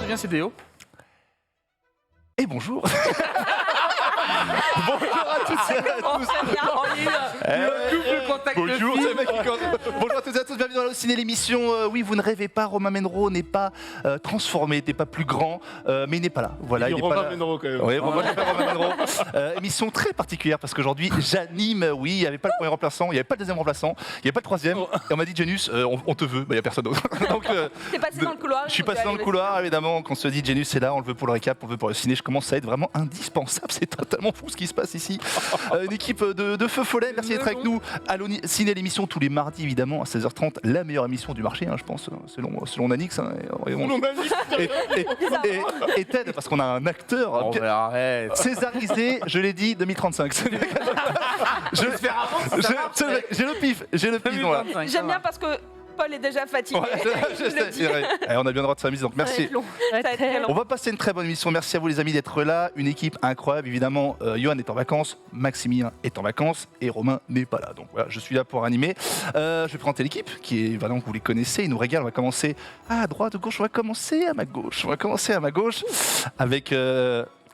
Bien, c'est Déo. Et bonjour. Bonjour à tous et à tous. Le double contact de Bonjour, film. c'est le mec qui compte. Bonjour à tous et à tous, bienvenue dans Allociné, l'émission. Oui, vous ne rêvez pas, Romain Menro n'est pas transformé, n'est pas plus grand, mais il n'est pas là. Voilà, il n'est pas là. Menro quand même. Oui, moi j'appelle Romain Menro. Émission très particulière parce qu'aujourd'hui j'anime, oui, il n'y avait pas le premier remplaçant, il n'y avait pas le deuxième remplaçant, il n'y avait pas le troisième. Et on m'a dit, Janus, on te veut, bah, il n'y a personne d'autre. Donc, T'es passé dans le couloir. je suis passé dans le couloir, évidemment, qu'on se dit, Janus est là, on le veut pour le récap, on le veut pour le ciné, je commence à être vraiment indispensable, c'est totalement fou ce qui se passe ici. Une équipe de feu follet, merci d'être avec nous. Allociné, l'émission tous les mardis, évidemment, à 16h30, la meilleure émission du marché, hein, je pense, selon Nanix. Hein, et Ted, parce qu'on a un acteur Oh, mais arrête. césarisé, je l'ai dit, 2035. J'ai le pif, voilà. J'aime bien parce que Paul est déjà fatigué. Ouais, je sais, c'est vrai. Allez, on a bien le droit de s'amuser, donc merci. Ça va être très long. On va passer une très bonne émission. Merci à vous les amis d'être là. Une équipe incroyable, évidemment. Johan est en vacances, Maximilien est en vacances et Romain n'est pas là. Donc voilà, je suis là pour animer. Je vais présenter l'équipe qui est, vraiment, vous les connaissez, ils nous régalent. On va commencer à droite, à gauche, on va commencer à ma gauche. On va commencer à ma gauche avec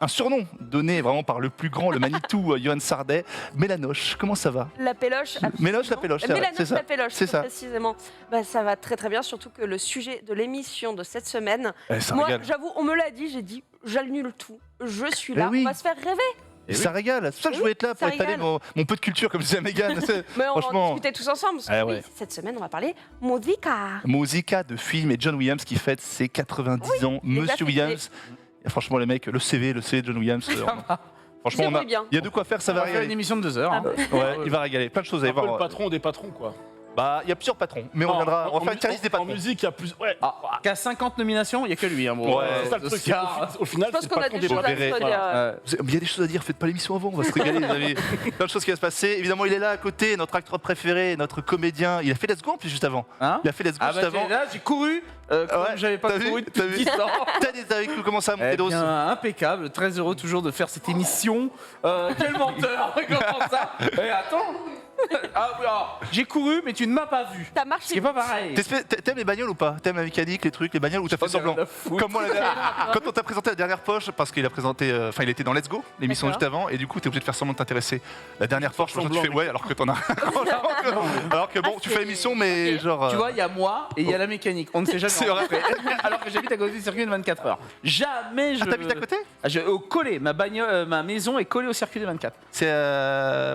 un surnom donné vraiment par le plus grand, le Manitou, Johan Sardet. Mélanoche, comment ça va? La péloche. Méloche la péloche, c'est vrai, c'est Mélanoche ça. la péloche, C'est ça. précisément. Bah, ça va très très bien, surtout que le sujet de l'émission de cette semaine, Ça moi régale. j'avoue, on me l'a dit, j'ai dit, j'annule tout. Je suis là, oui. on va se faire rêver. Et ça régale. C'est pour ça que je voulais être là pour ça étaler régale. mon peu de culture, comme disait Mégane. Mais on va en Franchement. discuter tous ensemble. Parce que Ah oui, ouais. cette semaine, on va parler musica. Musica de film et John Williams qui fête ses 90 ans. il les a Monsieur fêtés. Williams. Et franchement, les mecs, le CV de John Williams. Franchement, débrouille bien. il y a de quoi faire, ça On va va faire une régaler. émission de 2 heures. hein. Ouais, il va régaler. Plein de choses à Un peu le voir. patron des patrons quoi. Bah, il y a plusieurs patrons, mais on reviendra. On va faire une liste des En patrons. musique, il y a plus. Ouais. Ah, qu'à 50 nominations, il n'y a que lui. Hein, bon, Ouais, C'est ça le truc. c'est Oscar. Au final, Je pense c'est qu'on le a patron des des choses à patrons. se verrez. redire. Il y a des choses à dire, faites pas l'émission avant, on va se régaler. Vous avez plein de choses qui vont se passer. Évidemment, il est là à côté, notre acteur préféré, notre comédien. Il a fait Let's Go en plus juste avant. Hein Il a fait Let's Go Ah juste bah avant. là, j'ai couru. Comme Ouais, j'avais pas t'as vu couru T'as depuis vu 10 ans. Ted est avec nous, comment ça, mon Eh Tedos? bien, impeccable, très heureux toujours de faire cette émission. Quel menteur. Comment ça? Eh, attends. Ah, oui, alors, j'ai couru, mais tu ne m'as pas vu. T'as Ce marché. qui est pas pareil. T'aimes les bagnoles ou pas? T'aimes la mécanique, les trucs, les bagnoles ou t'as fait J'en ai semblant? rien à foutre. Comme moi la dernière. Quand on t'a présenté la dernière poche, parce qu'il a présenté, enfin il était dans Let's Go, l'émission D'accord. juste avant, et du coup t'es obligé de faire semblant de t'intéresser. La dernière Porsche, tu semblant, fais ouais, alors que t'en as. alors que bon, tu fais l'émission, mais Ok. genre. Tu vois, il y a moi et il y a la mécanique. On ne sait jamais. C'est vrai. Alors que j'habite à côté du circuit de 24 heures. Jamais je. Ah, t'habites à côté? Au collé. Ma maison est collée au circuit de 24. C'est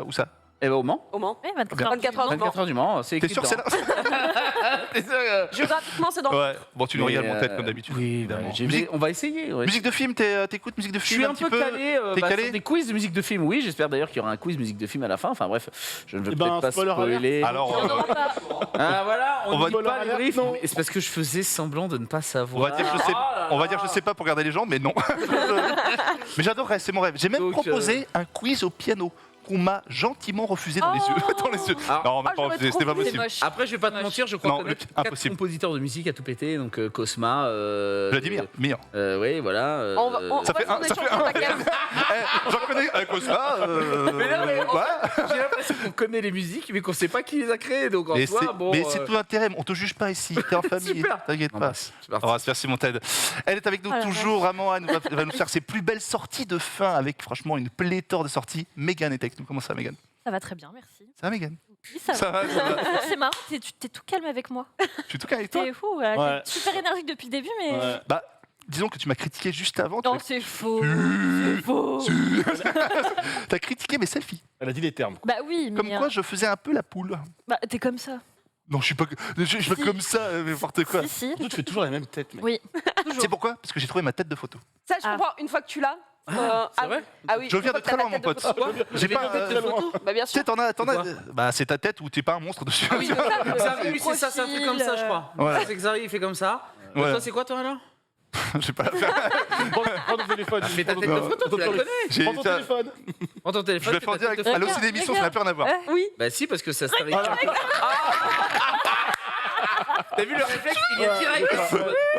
où ça? Et ben au Mans. Au Mans. Oui, 24 24 heures. 24 heures du Mans, c'est T'es écrit sûr que c'est dedans. là? T'es sûr que- Géographiquement, c'est dans le. Ouais, bon, tu nous Mais, régales mon tête comme d'habitude. Oui, évidemment. bah, on va essayer. ouais. Musique de film, t'écoutes musique de Je film suis un petit peu calé, T'es calé sur des quiz de musique de film, oui. J'espère d'ailleurs qu'il y aura un quiz musique de film à la fin. Enfin bref, je ne veux Eh ben, peut-être pas spoiler alert. spoiler. Alors, Il n'y en aura pas. Ah voilà, on on va ne dit spoiler pas les alert, briefs. non. Et c'est parce que je faisais semblant de ne pas on savoir. va dire je sais, Ah là on va là. dire je sais pas pour garder les gens, mais non. Mais j'adorerais, c'est mon rêve. J'ai même Donc, proposé un quiz au piano qu'on m'a gentiment refusé dans les Oh. yeux. Dans les yeux. Alors, Non, on m'a ah, pas j'aurais refusé, trop c'était pas voulu. possible. moche. Après, je vais pas te Moche. mentir, je crois Non, connaître le- 4 impossible. compositeurs de musique à tout péter, donc Cosma. Vladimir, meilleur. Oui, voilà. On Ça va fait un, tourner ça sur fait ton un. paquet. J'en connais un comme ça. Mais non, mais en ouais. fait, j'ai l'impression qu'on connaît les musiques, mais qu'on sait pas qui les a créées. Donc en Mais soi, c'est bon. mais c'est tout l'intérêt, on te juge pas ici, t'es en famille, Super. t'inquiète Non, pas. bah, c'est parti. On va se faire Simon Ted. Elle est avec nous Oh la toujours, vraiment, elle va nous faire ses plus belles sorties de fin avec franchement une pléthore de sorties. Mégane est avec nous, comment ça Mégane? Ça va très bien, merci. Ça va Mégane? Oui, ça Ça va. va, ça va. C'est marrant, t'es tout calme avec moi. Je suis tout calme avec toi. T'es fou, voilà. Ouais. T'es super énergique depuis le début, mais. Ouais. Bah, disons que tu m'as critiqué juste avant. Non, c'est faux. C'est faux. T'as critiqué mes selfies. Elle a dit les termes. Bah oui, mais. Comme quoi je faisais un peu la poule. Bah, t'es comme ça. Non, je suis pas, je suis pas Si. comme ça, n'importe quoi. Si, si. Tu fais toujours la même tête, mec. Oui, C'est toujours. pourquoi? Parce que j'ai trouvé ma tête de photo. Ça, je Ah. comprends. Une fois que tu l'as. C'est vrai Ah oui. Je une viens fois de que très t'as loin, la mon tête pote. de photo. J'ai pas. très loin. Bah bien Tu sais, sûr. t'en as, quoi bah, c'est ta tête où t'es pas un monstre dessus. Ah oui, c'est ça. Ça, oui, c'est ça, c'est un truc comme ça, je crois. Ouais. C'est que ça, il fait comme ça. Ouais. Toi, c'est quoi, toi, alors Je sais pas. Prends ton téléphone. Fais ta tête de photo, tu la connais. J'ai- Prends ton ça- téléphone. Prends ton Je téléphone. vais fais faire en ta tête direct. de Allô, photo. c'est l'émission, ça n'a plus rien à voir. Oui. Bah si, parce que ça se t'arrive. T'as vu le réflexe, il est direct.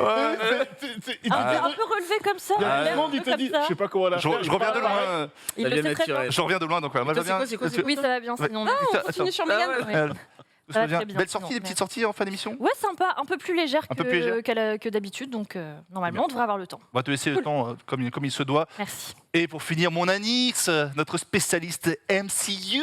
Un peu relevé comme ça. Il y a l'air tout le monde, un il peu te dit, comme ça. je sais pas comment la Je faire. reviens de loin. Il Ça le vient sait très bien. naturel. Je reviens de loin, donc voilà. Moi, ça Toi, vient. c'est quoi, Oui, ça va bien, sinon. On continue sur Mégane. Ouais. Tout se va bien. très bien, Belle sinon, sortie, des mais- petites sorties en fin d'émission. Ouais, sympa, un peu plus légère Un peu plus légère. que d'habitude, donc normalement on devrait avoir le temps. On va te laisser le temps comme il se doit. Merci. Et pour finir, mon Anix, notre spécialiste MCU.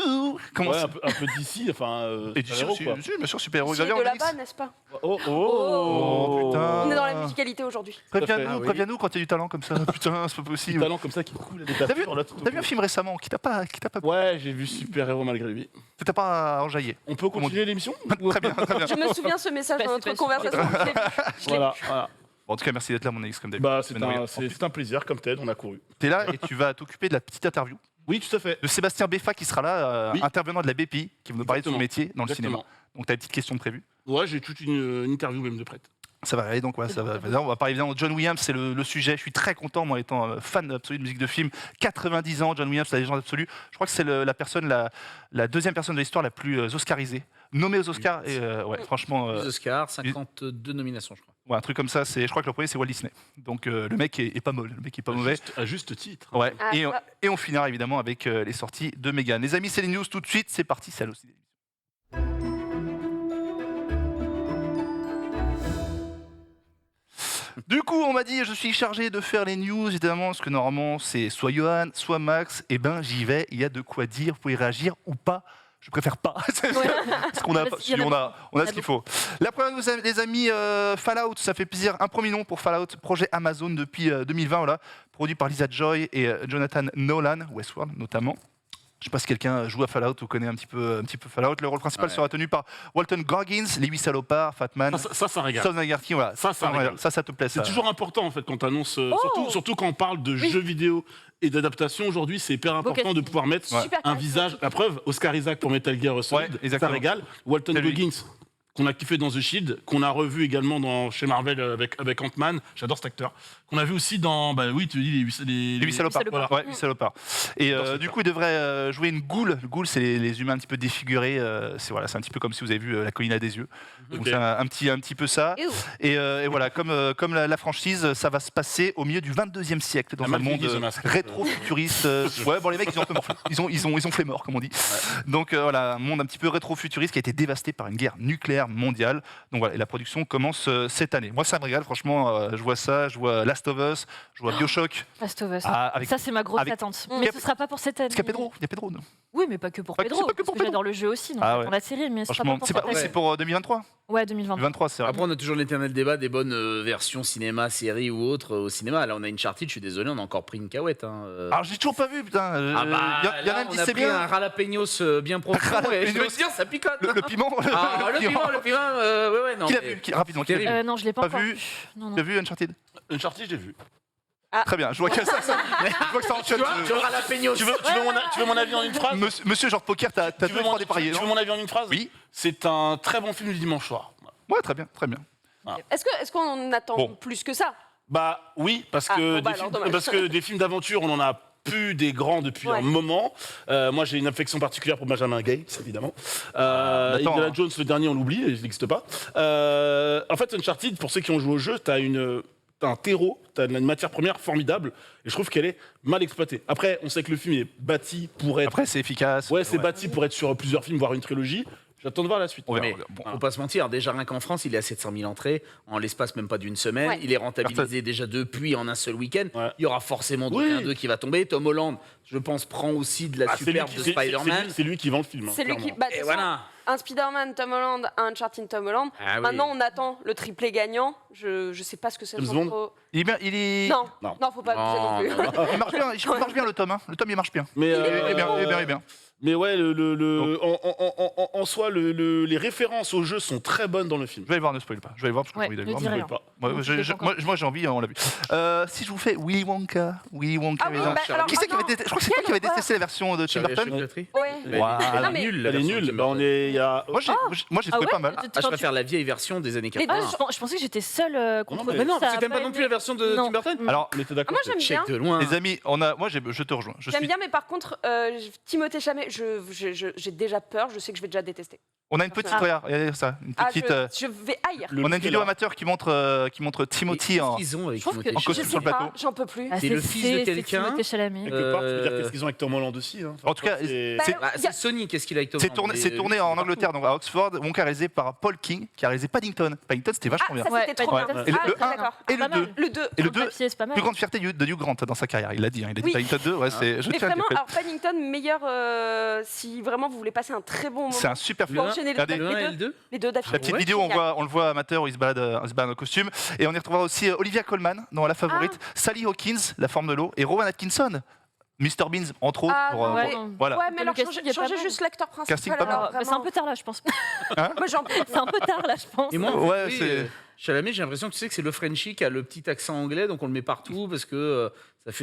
Comment Ouais, ça un peu d'ici, enfin. Et du super-héros, quoi. bien sûr, super-héros. C'est Il va de bien, là-bas, Anix n'est-ce pas? Oh, Oh, putain. On est dans la musicalité aujourd'hui. Préviens-nous, Ah oui. préviens-nous quand il y a du talent comme ça. Putain, c'est pas Petit possible. talent comme ça qui coule à des T'as vu, tapures, là. t'as vu un film récemment qui t'a pas Ouais, j'ai vu super-héros malgré lui. enjaillé. On peut continuer l'émission Très bien, très bien. Je me souviens ce message Bah, dans c'est notre pas conversation. Je l'ai vu. Voilà. Bon, en tout cas, merci d'être là, mon Anix, comme d'habitude. Bah, Mais non, rien. c'est un plaisir, comme Ted, on a couru. T'es là et tu vas t'occuper de la petite interview Oui, tout à fait. de Sébastien Beffa qui sera là, Oui. intervenant de la BPI, qui va nous parler de son Exactement. métier dans le cinéma. Exactement. Donc, t'as des petites questions prévues. Ouais, j'ai toute une interview même de prête. Ça va aller, donc ouais, ça va. On va parler évidemment de John Williams, c'est le sujet. Je suis très content, moi, étant fan absolu de musique de film. 90 ans, John Williams, la légende absolue. Je crois que c'est la deuxième personne de l'histoire la plus oscarisée, nommée aux Oscars. Et ouais, franchement, Les Oscars, 52 nominations, je crois. ouais, un truc comme ça. Je crois que le premier c'est Walt Disney. Donc le mec est pas molle, le mec est pas mauvais. À juste titre. Ouais. Ah, ça. Et on finira évidemment avec les sorties de Mégane. Les amis, c'est les news tout de suite. C'est parti, c'est aussi. Du coup, on m'a dit, je suis chargé de faire les news, évidemment, parce que normalement, c'est soit Johan, soit Max. Et ben, j'y vais, il y a de quoi dire, vous pouvez réagir ou pas. Je préfère pas, parce qu'on a, Parce qu'il y en a on a ce qu'il faut. La première news, les amis, Fallout, ça fait plaisir. Un premier nom pour Fallout, projet Amazon depuis 2020, voilà, produit par Lisa Joy et Jonathan Nolan, Westworld notamment. Je sais pas si quelqu'un joue à Fallout ou connaît un petit peu Fallout. Le rôle principal Ouais. sera tenu par Walton Goggins, Les 8 salopards, Fatman, Ça régale. Son Nagarty, voilà. Ça régale. Ça te plaît, ça. C'est toujours important en fait quand tu annonces, Oh surtout quand on parle de jeux vidéo et d'adaptation. Aujourd'hui, c'est hyper important casting. de pouvoir mettre Ouais. Super un casting. visage. La preuve, Oscar Isaac pour Metal Gear Solid, Ouais, ça exactement. régale. Walton C'est lui. Goggins, qu'on a kiffé dans The Shield, qu'on a revu également chez Marvel avec Ant-Man. J'adore cet acteur. Qu'on a vu aussi dans, bah oui, tu dis Les 8 salopards. salopards. Voilà. Ouais, 8 salopards. Et J'adore du cette coup, il devrait jouer une goule. Le goule, c'est les humains un petit peu défigurés. C'est un petit peu comme si vous avez vu La colline à des yeux. Donc Ok. c'est un petit peu ça. Ew. Et voilà, comme la franchise, ça va se passer au milieu du 22e siècle, dans La un monde malveillance de masque. rétro-futuriste. Ouais, bon, les mecs, ils ont un peu morflé. Ils ont fait mort, comme on dit. Donc voilà, un monde un petit peu rétro-futuriste qui a été dévasté par une guerre nucléaire mondiale. Donc voilà, et la production commence cette année. Moi, ça me régale, franchement. Je vois ça, je vois Last of Us, je vois Bioshock. Last of Us. Ah, avec Ça, c'est ma grosse avec- attente. Mm. Mais ce sera pas pour cette année. Parce qu'il y a Pedro, non Oui, mais pas que pour Pas que- Pedro. c'est pas que parce pour que Pedro. j'adore le jeu aussi, donc Ah j'attends ouais. la série, mais ce sera Franchement, pas pour c'est cette pas- année. c'est pour 2023. Ouais, 2020. 2023, c'est vrai. Après, on a toujours l'éternel débat des bonnes versions cinéma, série ou autre au cinéma. Là, on a Uncharted, je suis désolé, on a encore pris une cahouette. Hein. Alors, j'ai toujours pas vu, putain. Ah bah, Il y en a là, qui on disent a c'est pris bien. un jalapenos bien profond. Et je veux Jalapenos. te dire, ça picote. Le piment. Ah, le piment, ouais, non. Qui l'a mais- vu rapidement, qui l'a vu Terrible. Non, je l'ai pas Pas encore vu. vu. Non, non. Tu as vu Uncharted Uncharted, j'ai vu. Très bien, je vois que ça. Je vois que ça Tu enchaîne. vois, tu vois, jalapenos. Tu veux mon avis en une phrase Monsieur genre de poker, t'as Tu deux veux fois mon dépareillé, tu veux non mon avis en une phrase Oui. C'est un très bon film du dimanche soir. Ouais, très bien, très bien. Est-ce qu'on attend Bon. plus que ça? Bah oui, parce Ah, que, bon, bah, alors, dommage. parce que des films d'aventure, on en a plus des grands depuis Ouais. un moment. Moi, j'ai une affection particulière pour Benjamin Gates, évidemment. Attends, Indiana hein. Jones, le dernier, on l'oublie, il n'existe pas. En fait, Uncharted, pour ceux qui ont joué au jeu, t'as un terreau, t'as une matière première formidable, et je trouve qu'elle est mal exploitée. Après, on sait que le film est bâti pour être... Après, c'est efficace. Ouais, c'est bâti pour être sur plusieurs films, voire une trilogie. J'attends de voir la suite. On verra, Mais on verra. Bon. faut pas se mentir, déjà rien qu'en France, il est à 700 000 entrées, en l'espace même pas d'une semaine. Ouais. Il est rentabilisé déjà depuis en un seul week-end. Ouais. Il y aura forcément donc Oui. un 2 qui va tomber. Tom Holland, je pense, prend aussi de la Ah, c'est lui superbe qui- de c'est- Spider-Man. c'est lui qui vend le film. hein, C'est lui qui. clairement. Bah, de Et toute voilà. façon, un Spider-Man, Tom Holland, un Uncharted, Tom Holland. Ah oui. Maintenant, on attend le triplé gagnant. Je sais pas ce que c'est. James sans Bond. trop- Il est bien, il est. Non, Non. non, faut pas abuser non plus. Non, Il marche bien le tome. Hein. Le tome, il marche bien. Mais, Il est bien, il est bien. mais ouais, en soi, les références au jeu sont très bonnes dans le film. Je vais aller voir, ne spoil pas. Je vais aller voir parce que Ouais, j'ai envie d'aller ne voir. dis mais- rien. Pas. Moi, Non, je l'ai pas encore. moi, j'ai envie, on l'a vu. Si je vous fais Willy Wonka. Ah oui, mais non. bah, alors, Qui c'est qui avait attends. détesté Je crois que c'est toi qui avais détesté la version de Tim Charlie Burton. Chocolaterie. Ouais. Mais Wow. elle Non, est mais- nulle. la Elle est version de nulle. Tim Bah, Burton. il y a... Moi, j'ai trouvé pas mal. Ah, je préfère la vieille version des années Les 80. deux, Je pensais que j'étais seule contre mais vous, Mais non, ça parce a que t'aimes pas non aimé. plus la version de Non. Tim Burton. Alors, On était Ah, d'accord. moi, j'aime bien. Check de loin. les amis, moi, je te rejoins. J'aime bien, mais par contre, Timothée Chalamet, j'ai déjà peur. Je sais que je vais déjà détester. On a une petite, personnellement. regardez ça, une Ah, petite. je vais haïr. Le On a une look est vidéo là. amateur qui montre Timothy en. Qu'est-ce qu'ils ont avec Je trouve que- Timothée En costume Je sur sais le pas, plateau. j'en peux plus. Ah, C'est le fils de quelqu'un. Timothée Chalamet. Quelque part, tu veux dire Euh, qu'est-ce qu'ils ont avec Tom Holland aussi. Hein. En tout cas, c'est- Bah, c'est- Bah, y a- c'est Sony, qu'est-ce qu'il a avec Tom C'est Holland, tourné, mais- c'est tourné en Angleterre, donc à Oxford, donc réalisé par Paul King, qui a réalisé Paddington. Paddington, c'était Ah, vachement bien. ça Ouais, c'était trop bien. Paddington, Et le- Ah, le un, d'accord. et le Pas mal. 2. Le 2. Et le En 2, papier, c'est pas mal. plus grande fierté de Hugh Grant dans sa carrière. Il a dit, il a dit Oui. Paddington 2, ouais, c'est. Je Mais tiens à le vraiment, dire. alors Paddington, meilleur si vraiment vous voulez passer un très bon moment. C'est un super Le film. Faut enchaîner Regardez, Le 1 et le 2 les deux d'affilée. la petite Ouais. vidéo, on Génial. le voit amateur où il se balade en costume. Et on y retrouvera aussi Olivia Colman dans La Favorite, Sally Hawkins, La Forme de l'eau, et Rowan Atkinson, Mr Beans, entre autres. Ah, pour, ouais. voilà. Ouais, mais Le alors casting changez est pas mal. juste l'acteur principal. Casting pas mal. alors, Bah, c'est un vraiment. peu tard là, je pense. Moi, j'en peux C'est un peu tard là, je pense. Et moi, Ouais, oui, c'est- Chalamet, j'ai l'impression que tu sais que c'est le Frenchie qui a le petit accent anglais, donc on le met partout parce que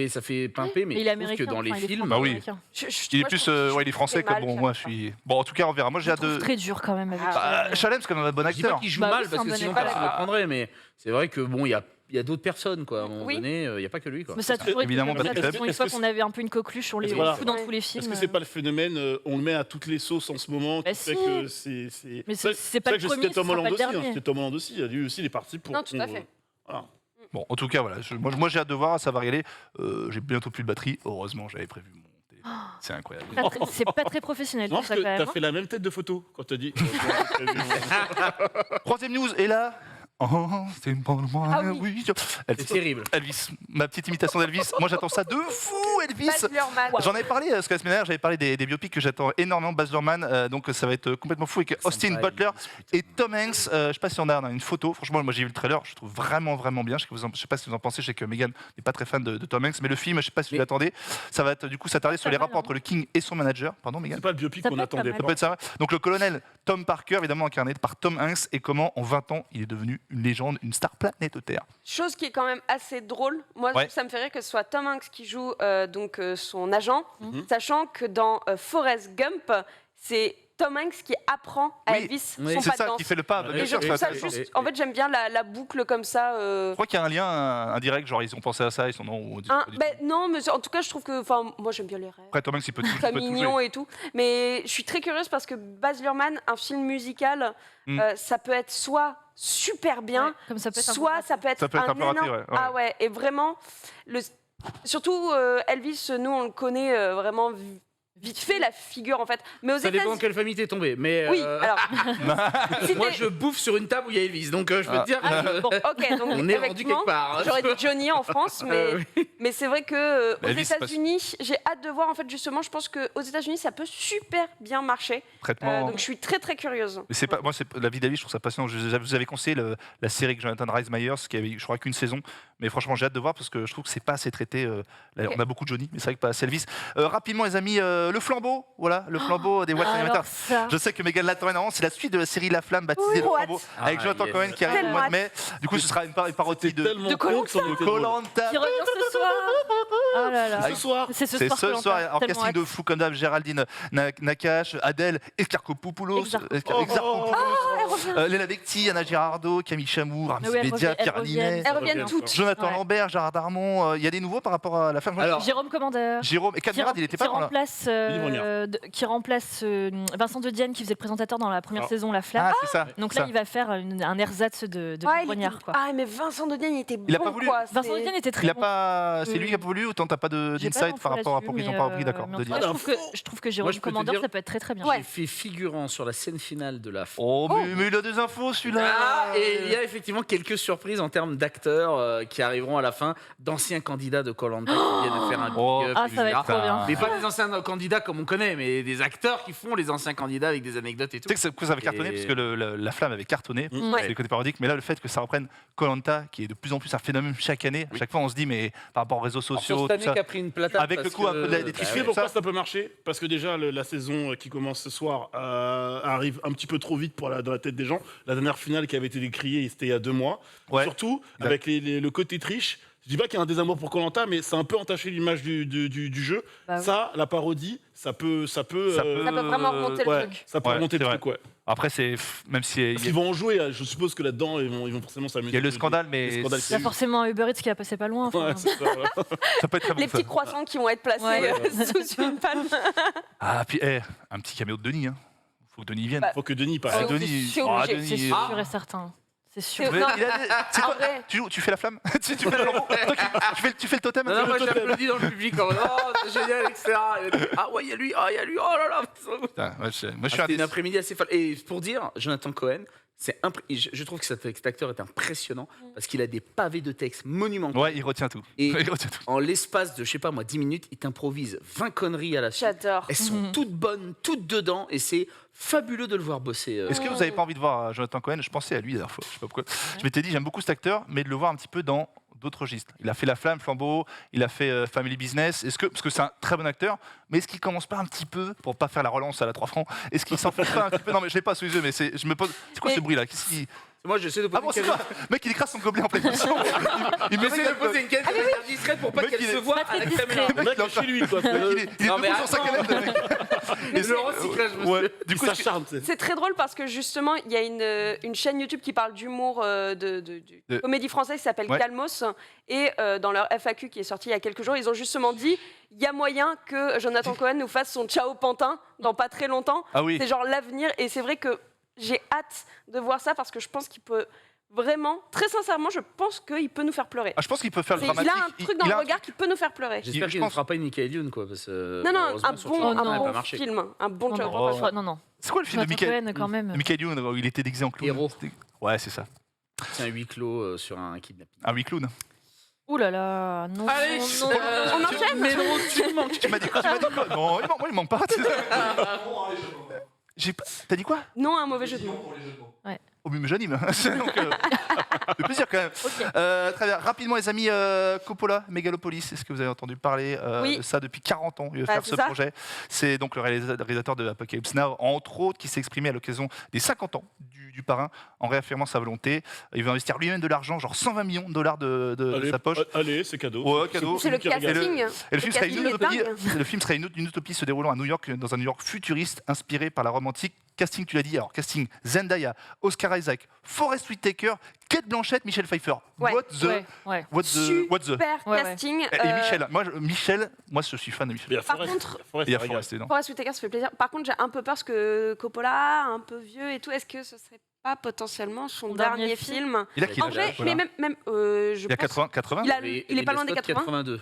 ça fait pimper, mais Mais il est je trouve américain. que dans les enfin, il est films, Bah oui. franco-américain. Je- Il est moi, je plus, trouve- ouais, il est français je comme trouve bon, mal, moi je suis. Bon, en tout cas, on verra. Moi, j'ai Je hâte trouve de. très dur quand même avec Ah, Chalem, c'est quand même un bon je dis pas acteur. qu'il joue Bah oui, mal c'est parce un que bon sinon acteur. personne ne le prendrait, mais c'est vrai que bon, il y a d'autres personnes quoi. À un moment Oui. donné, il n'y a pas que lui quoi. Mais ça a toujours été Évidemment, comme ça. Batman. De toute façon, une Est-ce fois que qu'on avait un peu une coqueluche, on les Voilà. fout dans Ouais. tous les Est-ce films. que c'est pas le phénomène on le met à toutes les sauces en ce moment Bah qui fait si. que c'est. Mais c'est pas vrai le que premier, c'était ce Tom sera Holland pas le aussi. Hein, dernier. c'était Tom Holland aussi. Lui aussi, il est parti pour. Non, tout à fait. Voilà. Bon, en tout cas, voilà. Moi, j'ai hâte de voir. Ça va régaler. J'ai bientôt plus de batterie. Heureusement, j'avais prévu mon téléphone. C'est incroyable. C'est pas très professionnel. Non, tout parce ça, que quand même, t'as hein. fait la même tête de photo quand t'as dit. Troisième news, et là. Oh, c'est pas moi. Ah oui. C'est terrible. Elvis, ma petite imitation d'Elvis. Moi, j'attends ça de fou, Elvis. Baz Luhrmann. J'en avais parlé parce que la semaine dernière, j'avais parlé des biopics que j'attends énormément. Baz Luhrmann, donc ça va être complètement fou avec Austin Sympa, Butler Elvis, et Tom Hanks. Je sais pas si on a une photo. Franchement, moi j'ai vu le trailer, je trouve vraiment bien. Je sais pas ce que vous en pensez. Je sais que Megan n'est pas très fan de Tom Hanks, mais le film, je sais pas si vous Mais- l'attendez. Ça va être du coup s'attarder sur Pas les mal, rapports hein. entre le King et son manager. Pardon, Megan. C'est pas le biopic Ça qu'on peut être pas attendait. mal. Ça peut être ça. Donc le colonel Tom Parker, évidemment incarné par Tom Hanks, et comment en 20 ans il est devenu une légende, une star planétaire. Chose qui est quand même assez drôle. Moi, Ouais. ça me fait rire que ce soit Tom Hanks qui joue son agent, Mhm. sachant que dans Forrest Gump, c'est Tom Hanks qui apprend à Oui. Elvis Oui. son C'est pas de ça danse. qui fait le pas. Et Bien Et je sûr, trouve ça, ça c'est- juste. En fait, j'aime bien la boucle comme ça. Je crois qu'il y a un lien indirect, genre ils ont pensé à ça, ils sont non. on dit pas du tout. Ben, non, mais en tout cas, je trouve que. Enfin, moi, j'aime bien les rêves. Après Tom Hanks il peut tout, il Très peut tout mignon jouer. et tout. Mais je suis très curieuse parce que Baz Luhrmann, un film musical, Mm. ça peut être soit super bien, Ouais, comme ça peut être un peu soit raté. ça peut être, Ça peut être un peu raté, énorme- ouais, ouais. Ah ouais, et vraiment, surtout Elvis, nous on le connaît vraiment vite fait la figure en fait. Mais aux Ça dépend de États-Unis, quelle famille t'es tombé, mais oui. Alors, c'était- moi je bouffe sur une table où il y a Elvis, donc je peux Ah. te dire, Ah oui, bon, ok, donc on est rendu effectivement, quelque part. hein. j'aurais dit Johnny en France, mais, Oui. mais c'est vrai que aux Elvis, c'est pas- États-Unis, j'ai hâte de voir en fait justement. Je pense que aux États-Unis, ça peut super bien marcher. Traitement. Donc je suis très très curieuse. Mais c'est pas, moi, c'est la vie d'Elvis, je trouve ça passionnant. Vous avez conseillé la série avec Jonathan Rhys Meyers, qui avait, je crois, qu'une saison. Mais franchement, j'ai hâte de voir parce que je trouve que c'est pas assez traité. Là, Ok. on a beaucoup de Johnny, mais c'est vrai que pas assez Elvis. Rapidement, les amis, le flambeau, voilà, le flambeau des Watch Alors Animateurs. ça. Je sais que Megan l'attend énormément. C'est la suite de la série La Flamme, baptisée Oui, Le what Flambeau, avec Ah, Jonathan yes. Cohen qui arrive au Tellement mois de mai. Du coup, ce sera une parodie de Tellement con que ça aurait été drôle. Koh-Lanta. Qui revient ce soir. Oh là là. Ce soir. C'est ce C'est soir. ce Koh-Lanta. soir, en Tellement casting de hâte. fou comme d'hab, Géraldine Nakache, Adèle Escarcopoulos, Exarchopoulos. Léla Becti, Anna Girardot, Camille Chamou, Ramzi Mais oui, elles Bédia, reviennent- Pierre elles Ninet, reviennent. Elles reviennent toutes. Jonathan Ouais. Lambert, Gérard Darmon. Il y a des nouveaux par rapport à la femme. Alors, Jérôme Commandeur. Jérôme et Cadmerade, il était pas dans là. Qui remplace Vincent de Dienne qui faisait le présentateur dans la première Ah. saison La Flamme. Ah, c'est ça. Donc ça. là, il va faire un ersatz de Ah, il Brognard, était- quoi. ah, mais Vincent de Dienne, il était bon. Il a pas voulu. Quoi. Vincent de C'est- Dienne était très Il a bon. pas. C'est lui qui a pas voulu ou t'as pas J'ai pas d'insight d'infos par rapport à là-dessus, pourquoi ils n'ont mais, pas repris, d'accord. mais en de tout dire. cas, je trouve que Moi, Jérôme je peux te Commandeur, dire- ça peut être très très bien. j'ai fait figurant sur la scène finale de la fin. Oh, mais il a des infos celui-là. Ah, et il y a effectivement quelques surprises en termes d'acteurs qui arriveront à la fin, d'anciens candidats de Koh-Lanta qui viennent faire un Oh. big up, Ah, ça va être etc. trop bien. Mais pas des anciens candidats comme on connaît, mais des acteurs qui font les anciens candidats avec des anecdotes et tout. Tu sais que ça avait cartonné Et- parce que la flamme avait cartonné, Ouais. c'est le côté parodique, mais là le fait que ça reprenne Koh-Lanta, qui est de plus en plus un phénomène chaque année, à chaque fois on se dit mais par rapport aux réseaux Alors, sur sociaux, cette tout année ça. qui a pris une platane Avec le parce coup un que- peu de la- des bah Tu tissus, sais ouais. pourquoi ça peut marcher? Parce que déjà, la saison qui commence ce soir arrive un petit peu trop vite dans la tête des gens. La dernière finale qui avait été décriée, c'était il y a 2 mois. Ouais. Surtout, avec le côté triche. Je dis pas qu'il y a un désamour pour Koh-Lanta, mais ça a un peu entaché l'image du jeu. Bah oui. Ça, la parodie, ça peut Ça peut vraiment remonter le ouais, truc. ça peut Ouais, remonter c'est le vrai. truc, ouais. Après c'est même si Parce qu'ils vont en jouer, je suppose que là-dedans, ils vont forcément s'amuser. il y a le scandale, Les mais scandales Il y qu'il a y a eu. forcément un Uber Eats qui va passer pas loin. enfin. Ouais, c'est ça, voilà. ça peut être très bon. Les ça. petits croissants qui vont être placés Ouais. sous une palme. Ah puis un petit caméo de Denis. Hein. Faut que Denis vienne. Bah, Faut que Denis Ah, passe. Denis. c'est Ah, obligé. C'est Denis. sûr et certain. C'est sûr. Mais Non, il c'est en quoi vrai. tu fais la flamme tu fais le flambeau tu fais le totem Non, non, moi le totem. j'applaudis dans le public en mode oh, c'est génial, etc. Ah ouais, il y a lui, oh là là. Putain, moi, je suis Ah, un c'était une des- après-midi assez folle. Et pour dire, Jonathan Cohen, je trouve que cet acteur est impressionnant parce qu'il a des pavés de texte monumentaux. Ouais, il retient tout. Et- Il retient tout. En l'espace de, je sais pas moi, 10 minutes, il t'improvise 20 conneries à la suite. J'adore. Elles sont toutes bonnes, toutes dedans, et c'est fabuleux de le voir bosser. Est-ce que vous n'avez pas envie de voir Jonathan Cohen? Je pensais à lui la dernière fois, je sais pas pourquoi. Je m'étais dit, j'aime beaucoup cet acteur, mais de le voir un petit peu dans d'autres registres. Il a fait La Flamme, Flambeau, il a fait Family Business. Parce que c'est un très bon acteur, mais est-ce qu'il commence pas un petit peu, pour pas faire la relance à la 3 francs, est-ce qu'il s'en fout pas un petit peu? Non, mais je l'ai pas sous les yeux, mais je me pose. C'est quoi Mais- ce bruit là? Qu'est-ce qu'il... Moi, j'essaie de poser Ah bon, c'est quoi? Mec, il écrase son gobelet en pleine émission. Il me J'essaie de poser une question discrète pour pas Mec, qu'elle il est- se voit Pas à la très caméra. discret. Le mec est chez lui, quoi. Il est Non, mais debout sur sa attends. canette, mec. Et le recyclage, monsieur. Ouais. Du coup, ça charme. C'est très drôle parce que justement, il y a une chaîne YouTube qui parle d'humour de comédie française qui s'appelle Ouais. Calmos. Et dans leur FAQ qui est sorti il y a quelques jours, ils ont justement dit il y a moyen que Jonathan Cohen nous fasse son Ciao Pantin dans pas très longtemps. Ah oui. C'est genre l'avenir. Et c'est vrai que j'ai hâte de voir ça parce que je pense qu'il peut vraiment, très sincèrement, je pense qu'il peut nous faire pleurer. Ah, je pense qu'il peut faire le Il dramatique. a un truc dans il le a un regard qui peut nous faire pleurer. J'espère Je qu'il ne pense- fera pas une Michael Youn, quoi. Parce que, Non, non, malheureusement, un sur bon, Twitter, Oh, ça non. n'a un pas bon marché. film. Un bon Non, Ciao non, Pantin. non, non. C'est quoi le film de Jonathan Michael Cohen, quand même. Michael Youn, où il était déguisé en clown? Héros. Ouais, c'est ça. C'est un huis clos sur un kidnapping. Un huis clown. Ouh là là, non. Allez, non, On enchaîne. Mais non, tu manques. Tu m'as dit quoi? Non, il manque pas. T'as dit quoi? Non, un mauvais jeu de mots. Oh, mais j'anime. Donc, de plaisir quand même. Très bien. Rapidement, les amis, Coppola, Megalopolis, est-ce que vous avez entendu parler Oui. de ça depuis 40 ans? Il veut Bah, faire c'est ce ça. projet. C'est donc le réalisateur de Apocalypse Now, entre autres, qui s'est exprimé à l'occasion des 50 ans du parrain en réaffirmant sa volonté. Il veut investir lui-même de l'argent, genre 120 millions de dollars de sa poche. Allez, c'est cadeau. Ouais, cadeau. C'est le lui qui regarde. casting. Et le film serait une casting est utopie. dingue. Le film serait une utopie se déroulant à New York, dans un New York futuriste inspiré par la Rome antique. Casting, tu l'as dit. Alors casting Zendaya, Oscar Isaac, Forest Whitaker, Kate Blanchett, Michel Pfeiffer. Ouais. What the Ouais. What the Super Ouais, ouais. casting. Et Michel. Moi je suis fan de Michel. Il y a Par Forest, contre- Il y a ça régale. Forest dedans. Forest Whitaker, ça fait plaisir. Par contre, j'ai un peu peur parce que Coppola, un peu vieux et tout, est-ce que ce serait pas potentiellement son Son dernier dernier film Il a quel En âge vrai, voilà. mais même je Il y a pense 80. il est pas loin des 80. 82.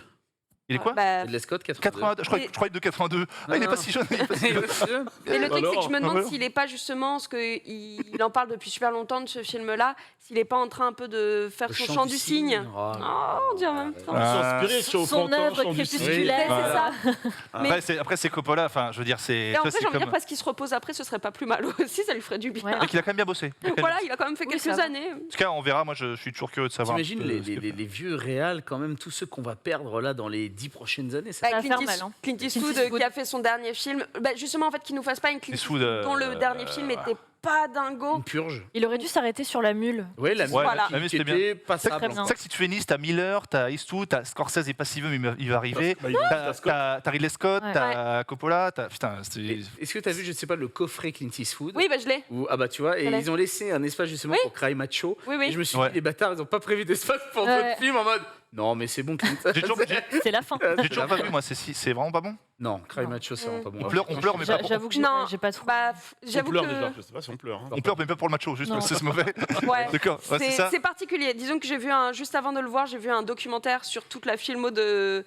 Il est quoi Bah, Ridley Scott, 82. Je croyais de 82. Ah, il est Non, pas non. si jeune. Il est pas si jeune. mais le truc, c'est que je me demande alors s'il est pas justement, ce qu'il en parle depuis super longtemps de ce film-là, s'il est pas en train un peu de faire son chant du cygne. Oh, Oh, on dirait en même temps. Ils sont inspirés sur Son Pantin, œuvre Chant du Cygne. crépusculaire. Ouais, c'est ça. Mais- Après, c'est Coppola. Enfin, je veux dire, c'est. Et ça, en vrai, c'est j'ai envie de comme- dire, parce qu'il se repose après, ce serait pas plus mal aussi, ça lui ferait du bien. Ouais. Mec, il a quand même bien bossé. Voilà, il a quand même fait Oui, quelques ça va. années. En tout cas, on verra. Moi, je suis toujours curieux de savoir. un T'imagines peu ce que- les vieux réals, quand même, tous ceux qu'on va perdre là dans les 10 prochaines années. Ça... Bah, va Clint, faire mal, hein. Clint Eastwood, Clint Eastwood. qui a fait son dernier film. Bah, justement, en fait, qu'il nous fasse pas une Clint Eastwood, Eastwood dont le dernier film était pas dingo. Une purge. Il aurait dû s'arrêter sur la mule. Ouais, la Ouais, Voilà. la musique, qui c'était bien. était passable. Très bien. C'est ça que si tu fais Nice, t'as Miller, t'as Eastwood, t'as Scorsese et pas si vieux, mais il va arriver. Bah, il T'as Scott. t'as Ridley Scott, Ouais. t'as Coppola, putain, Et Est-ce que tu as vu, je sais pas, le coffret Clint Eastwood Oui, bah, je l'ai. Ah bah tu vois, et Je l'ai. ils ont laissé un espace justement Oui. pour Cry Macho. Oui, oui. Et je me suis Ouais. dit, les bâtards, ils ont pas prévu d'espace pour Ouais. votre film en mode. Non, mais c'est bon, Clint. J'ai toujours, C'est la fin. j'ai toujours pas vu, moi, c'est vraiment pas bon. Non, Cry Non. Macho, c'est vraiment pas bon. On pleure, mais pas pour. J'avoue que Non. j'ai pas trop. Bah, On j'avoue pleure que. déjà, je sais pas si on pleure. hein. On pleure, mais pas pour le macho, juste Non. parce que c'est mauvais. Ouais. D'accord, ouais, c'est ça. C'est particulier. Disons que j'ai vu juste avant de le voir, j'ai vu un documentaire sur toute la filmo de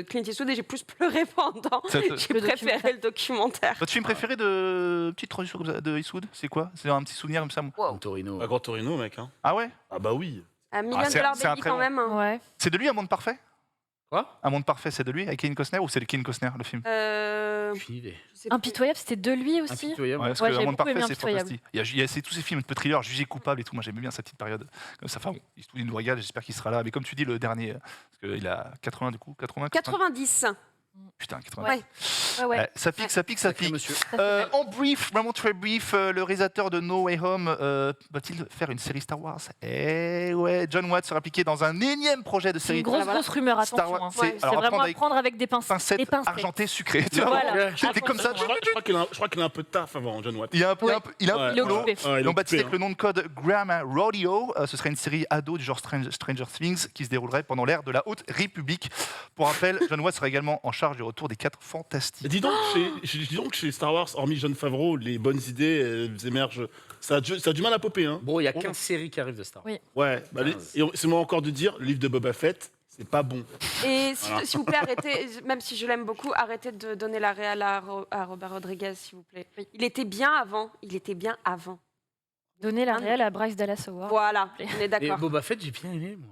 Clint Eastwood et j'ai plus pleuré pendant. Ça te- J'ai Le préféré documentaire. le documentaire. Votre film préféré de petite transition comme ça, de Eastwood, c'est quoi? C'est un petit souvenir comme ça. moi. Wow. Torino. Bah, Grand Torino, mec. Hein. Ah ouais? Ah bah oui. Un million c'est- de dollars c'est un baby très quand bon. même. Ouais. C'est de lui Un Monde Parfait? Quoi Un Monde Parfait, c'est de lui avec Kevin Costner ou c'est de Kevin Costner le film? Aucune idée. Je sais plus. Impitoyable, c'était de lui aussi. Impitoyable. Ouais, parce Ouais, que Un j'ai Monde beaucoup Parfait, aimé c'est Impitoyable. fantastique. Il y a tous ces films un peu thrillers, jugés coupables et tout. Moi, j'aimais bien cette petite période. Comme ça, enfin bon, Eastwood, il nous régale. J'espère qu'il sera là. Mais comme tu dis, le dernier, parce qu'il a 80 du coup, 80. 90. Putain, 80. Ouais. Ouais, ouais. Ça pique, ça pique, ça Sacré pique. monsieur. En brief, vraiment très brief, le réalisateur de No Way Home va-t-il faire une série Star Wars? Eh ouais, John Watts sera impliqué dans un énième projet de C'est série une grosse, Voilà. grosse rumeur, Star attention. Wars. hein. C'est- C'est alors, vraiment prendre à prendre avec des pincettes. pincette Des pincettes. argentée sucrée. Tu vois, Voilà. vraiment. C'était comme ça. Je crois qu'il a un peu de taf avant, John Watt. Il y a un peu, Ouais. il a un Ouais. peu Il est de boulot. occupé. Ouais, il Ils est l'ont baptisé occupé, avec le nom de code Graham Rodeo. Ce serait une série ado du genre Stranger Things qui se déroulerait pendant l'ère de la Haute République. Pour rappel, John Watts sera également en charge charge du retour des 4 Fantastiques. Dis donc, chez Star Wars, hormis Jon Favreau, les bonnes idées elles émergent. Ça a du mal à popper. Hein. Bon, il y a 15 séries qui arrivent de Star Wars. Ouais, et c'est moi encore de dire, le livre de Boba Fett, c'est pas bon. Et s'il vous plaît, arrêtez, même si je l'aime beaucoup, arrêtez de donner la réal à Robert Rodriguez, s'il vous plaît. Il était bien avant. Donner la réelle à Bryce Dallas Howard. Voilà, on est Et d'accord. Boba Fett, j'ai bien aimé, moi.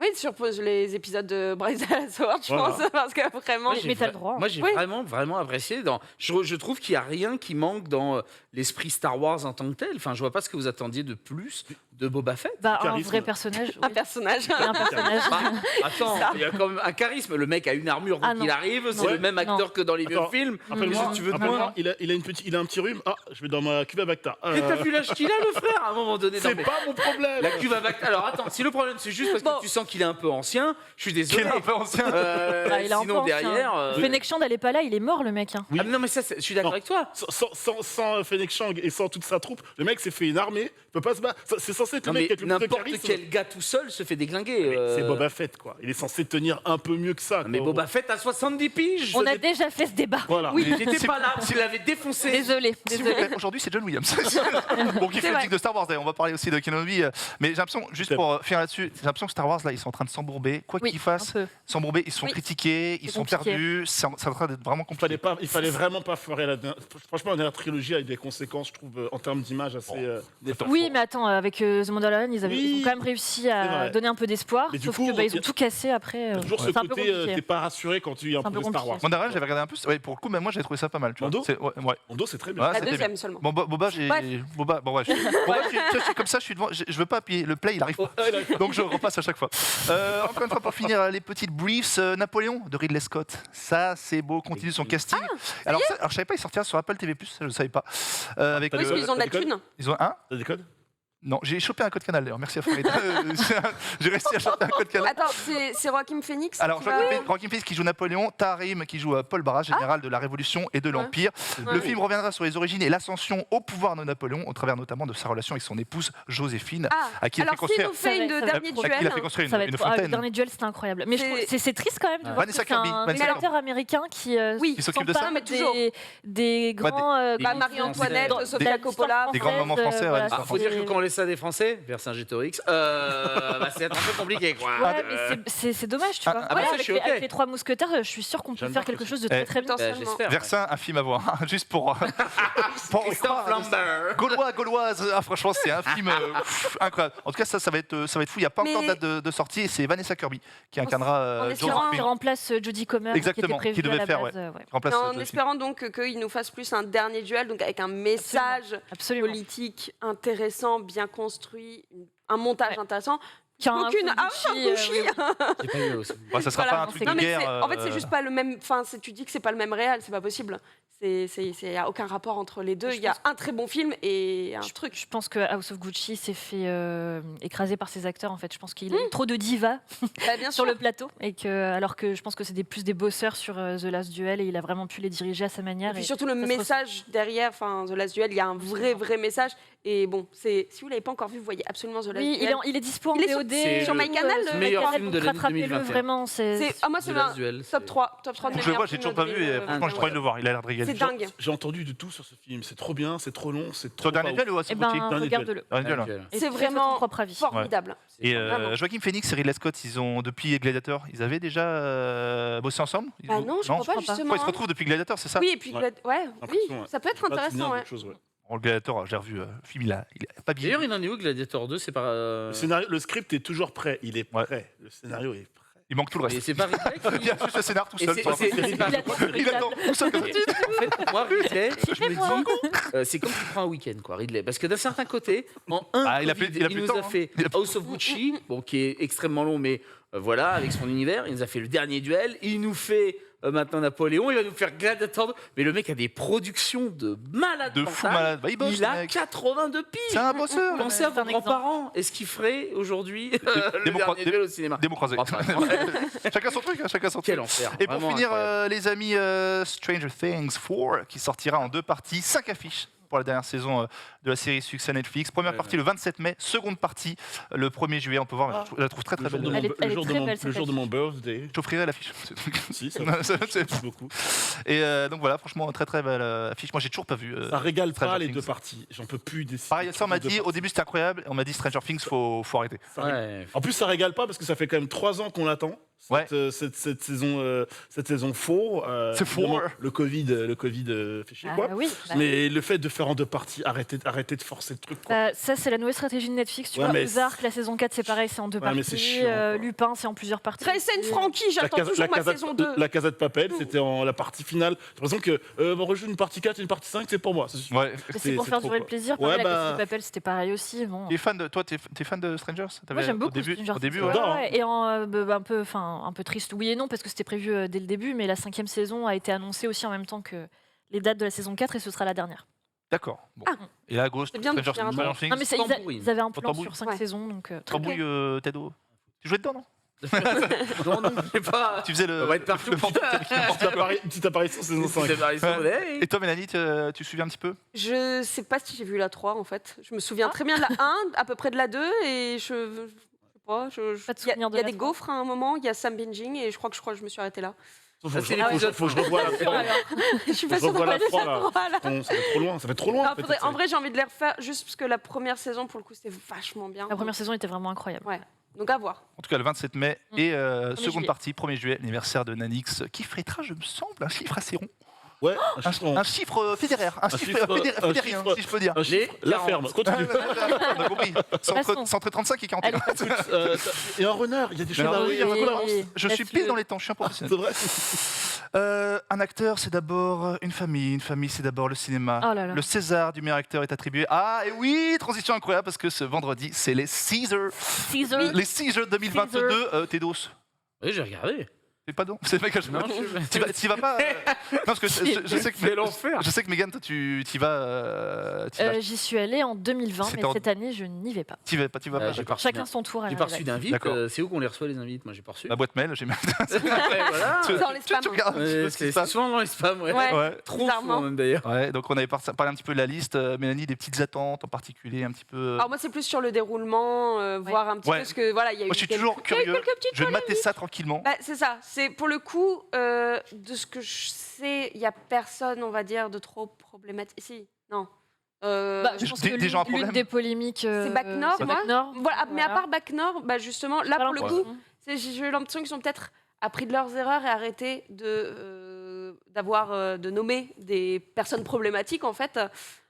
Oui, surpose les épisodes de Bryce Dallas Howard, je pense, parce que vraiment... Oui, mais t'as le droit. Moi, j'ai Oui. vraiment apprécié. Je trouve qu'il n'y a rien qui manque dans l'esprit Star Wars en tant que tel. Enfin, je vois pas ce que vous attendiez de plus de Boba Fett. Bah, un charisme. vrai personnage. Un oui. personnage. Un personnage. Bah, attends, il y a quand même un charisme. Le mec a une armure Ah quand non. il arrive. C'est Non. le même acteur Non. que dans les vieux Attends, films. Rappelle-moi, Qu'est-ce que tu veux de moi il a un petit rhume. Ah, je vais dans ma cuve à Bacta. Mais t'as vu l'âge qu'il a, le frère, à un moment donné. Non, C'est mais pas mon problème. la cuve à Bacta. Alors attends, si le problème c'est juste parce que Bon. tu sens qu'il est un peu ancien, je suis désolé. Qui est un peu ancien. Ah, il est un peu Sinon ancien. derrière. Fennec Shand, elle est pas là, il est mort le mec. Hein. Oui. Ah, mais non mais ça, je suis d'accord Non. avec toi. Sans Fennec Shand et sans toute sa troupe, le mec s'est fait une armée, il peut pas se battre. C'est censé être le Non, mec mais qui a le plus de n'importe charisme. quel gars tout seul se fait déglinguer. Mais c'est Boba Fett, quoi. Il est censé tenir un peu mieux que ça. Mais quoi. Boba Fett a 70 piges. On a déjà fait ce débat. Voilà. Oui, j'étais pas là, tu l'avais défoncé. Désolé, S'il vous désolé. plaît, aujourd'hui c'est John Williams. Bon, qui fait C'est le vrai. tic de Star Wars d'ailleurs. On va parler aussi de Kenobi. Mais j'ai l'impression, juste C'est pour finir là-dessus, j'ai l'impression que Star Wars là, ils sont en train de s'embourber. Quoi Oui, qu'ils un fassent, peu. s'embourber, ils sont Oui. critiqués, ils C'est sont compliqué. perdus. C'est en train d'être vraiment compliqué. Il fallait vraiment pas foirer franchement, la dernière trilogie a eu des conséquences, je trouve, en termes d'image assez néfastes. Oui, mais attends, avec The Mandalorian, ils ont quand même réussi C'est à vrai. donner un peu d'espoir. Mais du Sauf coup, que bah, ils il y ont a- tout cassé après. Il y a toujours ce c'est un peu côté, compliqué. t'es pas rassuré quand tu y as un C'est un peu de peu Star Wars. compliqué. Mandalorian, j'avais regardé un peu. Ouais, pour le coup, même moi, j'ai trouvé ça pas mal. Tu vois. Mando Ouais. Mondo, c'est très bien. Ouais, La c'était deuxième bien. seulement. Bon, Boba, j'ai. Bref. Boba, bon, ouais. Boba, je suis comme ça, je suis devant. Je veux pas appuyer. Le play, il arrive pas. Donc je repasse à chaque fois. Encore une fois, pour finir, les petites briefs. Napoléon de Ridley Scott. Ça, c'est beau. Continue son casting. Alors, je savais pas, il sortira sur Apple TV+. Ça, je savais pas. Avec Oui, parce qu'ils ont de la T'as des thune. ils ont un. T'as des codes Non, j'ai chopé un code canal d'ailleurs. Merci à Farid. J'ai réussi à choper un code canal. Attends, c'est Joaquin Phoenix Alors, qui va- Joaquin Phoenix qui joue Napoléon, Tarim qui joue Paul Barras, général de la Révolution et de l'Empire. Ouais. Le film reviendra sur les origines et l'ascension au pouvoir de Napoléon, au travers notamment de sa relation avec son épouse Joséphine, Ah, à qui il a fait alors s'il construire. nous fait une Ça va de être dernier trop à qui il a fait duel... construire Ça va une être le fontaine. dernier duel, c'était incroyable. Mais je C'est- trouve- c'est triste quand même de voir que Vanessa c'est un Kirby, Vanessa réalisateur américain qui Oui, qui s'occupe de ça. s'empare Mais toujours. des grands. Bah, Marie-Antoinette, Sofia Coppola. Des grands moments français, ouais, voilà, l'histoire Ah, faut dire que c'est- quand on laisse ça des Français, Vercingétorix, bah, c'est un peu compliqué, quoi. Ouais, mais c'est dommage, tu Ah, vois. ah, bah, Ouais, ça, avec, je suis les, ok. avec les trois mousquetaires, je suis sûr qu'on peut Jeanne faire d'Arc quelque aussi. chose de très très bien. Potentiellement. J'espère. Versin, un film à voir, juste pour Christophe croire- Lambert. Gauloise, ah, franchement c'est un film incroyable. En tout cas ça va être fou, il n'y a pas encore de Mais- date de sortie et c'est Vanessa Kirby qui incarnera en espérant- Joséphine. Qui remplace Jodie Comer, Exactement, qui était qui prévu à devait la faire, base. Ouais. Qui remplace En Joséphine. espérant donc qu'il nous fasse plus un dernier duel, donc avec un message Absolument. politique intéressant, bien construit, un montage Ouais. intéressant. Qui a un Aucune... Ah, Gucci, Gucci J'ai pas eu aussi. Ouais, ça sera Voilà, pas un non, truc c'est- de Non, mais guerre. en fait, c'est juste pas le même. Enfin, tu dis que c'est pas le même réel, c'est pas possible. Il n'y a aucun rapport entre les deux. Je Il y a pense- un très bon film et un truc. Je pense que House of Gucci s'est fait écraser par ses acteurs. En fait, je pense qu'il a eu trop de divas Bah, bien sur sûr. le plateau, et que alors que je pense que c'est plus des bosseurs sur The Last Duel, et il a vraiment pu les diriger à sa Et manière. puis et surtout le ça se message derrière, enfin The Last Duel, il y a un vrai message. Et bon, si vous l'avez pas encore vu, vous voyez absolument The Last Oui, Duel. il est dispo en Il est sur- VOD. c'est sur MyCanal, le meilleur MyCanal, film de donc l'année rattrapez-le 2021. vraiment. Moi, c'est The Last un Duel, top c'est- 3 de Je le meilleurs vois, j'ai films toujours pas de vu et 2021. franchement j'ai trop envie de le voir, il a l'air de régaler. C'est dingue. J'ai entendu de tout sur ce film. C'est trop bien, c'est trop long, c'est trop. Sur Dernier pas Duel ou Eh c'est ben, Gauthier Dernier regarde-le. Dernier Duel, hein. Et C'est tu te fais vraiment ton propre avis. formidable. Et Vraiment. Joaquin Phoenix et Ridley Scott, ils ont depuis Gladiator, ils avaient déjà bossé ensemble. Ils Bah ont- non, je crois pas crois pas. justement. Pourquoi ils se retrouvent depuis Gladiator, c'est ça? Oui, et puis Ouais. oui, L'impression, ouais. ça peut être Pas de intéressant. souvenir Ouais. d'autre chose, ouais. Bon, le Gladiator, j'ai revu le film, il a pas bien. D'ailleurs, il en est où Gladiator 2? C'est pas. Le script est toujours prêt. Il est Ouais. prêt. Le scénario est prêt. Il manque tout le Et reste. c'est pas Ridley Il a juste le scénar tout Et seul. c'est- toi. c'est- c'est pas- Il a- Il attend tout seul comme ça. En fait, moi, Ridley, je me dis, c'est comme tu prends un week-end, quoi, Ridley. Parce que d'un certain côté, en un Ah, il a Covid, plus- il a plus nous de temps, a fait hein. Il a plus- House of Gucci, bon, qui est extrêmement long, mais voilà, avec son univers. Il nous a fait le dernier duel. Il nous fait maintenant Napoléon. Il va nous faire Gladiator 2. Mais le mec a des productions de malade. De fou malade. Bah, il bosse, Il le a mec. 82 piges. C'est un bosseur. Pensez à C'est vos un exemple. grands-parents. Est-ce qu'ils feraient aujourd'hui le mots dernier duel au cinéma? Des mots croisés. Enfin, Chacun son truc, hein, chacun son truc. Quel enfer. Et pour Vraiment finir, incroyable. les amis, Stranger Things 4, qui sortira en 2 parties, 5 affiches pour la dernière saison de la série Succès Netflix. Première partie le 27 mai, seconde partie le 1er juillet. On peut voir, je la trouve très très belle. Elle est très belle, Le jour de mon birthday. Je t'offrirai l'affiche. Si, ça Non, me ça- fait beaucoup. Et donc voilà, franchement, très très belle affiche. Moi, j'ai toujours pas vu. Ça régale pas Stranger les Things. deux parties. J'en peux plus des. Pareil, ça on m'a des deux dit, au parties. début c'était incroyable, on m'a dit Stranger Things, faut arrêter. Ça régale. Ouais. En plus, ça régale pas parce que ça fait quand même 3 ans qu'on l'attend. Ouais. Cette saison faux. C'est faux. évidemment, Le Covid fait chier, quoi. oui. Mais le fait de faire en 2 parties, arrêtez de forcer le truc, quoi. Ça, c'est la nouvelle stratégie de Netflix. Tu Ouais, vois, mais Ozark, la saison 4, c'est pareil, c'est en 2 Ouais, mais parties. c'est chiant, quoi. Lupin, c'est en plusieurs parties. Grace and Frankie, j'attends toujours ma saison 2. La Casa de Papel, c'était en la partie finale. J'ai l'impression que on rejoue une partie 4 et une partie 5, c'est pour moi. C'est sûr. Ouais. Mais c'est pour faire trop, durer le quoi. plaisir. Ouais, Pareil, la bah- Casa de Papel, c'était pareil aussi. Bon. T'es fan de Strangers? Moi j'aime beaucoup au début, Stranger au début, Things, ouais. J'adore, hein. Et un peu triste, oui et non, parce que c'était prévu dès le début, mais la 5e saison a été annoncée aussi en même temps que les dates de la saison 4 et ce sera la dernière. D'accord. Bon. Ah. Et là, Ghost, C'est bien de Stranger finir un Things, Non, mais Tambouille. ils avaient un plan Tambouille. sur 5 Ouais. saisons, donc très Tambouille, bien. Tedo. Tu jouais dedans, non? Non, non, je sais pas. Tu faisais le. On va être partout. le fantôme. Une petite apparition saison 5. Ouais. Et toi, Mélanie, tu suivis un petit peu? Je sais pas si j'ai vu la 3 en fait. Je me souviens très bien de la 1, à peu près de la 2 et je sais pas. Pas de Il y a, souvenir de il y a la des 3. gaufres à un moment, il y a Sam Binging et je crois que je me suis arrêtée là. Faut Ça, c'est que l'épisode. je revoie la 3. Je suis pas Je sûre de revois la regarder 3 la là. 3 là. Non, ça va être trop loin. Ça va être trop loin. Non, en vrai, j'ai envie de les refaire juste parce que la première saison, pour le coup, c'était vachement bien. La première saison était vraiment incroyable. Ouais. Donc à voir. En tout cas, le 27 mai et seconde juillet. partie, 1er juillet, anniversaire de Nanix, qui fêtera, je me semble, un chiffre assez rond. Ouais, Un chiffre fédéraire, un chiffre fédérien, si je peux dire. un chiffre. La ferme. Continue. On a compris. Passons. Entre 35 et 41. Et un renard, il y a des choses Non, à oui, dire. Je suis pile dans les temps, je suis un professionnel. C'est vrai. Un acteur, c'est d'abord une famille. Une famille, c'est d'abord le cinéma. Oh là là. Le César du meilleur acteur est attribué. Ah, et oui, transition incroyable, parce que ce vendredi, c'est les Caesars. Caesar. Les Caesars 2022. Tedos. Oui, j'ai regardé. C'est pas donc. C'est le mec à Non, Tu vas pas. Non, parce que je sais que. C'est l'enfer. Je sais que Megan, toi, tu vas. J'y suis allée en 2020, C'était mais en- cette année, je n'y vais pas. Tu vas pas. Tu vas pas. J'ai pas reçu Chacun d'un- son tour. J'ai pas reçu d'invite. D'accord. C'est où qu'on les reçoit les invites? Moi, j'ai pas reçu. La boîte mail, j'ai mis. Après, voilà. Dans les spams. Tu regardes un petit peu ce qui C'est se passe. souvent dans les spams, ouais. Ouais. Ouais. Trop Bizarrement. souvent même d'ailleurs. Ouais, donc on avait parlé un petit peu de la liste. Mélanie, des petites attentes en particulier, un petit peu. Alors moi, c'est plus sur le déroulement, voir un petit Ouais. peu ce que voilà, il y a eu. Moi, je suis quelques- toujours il y a eu curieux. quelques petites Je vais mater ça tranquillement. Bah, c'est ça. C'est pour le coup, de ce que je sais, il y a personne, on va dire, de trop problématique. Si, non. Je pense Des- que des gens à l'une problème. des polémiques. C'est Bac Nord, c'est moi. Bac Nord. Voilà, mais à Voilà. part Bac Nord, bah justement, là pour le J'ai coup, l'impression. j'ai eu l'impression qu'ils ont peut-être appris de leurs erreurs et arrêté de nommer des personnes problématiques en fait.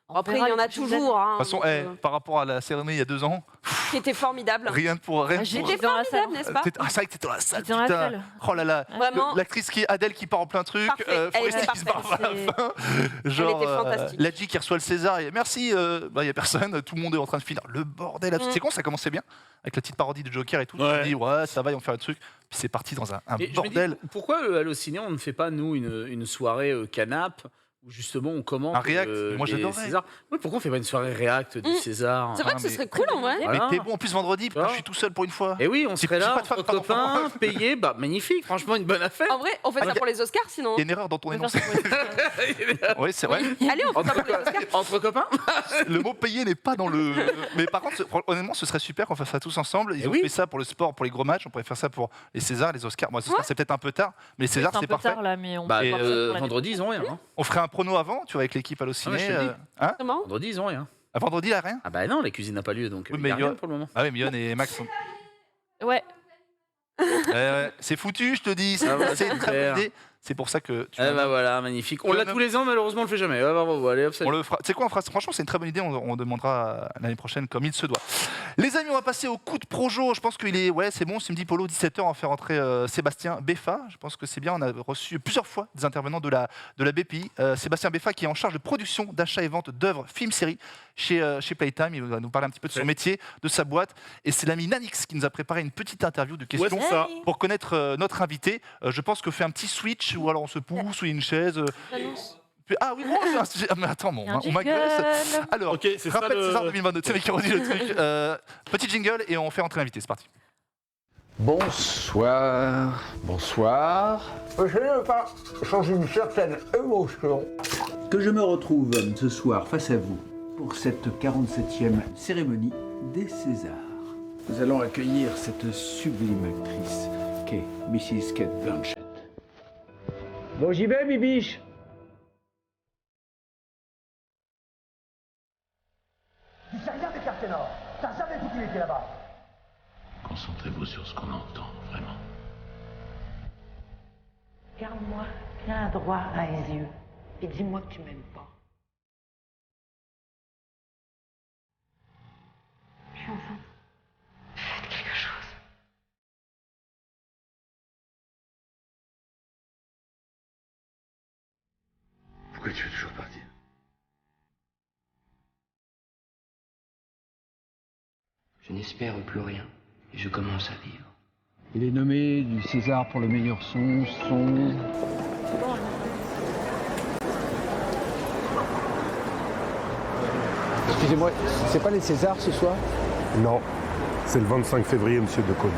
On Après, il verra y en a les prochaines toujours, hein, De toute façon, donc, par rapport à la cérémonie il y a 2 ans, qui était formidable. rien pour. Rien j'ai pour- été dans la salle. Formidable, n'est-ce pas Ah, c'est vrai que t'étais dans la salle. J'étais dans la putain. salle. Oh là là. Vraiment. L'actrice qui est Adèle qui part en plein truc. Parfait. Elle Foresti était qui se barre parfaite. à la fin. Genre, était fantastique. Ladji qui reçoit le César. Et merci. Il y a personne. Tout le monde est en train de finir. Le bordel. Mm. C'est con, ça commençait bien. Avec la petite parodie de Joker et tout. Ouais. On dit, ouais, ça va, ils vont faire un truc. Puis c'est parti dans un Et je me dis, bordel. pourquoi Allociné, on ne fait pas, nous, une soirée canap où justement on commente Un react, moi, les j'adorerais. Césars. Oui, pourquoi on fait pas une soirée react du Mm. César? C'est vrai Ah, que ce mais- serait cool en vrai. Mais Voilà. t'es bon en plus vendredi. Putain, Ah. je suis tout seul pour une fois. Et oui, on J'ai serait là pas de femme, entre pardon. copains, payés, bah magnifique, franchement une bonne affaire. En vrai, on fait ça pour les Oscars sinon. Il y a une erreur dans ton On va énoncé. faire ça. Oui, c'est vrai. Allez, on fait ça pour les Oscars. Entre copains. Le mot payer n'est pas dans le. Mais par contre, honnêtement, ce serait super qu'on fasse ça tous ensemble. Ils Eh ont oui. fait ça pour le sport, pour les gros matchs. On pourrait faire ça pour les Césars, les Oscars. Moi, les Oscars, c'est peut-être un peu tard, mais les Césars, C'est un c'est peu parfait. tard là, mais on Bah, peut voir ça pour l'année. vendredi, ils ont rien. Hein. On ferait un prono avant, tu vois, avec l'équipe Allociné. Ah ouais, je te le dis. Hein Comment Vendredi, ils ont rien. À vendredi, là, rien. Ah bah non, la cuisine n'a pas lieu, donc Oui, il mais y a il y a- rien pour le moment. Ah oui, Mion et Max sont. Ouais. Ouais, c'est foutu, je te dis. C'est Ah ouais, c'est une très super. bonne idée. C'est pour ça que. Eh bah voilà, magnifique. On l'a tous les ans, malheureusement, on le fait jamais. Ouais, bravo, allez, hop, On salut. le fera. Tu sais quoi, on fera. Franchement, c'est une très bonne idée. On demandera l'année prochaine comme il se doit. Les amis, on va passer au coup de projo. Je pense qu'il est. Ouais, c'est bon. Si me dit Polo, 17h, on va faire entrer Sébastien Beffa. Je pense que c'est bien. On a reçu plusieurs fois des intervenants de la BPI. Sébastien Beffa, qui est en charge de production, d'achat et vente d'œuvres, films, séries chez Playtime. Il va nous parler un petit peu de son Ouais. métier, de sa boîte. Et c'est l'ami Nanix qui nous a préparé une petite interview de questions. Ouais, c'est ça. Pour connaître notre invité, je pense que fait un petit switch ou alors on se pousse ou une chaise. Ah oui, bon, c'est un sujet- ah, mais attends, Il y a un on m'agresse. jingle. Alors, Ok, c'est ça rappel le- César 2022, c'est mec qui redit le truc. Petit jingle et on fait entrer l'invité, c'est parti. Bonsoir. Bonsoir. Je ne veux pas changer une certaine émotion. Que je me retrouve ce soir face à vous pour cette 47e cérémonie des Césars. Nous allons accueillir cette sublime actrice qu'est Mrs. Kate Blanchett. Bon, j'y vais, Bibiche. Tu sais rien des Carténors. T'as jamais vu qu'il était là-bas. Concentrez-vous sur ce qu'on entend, vraiment. Regarde-moi bien droit dans les yeux et dis-moi que tu m'aimes pas. Je suis enceinte. Faites quelque chose. Pourquoi tu veux toujours partir? Je n'espère plus rien et je commence à vivre. Il est nommé du César pour le meilleur son. Excusez-moi, c'est pas les Césars ce soir? Non, c'est le 25 février, monsieur Decaune.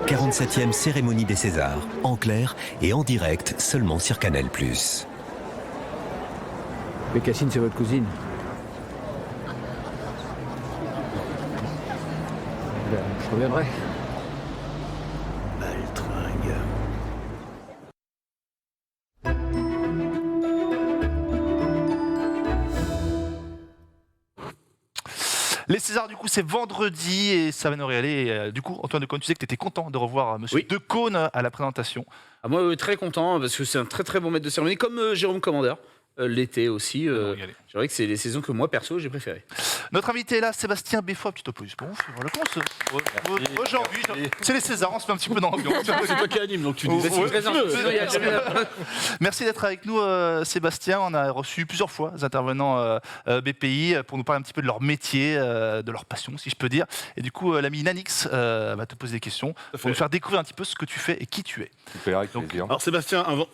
« 47e cérémonie des Césars, en clair et en direct, seulement sur Canal+. Bécassine, c'est votre cousine. Je reviendrai. Baltringue. Les Césars, du coup, c'est vendredi et ça va nous réaler. Du coup, Antoine Decaune, tu sais que tu étais content de revoir monsieur Decaune à la présentation. Ah, moi, très content parce que c'est un très très bon maître de cérémonie, comme Jérôme Commandeur. L'été aussi. Je dirais que c'est les saisons que moi, perso, j'ai préférées. Notre invité est là, Sébastien Beffa, petite opposition. Aujourd'hui, c'est les Césars, on se fait un petit peu dans l'ambiance. C'est toi qui anime, donc tu dis. Merci d'être avec nous, Sébastien. On a reçu plusieurs fois des intervenants BPI pour nous parler un petit peu de leur métier, de leur passion, si je peux dire. Et du coup, l'ami Nanix va te poser des questions pour nous faire découvrir un petit peu ce que tu fais et qui tu es. Super, avec plaisir. Alors Sébastien, avant,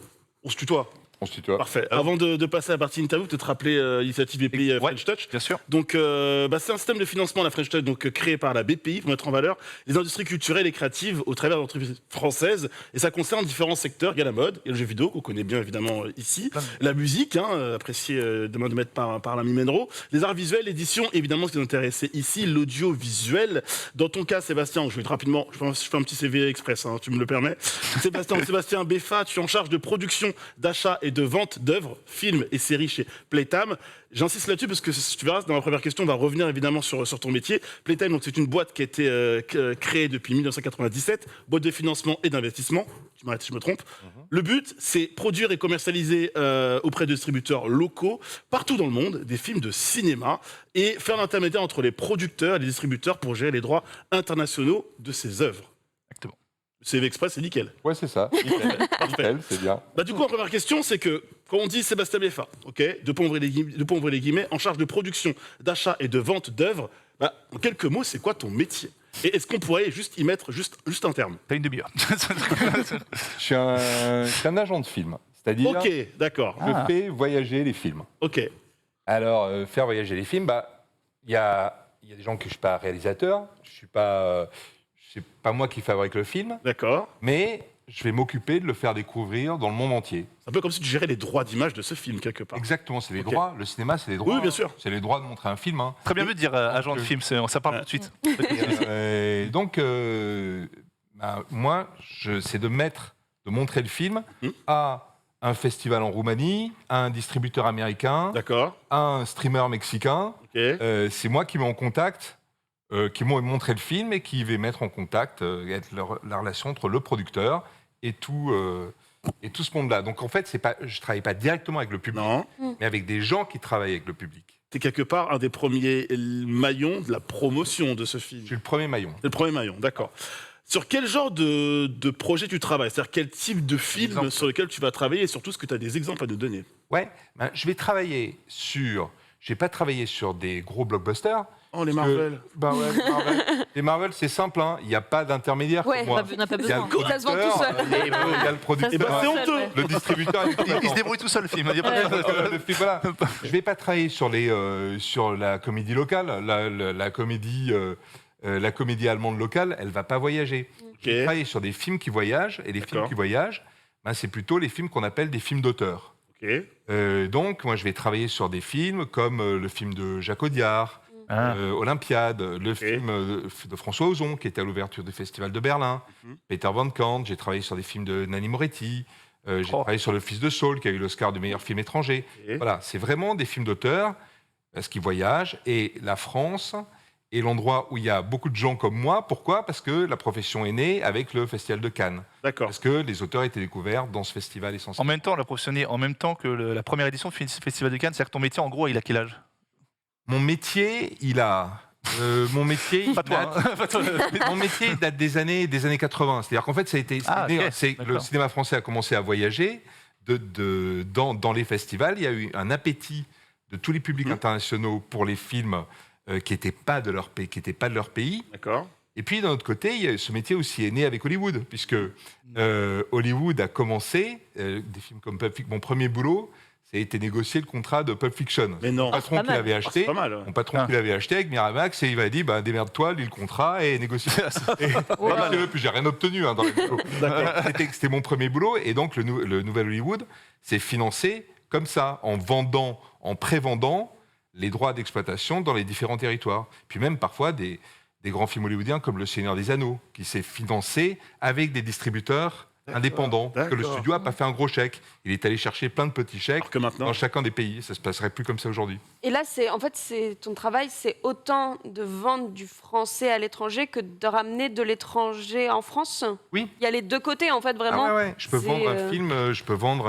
on se tutoie. On se tutoie. Parfait. Avant de passer à la partie interview, peut-être rappeler l'initiative BPI French Touch. Bien sûr. Donc, c'est un système de financement, la French Touch, donc créé par la BPI pour mettre en valeur les industries culturelles et créatives au travers d'entreprises françaises. Et ça concerne différents secteurs. Il y a la mode, il y a le jeu vidéo qu'on connaît bien évidemment ici, la musique, appréciée de main de maître par l'ami Menro, les arts visuels, l'édition, évidemment ce qui nous intéressait ici, l'audiovisuel. Dans ton cas, Sébastien, je vais rapidement, je fais un petit CV express, tu me le permets. Sébastien Beffa, tu es en charge de production, d'achat et de vente d'œuvres, films et séries chez Playtime. J'insiste là-dessus parce que tu verras, dans la première question, on va revenir évidemment sur ton métier. Playtime, donc, c'est une boîte qui a été créée depuis 1997, boîte de financement et d'investissement. Tu m'arrêtes si je me trompe. Le but, c'est produire et commercialiser auprès de distributeurs locaux, partout dans le monde, des films de cinéma et faire l'intermédiaire entre les producteurs et les distributeurs pour gérer les droits internationaux de ces œuvres. Exactement. CV Express, c'est nickel. Ouais, c'est ça. Nickel, c'est bien. Du coup, la première question, c'est que quand on dit Sébastien Beffa, de pas ouvrir les guillemets, en charge de production, d'achat et de vente d'œuvres, en quelques mots, c'est quoi ton métier? Et est-ce qu'on pourrait juste y mettre juste un terme? T'as une demi-heure. Je suis un agent de film. C'est-à-dire, ok, d'accord. je fais voyager les films. Ok. Alors, faire voyager les films, il y a des gens que je ne suis pas réalisateur, c'est pas moi qui fabrique le film. D'accord. Mais je vais m'occuper de le faire découvrir dans le monde entier. C'est un peu comme si tu gérais les droits d'image de ce film, quelque part. Exactement, c'est les droits. Le cinéma, c'est les droits. Oui, bien sûr. C'est les droits de montrer un film. Très bien vu de dire agent de film, ça parle tout de suite. Donc, moi, c'est de montrer le film à un festival en Roumanie, à un distributeur américain, à un streamer mexicain. C'est moi qui mets en contact, qui m'ont montré le film et qui vais mettre en contact la relation entre le producteur et tout ce monde-là. Donc en fait, je ne travaille pas directement avec le public, mais avec des gens qui travaillent avec le public. Tu es quelque part un des premiers maillons de la promotion de ce film. Je suis le premier maillon. Le premier maillon, d'accord. Sur quel genre de projet tu travailles? C'est-à-dire quel type de film sur lequel tu vas travailler et surtout, est-ce que tu as des exemples à nous donner? Ouais, je vais travailler sur... Je n'ai pas travaillé sur des gros blockbusters, Oh, les Marvel. Bah ouais, les Marvel, c'est simple, hein. Il n'y a pas d'intermédiaire Ouais, pour moi. On n'a pas Il y a besoin. le Ça se vend tout seul. producteur, il y a le producteur, c'est honteux. le distributeur. Il se débrouille tout seul, le film. Il y a pas de- Le film, voilà. Je ne vais pas travailler sur la comédie locale. La comédie allemande locale, elle ne va pas voyager. Je vais travailler sur des films qui voyagent, et les films qui voyagent, ben, c'est plutôt les films qu'on appelle des films d'auteur. Donc, moi, je vais travailler sur des films comme le film de Jacques Audiard, Olympiade, le film de François Ozon, qui était à l'ouverture du Festival de Berlin, Peter Van Kant. J'ai travaillé sur des films de Nanni Moretti. J'ai travaillé sur Le Fils de Saul, qui a eu l'Oscar du meilleur film étranger. Voilà, c'est vraiment des films d'auteur, parce qu'ils voyagent. Et la France est l'endroit où il y a beaucoup de gens comme moi. Pourquoi ? Parce que la profession est née avec le Festival de Cannes. Parce que les auteurs étaient découverts dans ce festival essentiel. En même temps, la profession est en même temps que la première édition du Festival de Cannes. C'est-à-dire que ton métier, en gros, il a quel âge ? Mon métier, il a... mon métier, mon métier date des années 80. C'est-à-dire qu'en fait, ça a été, le cinéma français a commencé à voyager. Dans les festivals, il y a eu un appétit de tous les publics internationaux pour les films qui n'étaient pas de leur pays. Et puis, d'un autre côté, ce métier aussi est né avec Hollywood, puisque Hollywood a commencé, des films comme Pulp Fiction, mon premier boulot, ça a été négocier le contrat de Pulp Fiction. Mais non. Mon patron qui l'avait acheté, mon patron qui l'avait acheté avec Miramax, et il m'a dit démerde-toi, lis le contrat et négocie. Puis j'ai rien obtenu dans les boulots. C'était mon premier boulot, et donc le nouvel Hollywood s'est financé comme ça, en prévendant les droits d'exploitation dans les différents territoires. Puis même parfois des grands films hollywoodiens comme Le Seigneur des Anneaux, qui s'est financé avec des distributeurs indépendant, parce que le studio n'a pas fait un gros chèque. Il est allé chercher plein de petits chèques dans chacun des pays. Ça ne se passerait plus comme ça aujourd'hui. Et là, ton travail, c'est autant de vendre du français à l'étranger que de ramener de l'étranger en France. Oui. Il y a les deux côtés, en fait, vraiment. Je peux vendre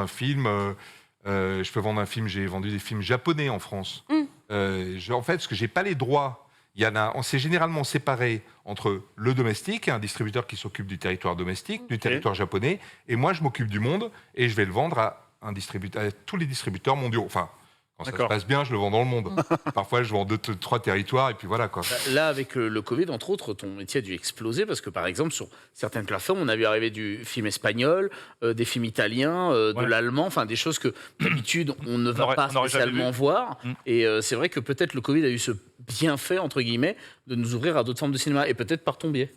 un film. J'ai vendu des films japonais en France. En fait, parce que j'ai pas les droits. On s'est généralement séparé entre le domestique, un distributeur qui s'occupe du territoire domestique, du territoire japonais, et moi je m'occupe du monde et je vais le vendre à tous les distributeurs mondiaux. Enfin, quand ça se passe bien, je le vends dans le monde. Parfois, je vends 2-3 territoires et puis voilà quoi. Là, avec le Covid, entre autres, ton métier a dû exploser parce que, par exemple, sur certaines plateformes, on a vu arriver du film espagnol, des films italiens, de l'allemand, enfin des choses que d'habitude on ne va pas spécialement voir. Et c'est vrai que peut-être le Covid a eu ce bienfait, entre guillemets, de nous ouvrir à d'autres formes de cinéma, et peut-être par ton biais.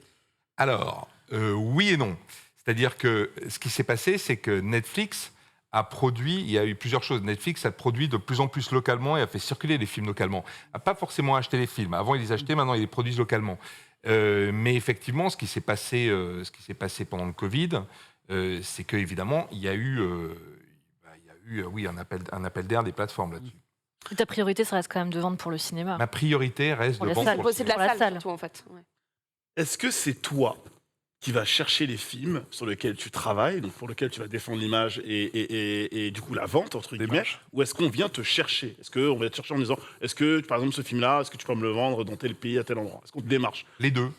Alors, oui et non. C'est-à-dire que ce qui s'est passé, c'est que Netflix a produit, il y a eu plusieurs choses. Netflix a produit de plus en plus localement et a fait circuler les films localement. N'a pas forcément acheté les films. Avant, ils les achetaient, maintenant, ils les produisent localement. Mais effectivement, ce qui s'est passé pendant le Covid, c'est qu'évidemment, il y a eu un appel d'air des plateformes là-dessus. Et ta priorité, ça reste quand même de vendre pour le cinéma. Ma priorité reste de vendre pour le cinéma. C'est de la salle, surtout, en fait. Ouais. Est-ce que c'est toi qui vas chercher les films sur lesquels tu travailles, donc pour lesquels tu vas défendre l'image et du coup la vente, entre guillemets, ou est-ce qu'on vient te chercher ? Est-ce qu'on va te chercher en disant, est-ce que, par exemple, ce film-là, est-ce que tu peux me le vendre dans tel pays, à tel endroit ? Est-ce qu'on te démarche ? Les deux.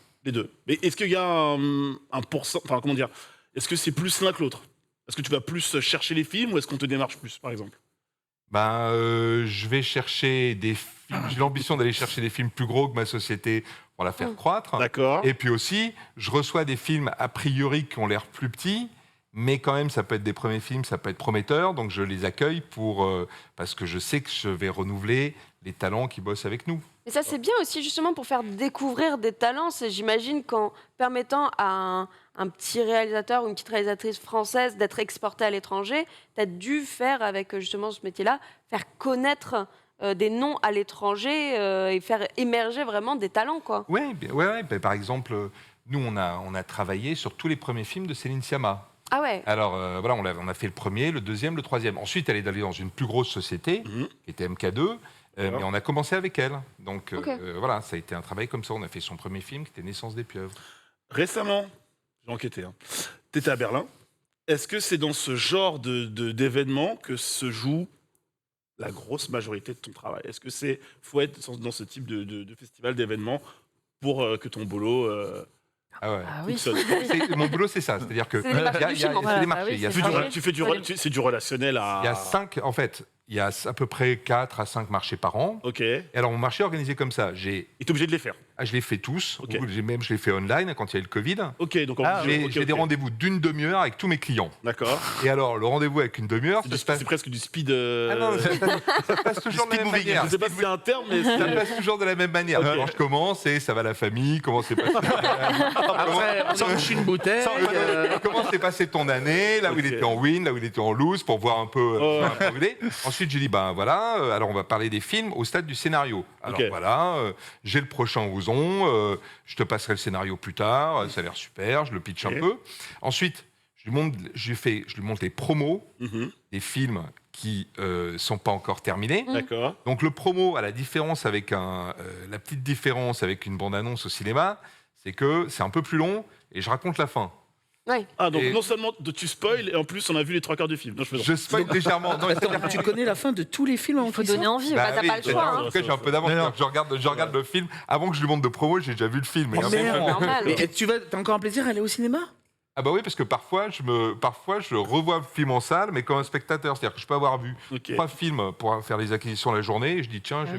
Mais est-ce qu'il y a un pourcent... Enfin, comment dire ? Est-ce que c'est plus l'un que l'autre ? Est-ce que tu vas plus chercher les films ou est-ce qu'on te démarche plus, par exemple ? Je vais chercher des films. J'ai l'ambition d'aller chercher des films plus gros que ma société pour la faire croître. D'accord. Et puis aussi, je reçois des films a priori qui ont l'air plus petits, mais quand même, ça peut être des premiers films, ça peut être prometteur. Donc je les accueille parce que je sais que je vais renouveler les talents qui bossent avec nous. Et ça, c'est bien aussi justement pour faire découvrir des talents. J'imagine qu'en permettant à un petit réalisateur ou une petite réalisatrice française d'être exporté à l'étranger, tu as dû faire, avec justement ce métier-là, faire connaître des noms à l'étranger et faire émerger vraiment des talents, quoi. Oui. Par exemple, nous, on a travaillé sur tous les premiers films de Céline Sciamma. Ah ouais. Alors, on a fait le premier, le deuxième, le troisième. Ensuite, elle est allée dans une plus grosse société, qui était MK2. Mais on a commencé avec elle. Donc voilà, ça a été un travail comme ça. On a fait son premier film qui était Naissance des pieuvres. Récemment, j'ai enquêté, tu étais à Berlin. Est-ce que c'est dans ce genre d'événement que se joue la grosse majorité de ton travail ? Est-ce que faut être dans ce type de festival, d'événement pour que ton boulot... oui. Mon boulot, c'est ça. C'est-à-dire que c'est des marchés. Tu fais du relationnel à... Il y a 5, en fait. il y a à peu près 4 à 5 marchés par an. Ok. Et alors, mon marché est organisé comme ça. Et t'es obligé de les faire? Je les fais tous. Je les fais online quand il y a eu le Covid. Ok, donc j'ai des rendez-vous d'une demi-heure avec tous mes clients. D'accord. Et alors, le rendez-vous avec une demi-heure, c'est presque du speed. Ah non, ça passe toujours de la même manière. Je sais pas si c'est un terme, mais ça passe toujours de la même manière. Okay. Quand je commence, et ça va la famille, comment s'est passé Après, on s'enrichit une bouteille. Comment s'est passé ton année, là où il était en win, là où il était en lose, pour voir un peu brûler. Ensuite, je dis, ben voilà, alors on va parler des films au stade du scénario. Alors voilà, j'ai le prochain Ozon, je te passerai le scénario plus tard, ça a l'air super, je le pitch un peu. Ensuite, je lui montre les promos des films qui sont pas encore terminés. D'accord. Donc le promo, à la différence avec la petite différence avec une bande-annonce au cinéma, c'est que c'est un peu plus long et je raconte la fin. Ouais. Ah, donc non seulement tu spoil, et en plus on a vu les 3 quarts du film. Non, je spoil légèrement. Non, attends, tu connais la fin de tous les films avant Il faut donner envie, bah, t'as pas le choix. En tout cas, j'ai un peu d'avance. Je regarde le film. Avant que je lui montre de promo, j'ai déjà vu le film. Et t'as encore un plaisir à aller au cinéma? Ah bah oui, parce que parfois je revois le film en salle, mais comme un spectateur. C'est-à-dire que je peux avoir vu 3 films pour faire les acquisitions la journée, et je dis tiens, je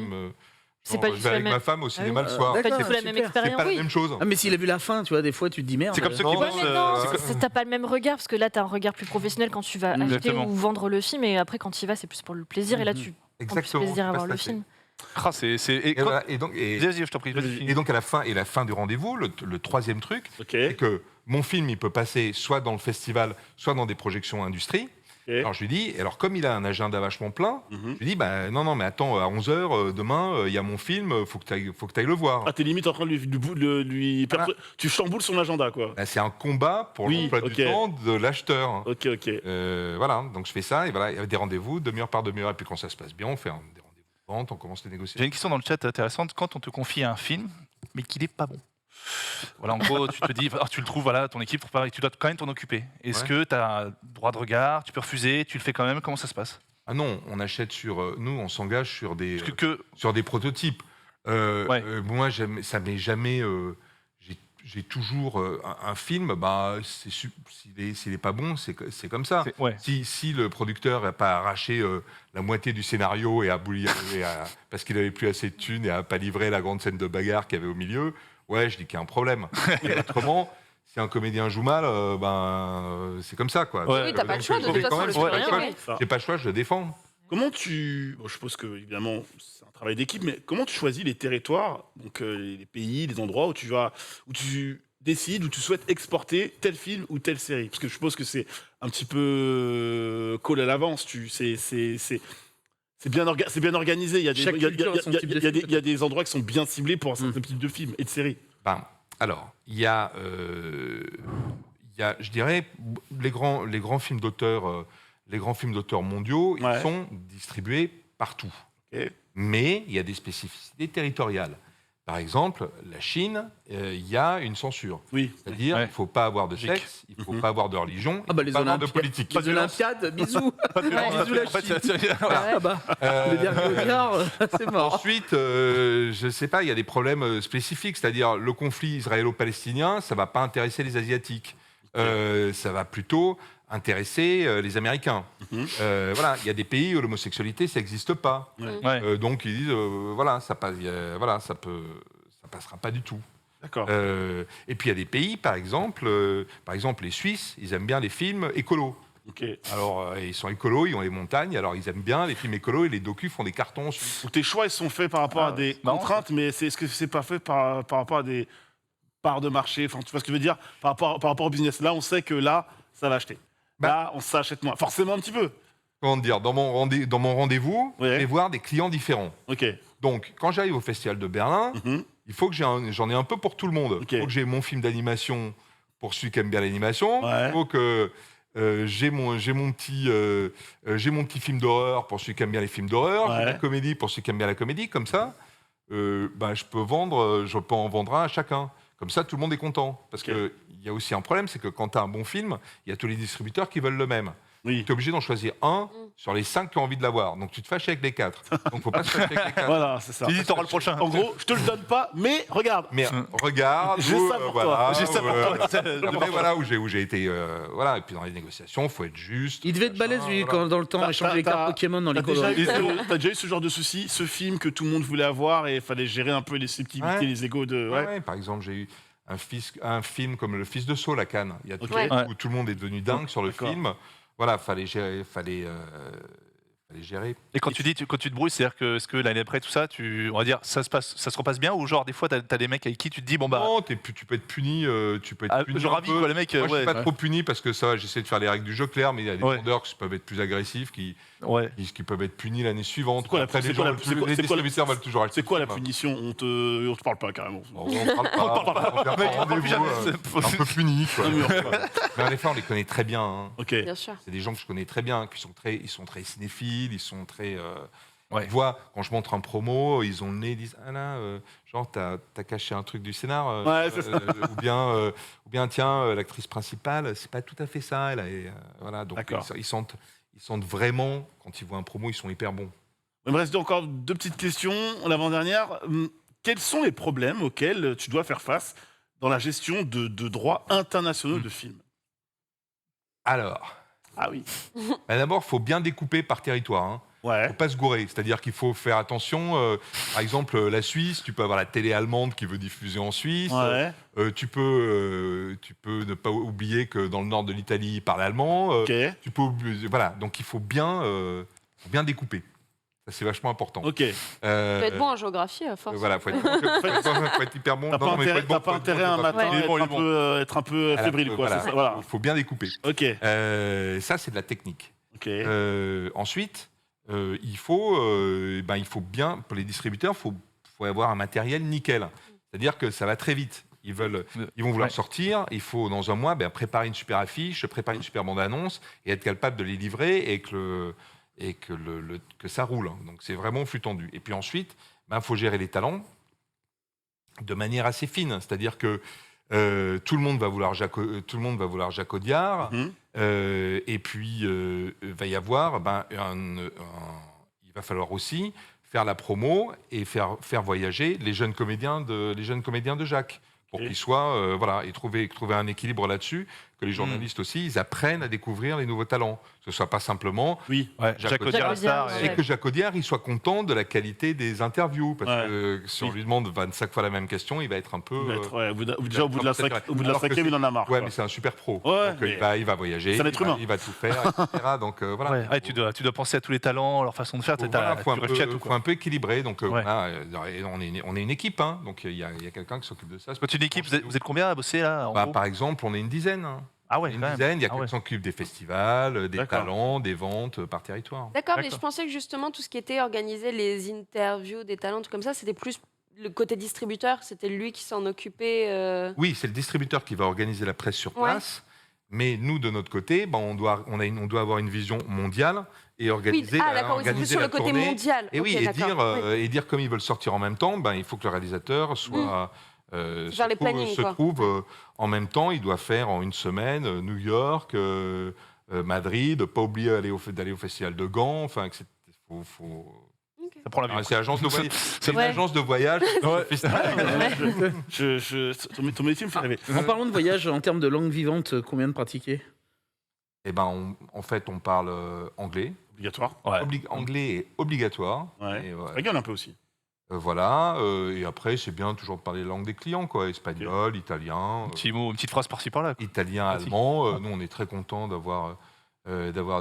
vais avec ma femme au cinéma le soir. C'est pas du tout la même expérience. C'est pas la même chose. Ah, mais s'il a vu la fin, tu vois, des fois tu te dis merde. C'est comme ceux qui bossent. T'as pas le même regard, parce que là, t'as un regard plus professionnel quand tu vas acheter ou vendre le film, et après, quand tu y vas, c'est plus pour le plaisir, et là, tu prends plus plaisir à voir le film. Vas-y, je t'en prie. Et donc à la fin du rendez-vous, le 3e truc, c'est que mon film, il peut passer soit dans le festival, soit dans des projections industrie. Alors je lui dis, comme il a un agenda vachement plein, je lui dis, bah, non, mais attends, à 11h, demain, il y a mon film, faut que tu ailles le voir. Ah, t'es limite en train de lui tu chamboules son agenda, quoi. Bah, c'est un combat pour l'emploi du temps de l'acheteur. Ok. Voilà, donc je fais ça, et voilà, il y a des rendez-vous, demi-heure par demi-heure, et puis quand ça se passe bien, on fait des rendez-vous de vente, on commence les négociations. J'ai une question dans le chat intéressante. Quand on te confie un film, mais qu'il n'est pas bon, voilà, en gros, tu te dis, tu le trouves, voilà, ton équipe, tu dois quand même t'en occuper. Est-ce que tu as droit de regard, tu peux refuser, tu le fais quand même, comment ça se passe? Ah non, on achète nous, on s'engage sur des prototypes. Moi, ça m'est jamais. J'ai toujours un film, s'il n'est pas bon, c'est comme ça. Si le producteur n'a pas arraché la moitié du scénario parce qu'il n'avait plus assez de thunes et n'a pas livré la grande scène de bagarre qu'il y avait au milieu, je dis qu'il y a un problème. Et autrement, si un comédien joue mal, c'est comme ça, quoi. Oui, t'as pas le choix, de toute façon. J'ai pas le choix, je le défends. Comment je suppose que, évidemment, c'est un travail d'équipe, mais comment tu choisis les territoires, donc les pays, les endroits où tu décides, où tu souhaites exporter tel film ou telle série? Parce que je suppose que c'est un petit peu call à l'avance. C'est bien organisé. Il y a des endroits qui sont bien ciblés pour un certain type de films et de séries. Alors, il y a, je dirais, les grands films d'auteurs. Les grands films d'auteurs mondiaux, ils sont distribués partout. Mais il y a des spécificités territoriales. Par exemple, la Chine, il y a une censure. C'est-à-dire qu'il ne faut pas avoir de sexe, il ne faut pas avoir de religion, il ne faut pas avoir de politique. Les Olympiades, bisous. Bisous la Chine. C'est mort. Ensuite, je ne sais pas, il y a des problèmes spécifiques. C'est-à-dire, le conflit israélo-palestinien, ça ne va pas intéresser les Asiatiques. Ça va plutôt intéresser les Américains. Voilà, il y a des pays où l'homosexualité, ça n'existe pas. Donc ils disent, ça passera pas du tout. D'accord. Et puis il y a des pays, par exemple les Suisses, ils aiment bien les films écolos. Alors ils sont écolos, ils ont les montagnes, alors ils aiment bien les films écolos et les docus font des cartons. Donc tes choix, ils sont faits par rapport à des contraintes, mais est-ce que c'est pas fait par rapport à des parts de marché? Enfin, tu vois ce que je veux dire, par rapport au business. Là, on sait que là, ça va acheter. Là, on s'achète moins. Forcément, un petit peu. Comment dire, dans mon rendez-vous, je vais voir des clients différents. Donc, quand j'arrive au Festival de Berlin, il faut que j'en ai un peu pour tout le monde. Il faut que j'ai mon film d'animation pour celui qui aime bien l'animation. Il faut que j'ai mon petit film d'horreur pour celui qui aime bien les films d'horreur. J'ai la comédie pour celui qui aime bien la comédie. Comme ça, je peux en vendre un à chacun. Comme ça, tout le monde est content. Parce qu'il y a aussi un problème, c'est que quand tu as un bon film, il y a tous les distributeurs qui veulent le même. Tu es obligé d'en choisir un sur les 5 qui ont envie de l'avoir. Donc tu te fâches avec les 4. Donc faut pas se fâcher avec les 4. Voilà, c'est ça. Tu dis, t'auras le prochain. En gros, je te le donne pas, mais regarde. Mais regarde, J'ai ça pour toi. J'ai ça pour toi. Après, voilà, où j'ai été. Voilà, et puis dans les négociations, il faut être juste. Il devait être balèze, lui, quand dans le temps, échanger les cartes Pokémon dans les T'as déjà eu ce genre de souci, ce film que tout le monde voulait avoir et il fallait gérer un peu les subtilités, les égos de. Ouais, par exemple, j'ai eu un film comme Le Fils de Saul à Cannes, il y a où tout le monde est devenu dingue sur le film. Voilà, fallait gérer. Et quand tu te brouilles, c'est-à-dire que est-ce que l'année après tout ça, on va dire, ça se repasse bien ou genre des fois t'as des mecs avec qui tu te dis bon bah. Non, tu peux être puni, Genre ravi quoi les mecs. Moi, je suis pas trop puni parce que ça, j'essaie de faire les règles du jeu claires, mais il y a des vendeurs qui peuvent être plus agressifs, qui peuvent être punis l'année suivante. Les distributeurs veulent toujours acheter. C'est quoi la punition? On te parle pas carrément. On parle pas. Un peu puni quoi. Mais en effet, on les connaît très bien. Bien sûr. C'est des gens que je connais très bien, ils sont très cinéphiles, ils sont très. Ils voient, quand je montre un promo, ils ont le nez, ils disent ah là, genre t'as caché un truc du scénar, ou bien tiens, l'actrice principale, c'est pas tout à fait ça. Voilà, donc ils sentent vraiment, quand ils voient un promo, ils sont hyper bons. Il me reste encore 2 petites questions. L'avant-dernière, quels sont les problèmes auxquels tu dois faire face dans la gestion de droits internationaux de films? Alors. Ah oui. D'abord, il faut bien découper par territoire. Il ne faut pas se gourer. C'est-à-dire qu'il faut faire attention. Par exemple, la Suisse, tu peux avoir la télé allemande qui veut diffuser en Suisse. Tu peux ne pas oublier que dans le nord de l'Italie, ils parlent allemand. Voilà. Donc il faut bien découper. Ça, c'est vachement important. Faut être bon en géographie, à force. Voilà, faut être hyper bon. T'as pas intérêt un matin à être un peu fébrile. Il faut bien découper. Ça, c'est de la technique. Ensuite, il faut bien, pour les distributeurs, il faut avoir un matériel nickel. C'est-à-dire que ça va très vite. Ils vont vouloir sortir, il faut dans un mois préparer une super affiche, préparer une super bande-annonce et être capable de les livrer et que ça roule. Donc c'est vraiment flux tendu. Et puis ensuite, faut gérer les talents de manière assez fine. C'est-à-dire que tout le monde va vouloir Jacques Audiard. Et puis va y avoir il va falloir aussi faire la promo et faire voyager les jeunes comédiens de Jacques pour qu'ils soient et trouver un équilibre là-dessus, que les journalistes aussi ils apprennent à découvrir les nouveaux talents, que ce soit pas simplement Jacques Audiard et que Jacques Audiard il soit content de la qualité des interviews, parce que si on lui demande 25 fois la même question, il va être un peu déjà au bout de la 5e il en a marre. Mais c'est un super pro. Donc, il va voyager, il va tout faire, etc. Donc voilà. Tu dois penser à tous les talents, leur façon de faire. Faut un peu équilibrer. Donc on est une équipe, donc il y a quelqu'un qui s'occupe de ça. C'est une équipe. Vous êtes combien à bosser là? Par exemple, on est une dizaine. Il y a quelqu'un qui s'occupe des festivals, des talents, des ventes par territoire. D'accord, mais je pensais que justement tout ce qui était organisé, les interviews des talents, tout comme ça, c'était plus le côté distributeur, c'était lui qui s'en occupait. Oui, c'est le distributeur qui va organiser la presse sur place, mais nous de notre côté, on doit avoir une vision mondiale et organiser, c'est plus sur le côté mondial. Et dire comme ils veulent sortir en même temps, il faut que le réalisateur soit se trouve en même temps. Il doit faire en une semaine New York, Madrid, pas oublier d'aller au festival de Gand. Enfin, ça prend la c'est l'agence de voyage. C'est une agence de voyage. Ton métier me fait rêver. En parlant de voyage, en termes de langue vivante, combien de pratiquer? En fait, on parle anglais. Obligatoire. Anglais est obligatoire. Regarde un peu aussi. Et après, c'est bien toujours de parler la langue des clients, espagnol, italien. Un petit mot, une petite phrase par-ci par-là. Italien, allemand. Nous, on est très contents d'avoir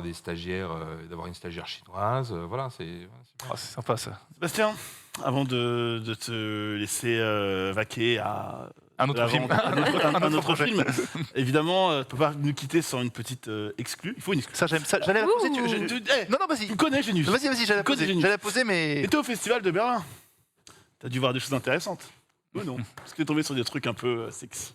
des stagiaires, d'avoir une stagiaire chinoise. C'est sympa ça. Sébastien, avant de te laisser vaquer à un autre film, film, évidemment, tu ne peux pas nous quitter sans une petite exclue. Il faut une exclue. Ça, j'aime ça. J'allais la poser. Non, vas-y. Tu me connais, Génius. Vas-y, j'allais la poser, mais. T'étais au Festival de Berlin. T'as dû voir des choses intéressantes. Ou non? Parce que t'es tombé sur des trucs un peu sexy.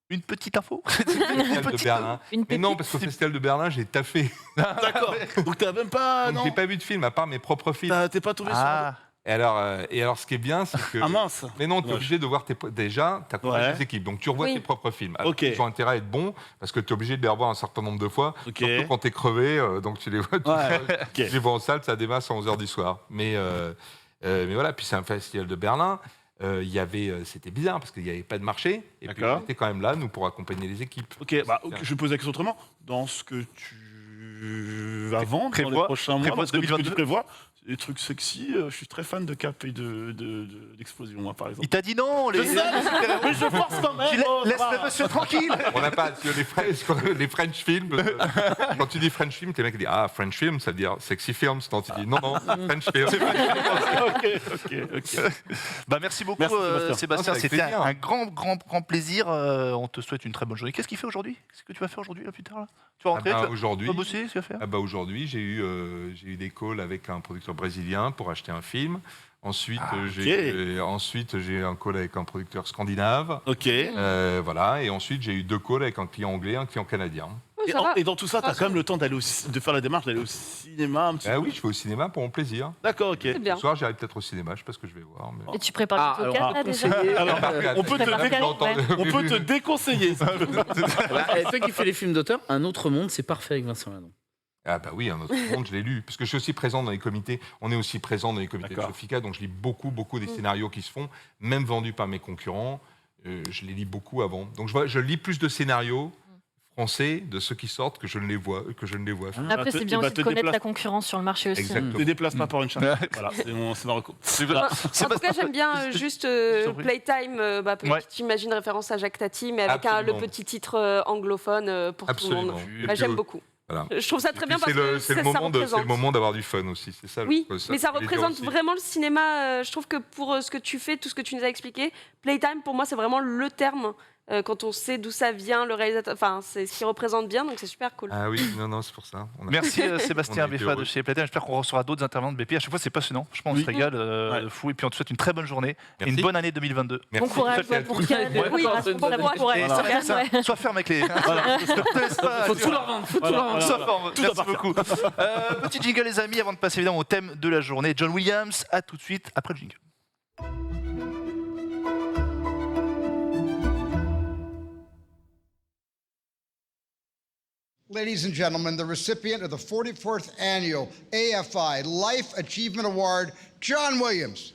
Une petite info. De Berlin. Mais non, parce qu'au Festival de Berlin, j'ai taffé. D'accord. Donc t'as même pas. J'ai pas vu de film à part mes propres films. T'es pas tombé sur. Et alors, ce qui est bien, c'est que... Ah mince. Mais non, tu es obligé de voir déjà, tu as des équipes, donc tu revois tes propres films. Alors, ils ont intérêt à être bons, parce que tu es obligé de les revoir un certain nombre de fois, surtout quand tu es crevé, donc tu les vois tout seul. Tu les vois en salle, ça démasse à 11h du soir. Mais voilà, puis c'est un festival de Berlin. C'était bizarre parce qu'il n'y avait pas de marché et puis on était quand même là nous pour accompagner les équipes. Je pose la question autrement. Dans ce que tu vas vendre dans les prochains mois, dans ce que tu prévois, des trucs sexy, je suis très fan de Cap et d'Explosion, moi, par exemple. Il t'a dit non, mais je force quand même. Laisse le monsieur tranquille. On n'a pas les French films. Quand tu dis French film, t'es mec qui dit French film, ça veut dire sexy films. Tu dis non, French film. Ok. Merci beaucoup, Sébastien. C'était un grand plaisir. On te souhaite une très bonne journée. Qu'est-ce qu'il fait aujourd'hui? Qu'est-ce que tu vas faire aujourd'hui, là, plus tard là? Tu vas rentrer? Aujourd'hui, tu vas bosser? Tu vas faire? Aujourd'hui, j'ai eu des calls avec un producteur brésilien pour acheter un film. Ensuite, j'ai un call avec un producteur scandinave. Voilà. Et ensuite, j'ai eu 2 calls avec un client anglais et un client canadien. Et dans tout ça, tu as quand même le temps de faire la démarche, d'aller au cinéma un petit peu. Oui, je vais au cinéma pour mon plaisir. D'accord, ok. Ce soir, j'irai peut-être au cinéma, je ne sais pas ce que je vais voir. Mais... Et tu prépares le podcast là déjà? On peut te déconseiller. Toi qui fais les films d'auteur, Un autre monde, c'est parfait avec Vincent Lindon. Ah bah oui, Un autre monde, je l'ai lu. Parce que je suis aussi présent dans les comités. On est aussi présent dans les comités de Sofica, donc je lis beaucoup des scénarios qui se font, même vendus par mes concurrents. Je les lis beaucoup avant. Donc je lis plus de scénarios français de ceux qui sortent que je ne les vois. Après, c'est bien aussi de connaître la concurrence sur le marché aussi. Exactement. Ne te déplace pas pour une charge. Voilà, c'est ma recours. En tout cas, j'aime bien juste Playtime. Peut-être tu imagines référence à Jacques Tati, mais avec le petit titre anglophone pour tout le monde. J'aime beaucoup. Voilà. Je trouve ça très bien parce que c'est le moment d'avoir du fun aussi, c'est ça. Oui, mais ça représente vraiment le cinéma. Je trouve que pour ce que tu fais, tout ce que tu nous as expliqué, Playtime pour moi c'est vraiment le terme. Quand on sait d'où ça vient, le réalisateur, enfin c'est ce qui représente bien, donc c'est super cool. Ah oui, non, c'est pour ça. Merci Sébastien Beffa de chez Playtime. J'espère qu'on recevra d'autres intervenants de BP. À chaque fois, c'est passionnant. Franchement, on se régale de fou. Et puis on te souhaite une très bonne journée et une bonne année 2022. Bon courage pour Cannes. Oui, bon courage. Sois ferme avec les. Faut tout leur vendre. Sois ferme. Merci beaucoup. Petit jingle, les amis, avant de passer évidemment au thème de la journée. John Williams, à tout de suite après le jingle. Ladies and gentlemen, the recipient of the 44th Annual AFI Life Achievement Award, John Williams.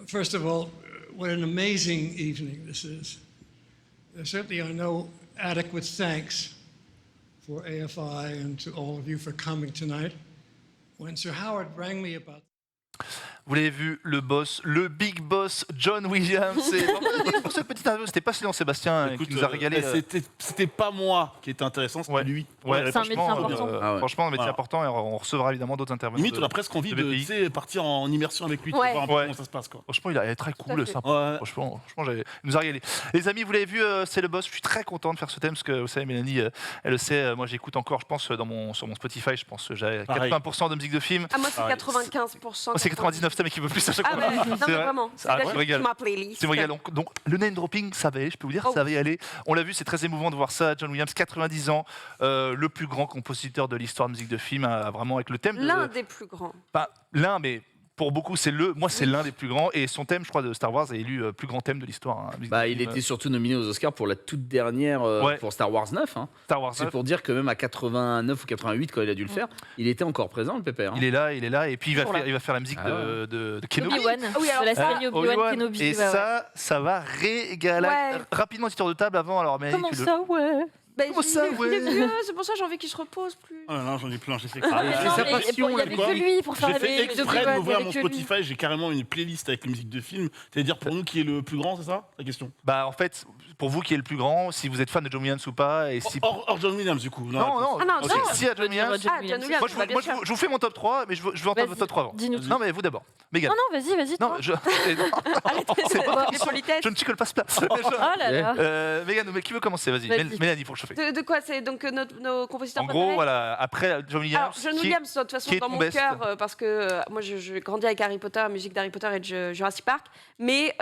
First of all, what an amazing evening this is. There certainly are no adequate thanks for AFI and to all of you for coming tonight. When Sir Howard rang me about... Vous l'avez vu, le boss, le big boss, John Williams. Pour cette petite interview, c'était passionnant, Sébastien, qui nous a régalé. C'était pas moi qui était intéressant, c'était lui. C'est un métier important. Franchement, un métier important, et on recevra évidemment d'autres intervenants. Limite, on a presque envie de partir en immersion avec lui, pour voir un peu comment ça se passe. Franchement, il est très cool, sympa. Franchement, il nous a régalé. Les amis, vous l'avez vu, c'est le boss. Je suis très content de faire ce thème, parce que vous savez, Mélanie, elle le sait, moi j'écoute encore, je pense, sur mon Spotify, je pense que j'ai 80% de musique de film. Ah, moi c'est 95%. C'est 99, c'est mais qui veut plus à chaque fois. Non, mais vraiment, c'est ma playlist. C'est me régale. Donc, le name dropping, ça va aller, je peux vous dire, ça va y aller. On l'a vu, c'est très émouvant de voir ça. John Williams, 90 ans, le plus grand compositeur de l'histoire de musique de film, vraiment avec le thème. L'un des plus grands. Pas l'un, mais pour beaucoup, c'est l'un des plus grands. Et son thème, je crois, de Star Wars est élu plus grand thème de l'histoire. Il était surtout nominé aux Oscars pour la toute dernière, pour Star Wars 9. Star Wars 9. C'est pour dire que même à 89 ou 88, quand il a dû le faire, il était encore présent, le pépère. Il est là. Et puis il va faire la musique de Kenobi. Obi-Wan. De la série Obi-Wan Kenobi. Et ça va régaler. Rapidement, histoire de table avant. Alors, comment ça, ouais. Comment ça, il est vieux, c'est pour ça que j'ai envie qu'il se repose plus. Oh non, j'en ai plein, j'ai fait Non, mais il y avait que lui pour faire J'ai fait les exprès deux d'ouvrir il y mon avait que lui. Spotify, j'ai carrément une playlist avec les musiques de films. C'est-à-dire pour nous qui est le plus grand, c'est ça la question? Bah en fait, pour vous qui est le plus grand, si vous êtes fan de John Williams ou pas, et si... Hors John Williams du coup. Non. Ah non, Ok, non. si à John Williams... Ah, John Williams, Moi, bah, bien sûr. je vous fais mon top 3, mais je veux entendre votre top 3 avant. Dis-nous tout. Non, mais vous d'abord. Mégane. Non, vas-y. Non, toi. c'est pas Les politesses. je ne chicle pas ce plat. Oh là là. Mégane, mais qui veut commencer? Vas-y, Vas-y. Mélanie pour le chauffer. De quoi? C'est donc nos compositeurs En préférés? gros, voilà, après John Williams. Alors, John Williams, de toute façon, qui est dans ton mon best cœur, parce que moi, je grandis avec Harry Potter, la musique d'Harry Potter et de Jurassic Park. Mais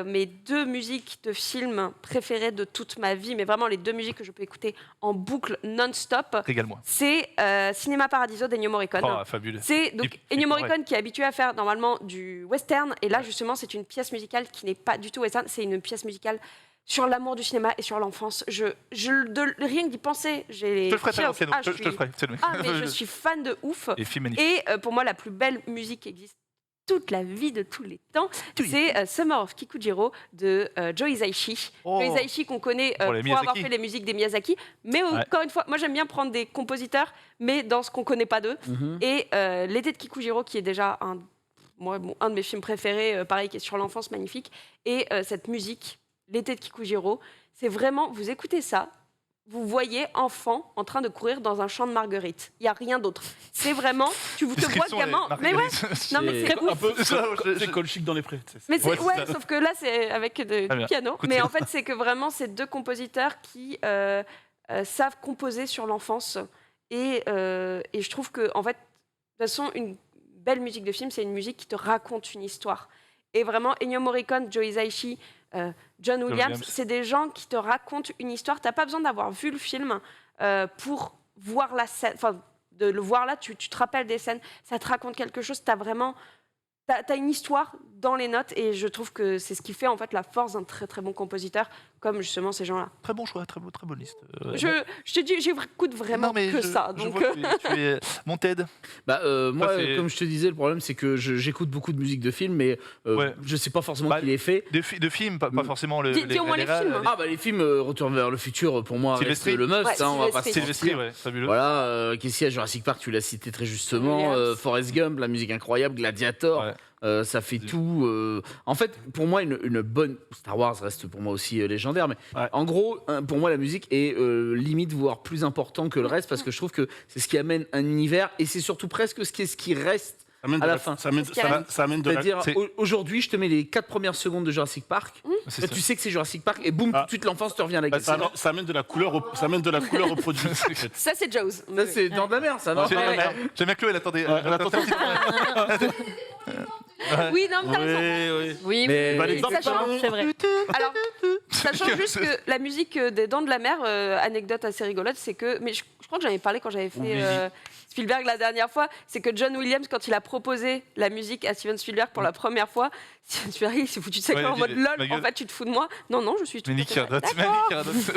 mes deux musiques de films préférées de toute ma vie, mais vraiment les deux musiques que je peux écouter en boucle non-stop, Régale-moi. c'est Cinéma Paradiso d'Ennio Morricone. Oh, fabuleux. C'est donc Ennio Morricone qui est habitué à faire normalement du western, et là justement c'est une pièce musicale qui n'est pas du tout western, c'est une pièce musicale sur l'amour du cinéma et sur l'enfance. Rien que d'y penser, j'ai les Je te le ferai chills. au piano, je te le ferai. c'est le- Ah, mais je suis fan de ouf. Les films magnifiques. Et pour moi, la plus belle musique qui existe toute la vie de tous les temps, c'est Summer of Kikujiro de Joe Hisaishi. Oh. Joe Hisaishi qu'on connaît Pour les pour avoir Miyazaki. fait les musiques des Miyazaki. Mais encore une fois, moi j'aime bien prendre des compositeurs, mais dans ce qu'on connaît pas d'eux. Et L'été de Kikujiro, qui est déjà un de mes films préférés, pareil, qui est sur l'enfance, magnifique. Et cette musique, L'été de Kikujiro, c'est vraiment, vous écoutez ça, vous voyez enfant en train de courir dans un champ de marguerites. Il n'y a rien d'autre. C'est vraiment, tu te vois Description gamin. des Mais ouais, marguerites. non mais c'est Un ouf. peu, c'est Colchic dans les prés. Mais Ouais, ouais, c'est ça. sauf que là, c'est avec du bien. piano. Écoutez. Mais en fait, c'est que vraiment, c'est deux compositeurs qui savent composer sur l'enfance. Et je trouve que, en fait, de toute façon, une belle musique de film, c'est une musique qui te raconte une histoire. Et vraiment, Ennio Morricone, Joe Hisaishi, John Williams, c'est des gens qui te racontent une histoire. Tu n'as pas besoin d'avoir vu le film pour voir la scène. Enfin, de le voir là, tu te rappelles des scènes, ça te raconte quelque chose. Tu as vraiment... T'as une histoire dans les notes, et je trouve que c'est ce qui fait en fait la force d'un très très bon compositeur, comme justement ces gens-là. Très bon choix, très bonne liste. Je te dis, j'écoute vraiment que ça. Je Donc, vois que tu es mon Ted. Moi, c'est- comme je te disais, le problème c'est que j'écoute beaucoup de musique de film, mais je sais pas forcément qui les fait. De films, pas forcément le. Dis au moins les films. Ah bah les films Retour vers le futur, pour moi, reste Sylvestri. le must. Ouais, On va pas se Sylvestri, mentir. ouais, fabuleux. Voilà, qu'est-ce qu'il y a, Jurassic Park, tu l'as cité très justement, Williams. Forrest Gump, la musique incroyable, Gladiator, Ouais. ça fait tout. En fait, pour moi, une bonne... Star Wars reste pour moi aussi légendaire, mais en gros, pour moi, la musique est limite, voire plus important que le reste, parce que je trouve que c'est ce qui amène un univers, et c'est surtout presque ce qui reste à la fin. Ça amène de la... C'est-à-dire, aujourd'hui, je te mets les 4 premières secondes de Jurassic Park, C'est tu sais que c'est Jurassic Park, et boum, tout de suite, l'enfance te revient à la gueule. Ça amène de la couleur au produit. ça, c'est Jaws. Ça, c'est dans de la mer, ça, non? J'aime bien Chloé, elle attendait. Oui, non, mais t'as raison. Oui, Mais- Bah, oui, l'exemple, c'est vrai. Alors, sachant juste que la musique des Dents de la Mer, anecdote assez rigolote, c'est que, mais je crois que j'en avais parlé quand j'avais fait Spielberg la dernière fois, c'est que John Williams, quand il a proposé la musique à Steven Spielberg pour la première fois, Steven Spielberg il s'est foutu de sa gueule en mode lol, en fait tu te fous de moi. Non, je suis tout à Monique fait radote, d'accord.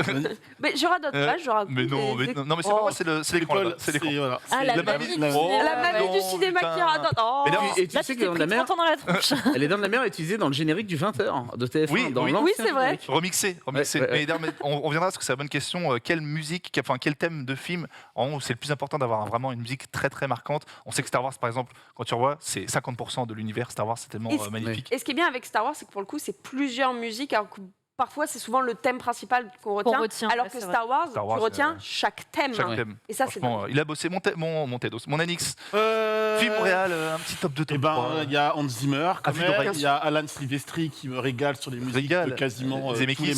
Monique. Mais je radote pas, je raconte. Mais non, non, mais c'est pas moi, c'est l'écran là. C'est l'écran. Voilà. Ah, la La mamie mamie. du cinéma. La mamie du non, cinéma putain. qui radote. Oh. Mais non, Et tu Là, sais tu que t'es dans pris la mer, 30 ans dans la tronche. les Dents de la Mer est utilisée dans le générique du 20h de TF1. Oui, dans oui. l'ancien Oui, c'est vrai. générique. Remixé. Ouais, ouais. Mais d'ailleurs, on reviendra parce que c'est la bonne question. Quelle musique, quel thème de film, en haut, c'est le plus important d'avoir vraiment une musique très très marquante. On sait que Star Wars, par exemple, quand tu revois, c'est 50% de l'univers Star Wars, c'est tellement Et- magnifique. Et ce qui est bien avec Star Wars, c'est que pour le coup, c'est plusieurs musiques, alors que parfois c'est souvent le thème principal qu'on retient, alors ouais, que c'est Star Wars, Star Wars, tu retiens chaque thème. Chaque thème. Et ça, c'est Franchement, dingue. il a bossé mon Anix. Film Montréal, un petit top 2, top Eh 3. ben, il y a Hans Zimmer, quand Avis même. d'oreille. Il y a Alan Silvestri qui me régale sur les musiques de quasiment Zemeckis,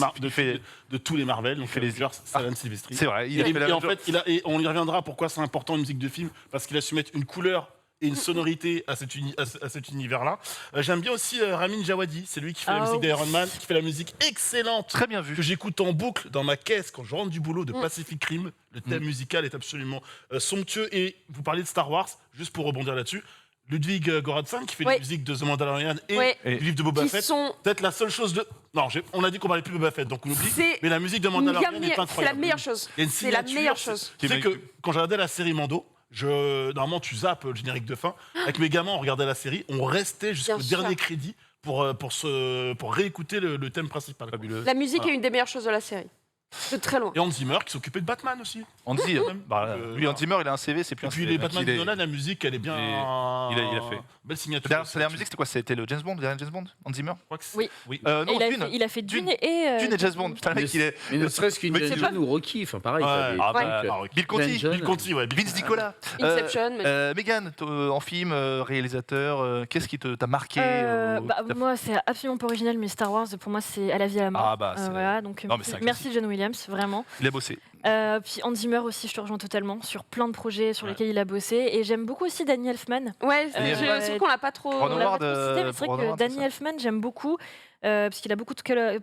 de tous les Marvel. Il fait les c'est Alan Silvestri. C'est vrai, il a fait la Et en même fait, et on y reviendra pourquoi c'est important une musique de film, parce qu'il a su mettre une couleur et une sonorité à cet univers-là. J'aime bien aussi Ramin Djawadi, c'est lui qui fait la musique d'Iron Man, qui fait la musique excellente. Très bien vu. Que j'écoute en boucle dans ma caisse quand je rentre du boulot de Pacific Rim. Le thème musical est absolument somptueux. Et vous parlez de Star Wars, juste pour rebondir là-dessus. Ludwig Göransson qui fait la musique de The Mandalorian et du livre de Boba Fett. Peut-être la seule chose de... Non, on a dit qu'on parlait plus de Boba Fett, donc on oublie. Mais la musique de Mandalorian est incroyable. C'est la meilleure chose. C'est la meilleure chose. Tu sais que quand j'ai regardé la série Mando, normalement tu zappes le générique de fin. Avec mes gamins, on regardait la série, on restait jusqu'au dernier crédit pour réécouter le thème principal. La musique est une des meilleures choses de la série. De très loin. Et Hans Zimmer qui s'occupait de Batman aussi. Hans Zimmer, lui, Hans Zimmer, il a un CV, c'est plus Et un puis CV. les Batman de Nolan, la musique, elle est bien. Il a fait. Belle signature. La dernière musique, c'était quoi? C'était le James Bond, le dernier James Bond, Hans Zimmer? Oui. Non, Dune. Il a fait Dune et. Dune et James Bond. Putain, le mec, il est. Mais ne serait-ce qu'une Dune ou Rocky, enfin pareil. Bill Conti. Bill Conti, ouais. Vince Nicolas. Inception. Mégane, en film, réalisateur, qu'est-ce qui t'a marqué Moi, c'est absolument pas original, mais Star Wars, pour moi, c'est à la vie à la mort. Voilà, donc merci John Williams, vraiment. Il a bossé. Puis Hans Zimmer aussi, je te rejoins totalement, sur plein de projets sur lesquels il a bossé. Et j'aime beaucoup aussi Danny Elfman. Ouais, c'est qu'on l'a pas trop. On l'a pas trop cité, mais c'est vrai que Danny Elfman, j'aime beaucoup. Parce qu'il a beaucoup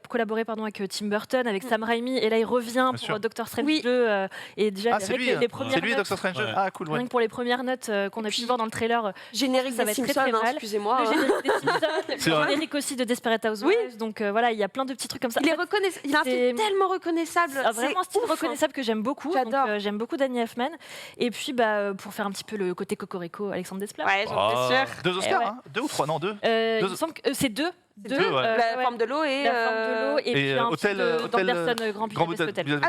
collaboré avec Tim Burton, avec Sam Raimi, et là il revient pour Doctor Strange 2. Et déjà, c'est lui, les premières notes, Doctor Strange 2. Ah, cool. Rien que pour les premières notes qu'on a pu voir dans le trailer, générique ça des va être Simpsons, très mal. Excusez-moi. Le générique des Simpsons, le générique aussi de Desperate Housewives. Donc voilà, il y a plein de petits trucs comme ça. Il a un style tellement reconnaissable. Vraiment un style reconnaissable que j'aime beaucoup. J'adore. J'aime beaucoup Danny Elfman. Et puis pour faire un petit peu le côté Cocorico, Alexandre Desplat. Ouais, j'en suis sûre. 2 Oscars, 2 ou 3? Non, 2. Il me semble que c'est 2. La forme de l'eau et puis un Hôtel d'Anderson Grand Budapest Hotel.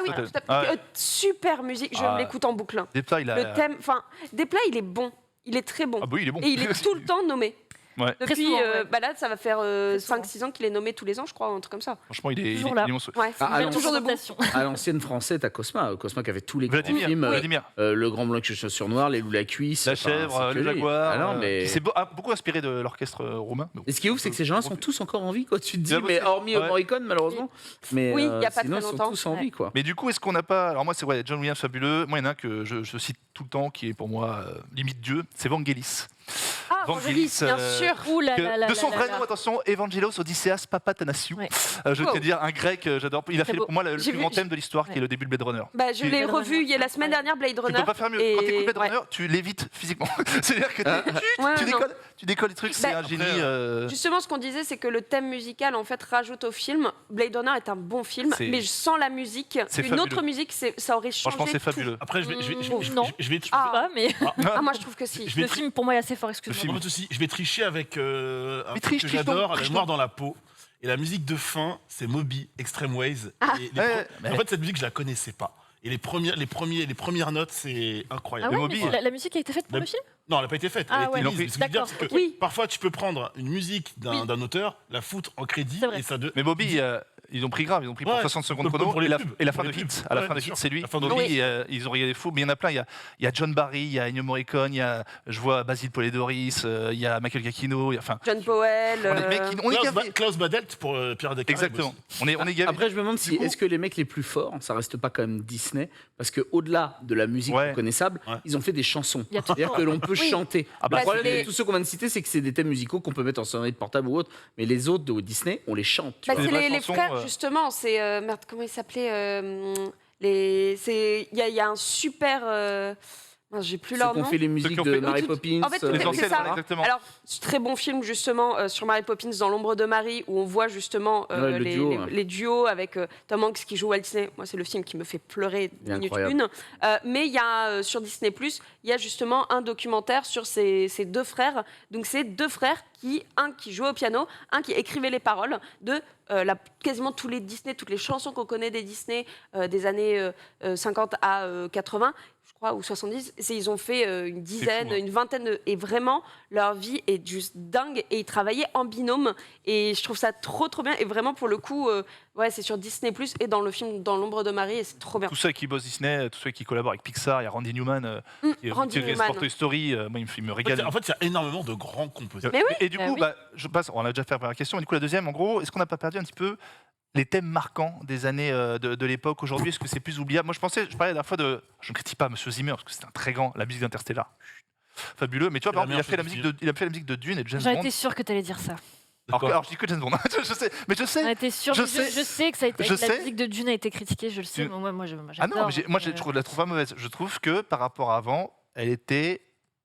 Ah oui, super musique, je l'écoute en boucle. Desplat, le thème, enfin, Desplat, il est bon, il est très bon. Ah bah oui, il est bon. Et il est tout le temps nommé. Ouais. Depuis, là, ça va faire 5-6 ans qu'il est nommé tous les ans, je crois, un truc comme ça. Franchement, il est monstrueux. Ouais, toujours debout. À l'ancienne français, t'as Cosma qui avait tous les grands films. Vladimir. Le Grand Blanc sur Noir, Les Loups la Cuisse. La Chèvre, Le Jaguar. Mais... Qui s'est beaucoup inspiré de l'orchestre roumain. Et ce qui est ouf, c'est que ces gens-là sont tous encore en vie, quoi. Tu te dis, mais hormis Morricone, malheureusement. Mais oui, il n'y a pas sinon, très ils longtemps. sont tous en vie, quoi. Mais du coup, est-ce qu'on n'a pas. Alors, moi, c'est John Williams fabuleux. Moi, il y en a un que je cite tout le temps, qui est pour moi limite Dieu. C'est Vangelis. Ah, Vangelis, bien sûr. De son vrai nom, attention, Evangelos Odysseas Papathanassiou. Je vais te dire, un grec, j'adore. Il a fait pour moi le plus grand thème de l'histoire, qui est le début de Blade Runner. Je l'ai revu la semaine dernière, Blade Runner. Tu peux pas faire mieux. Quand tu écoutes Blade Runner, tu l'évites physiquement. C'est-à-dire que tu décolles les trucs, c'est un génie. Justement, ce qu'on disait, c'est que le thème musical, en fait, rajoute au film. Blade Runner est un bon film, mais sans la musique, une autre musique, ça aurait changé. Franchement, c'est fabuleux. Après, je vais mais moi, je trouve que si. Le film, pour moi, est assez fort, excuse-moi. Je vais tricher avec un truc que j'adore, La Mémoire dans la peau. Et la musique de fin, c'est Moby, Extreme Ways. En fait, cette musique, je la connaissais pas. Et les premières notes, c'est incroyable. Ah ouais, la musique a été faite pour le film? Non, elle n'a pas été faite. Ah ouais, parfois, tu peux prendre une musique d'un auteur, la foutre en crédit et ça. Mais Moby, ils ont pris grave, ils ont pris pour 60 secondes chrono et la fin de hit. À la fin de hit, c'est lui. Moby, ils ont regardé fou, mais il y en a plein. Il y a John Barry, il y a Ennio Morricone, je vois Basil Polidoris, il y a Michael Giacchino, John Powell. On est gavé. Klaus Badelt pour Pierre des Caraïbes. Exactement. On est gavé. Après, je me demande si est-ce que les mecs les plus forts, ça reste pas quand même Disney, parce que au-delà de la musique reconnaissable, ils ont fait des chansons. C'est-à-dire que l'on peut chanter. Le problème de tous ceux qu'on vient de citer, c'est que c'est des thèmes musicaux qu'on peut mettre en sonnerie de portable ou autre, mais les autres de Disney, on les chante. C'est les frères, justement. C'est merde, comment ils s'appelaient il y a un super. J'ai plus leur nom. Ceux qui ont fait les musiques de Mary Poppins. En fait, c'est ça. Exactement. Alors, très bon film justement sur Mary Poppins dans l'ombre de Marie, où on voit justement les duos avec Tom Hanks qui joue Walt Disney. Moi, c'est le film qui me fait pleurer minute une. Mais il y a sur Disney+, il y a justement un documentaire sur ces deux frères. Donc, c'est deux frères un qui jouait au piano, un qui écrivait les paroles de quasiment tous les Disney, toutes les chansons qu'on connaît des Disney des années 50 à 80. Je crois, ou 70, ils ont fait une dizaine, une vingtaine, et vraiment, leur vie est juste dingue, et ils travaillaient en binôme, et je trouve ça trop bien, et vraiment, pour le coup, c'est sur Disney+, et dans le film Dans l'ombre de Marie, et c'est trop bien. Tous ceux qui bossent Disney, tous ceux qui collaborent avec Pixar, il y a Randy Newman, qui est Toy Story, moi, il me régale. En fait, il y a énormément de grands compositeurs. Et du coup, je passe, on a déjà fait la première question, et du coup, la deuxième, en gros, est-ce qu'on n'a pas perdu un petit peu les thèmes marquants des années de l'époque aujourd'hui? Est-ce que c'est plus oubliable? Moi, je parlais la dernière fois je ne critique pas Monsieur Zimmer parce que c'est un très grand, la musique d'Interstellar, fabuleux. Mais tu vois, par exemple, il a fait la musique de Dune et de James Bond. J'aurais été sûr que tu allais dire ça. Alors, je dis que James Bond. je sais. J'en étais sûr. Je sais que ça a été, la musique de Dune a été critiquée. Je le sais. Moi, j'adore. Ah non, mais je la trouve pas mauvaise. Je trouve que par rapport à avant, elle était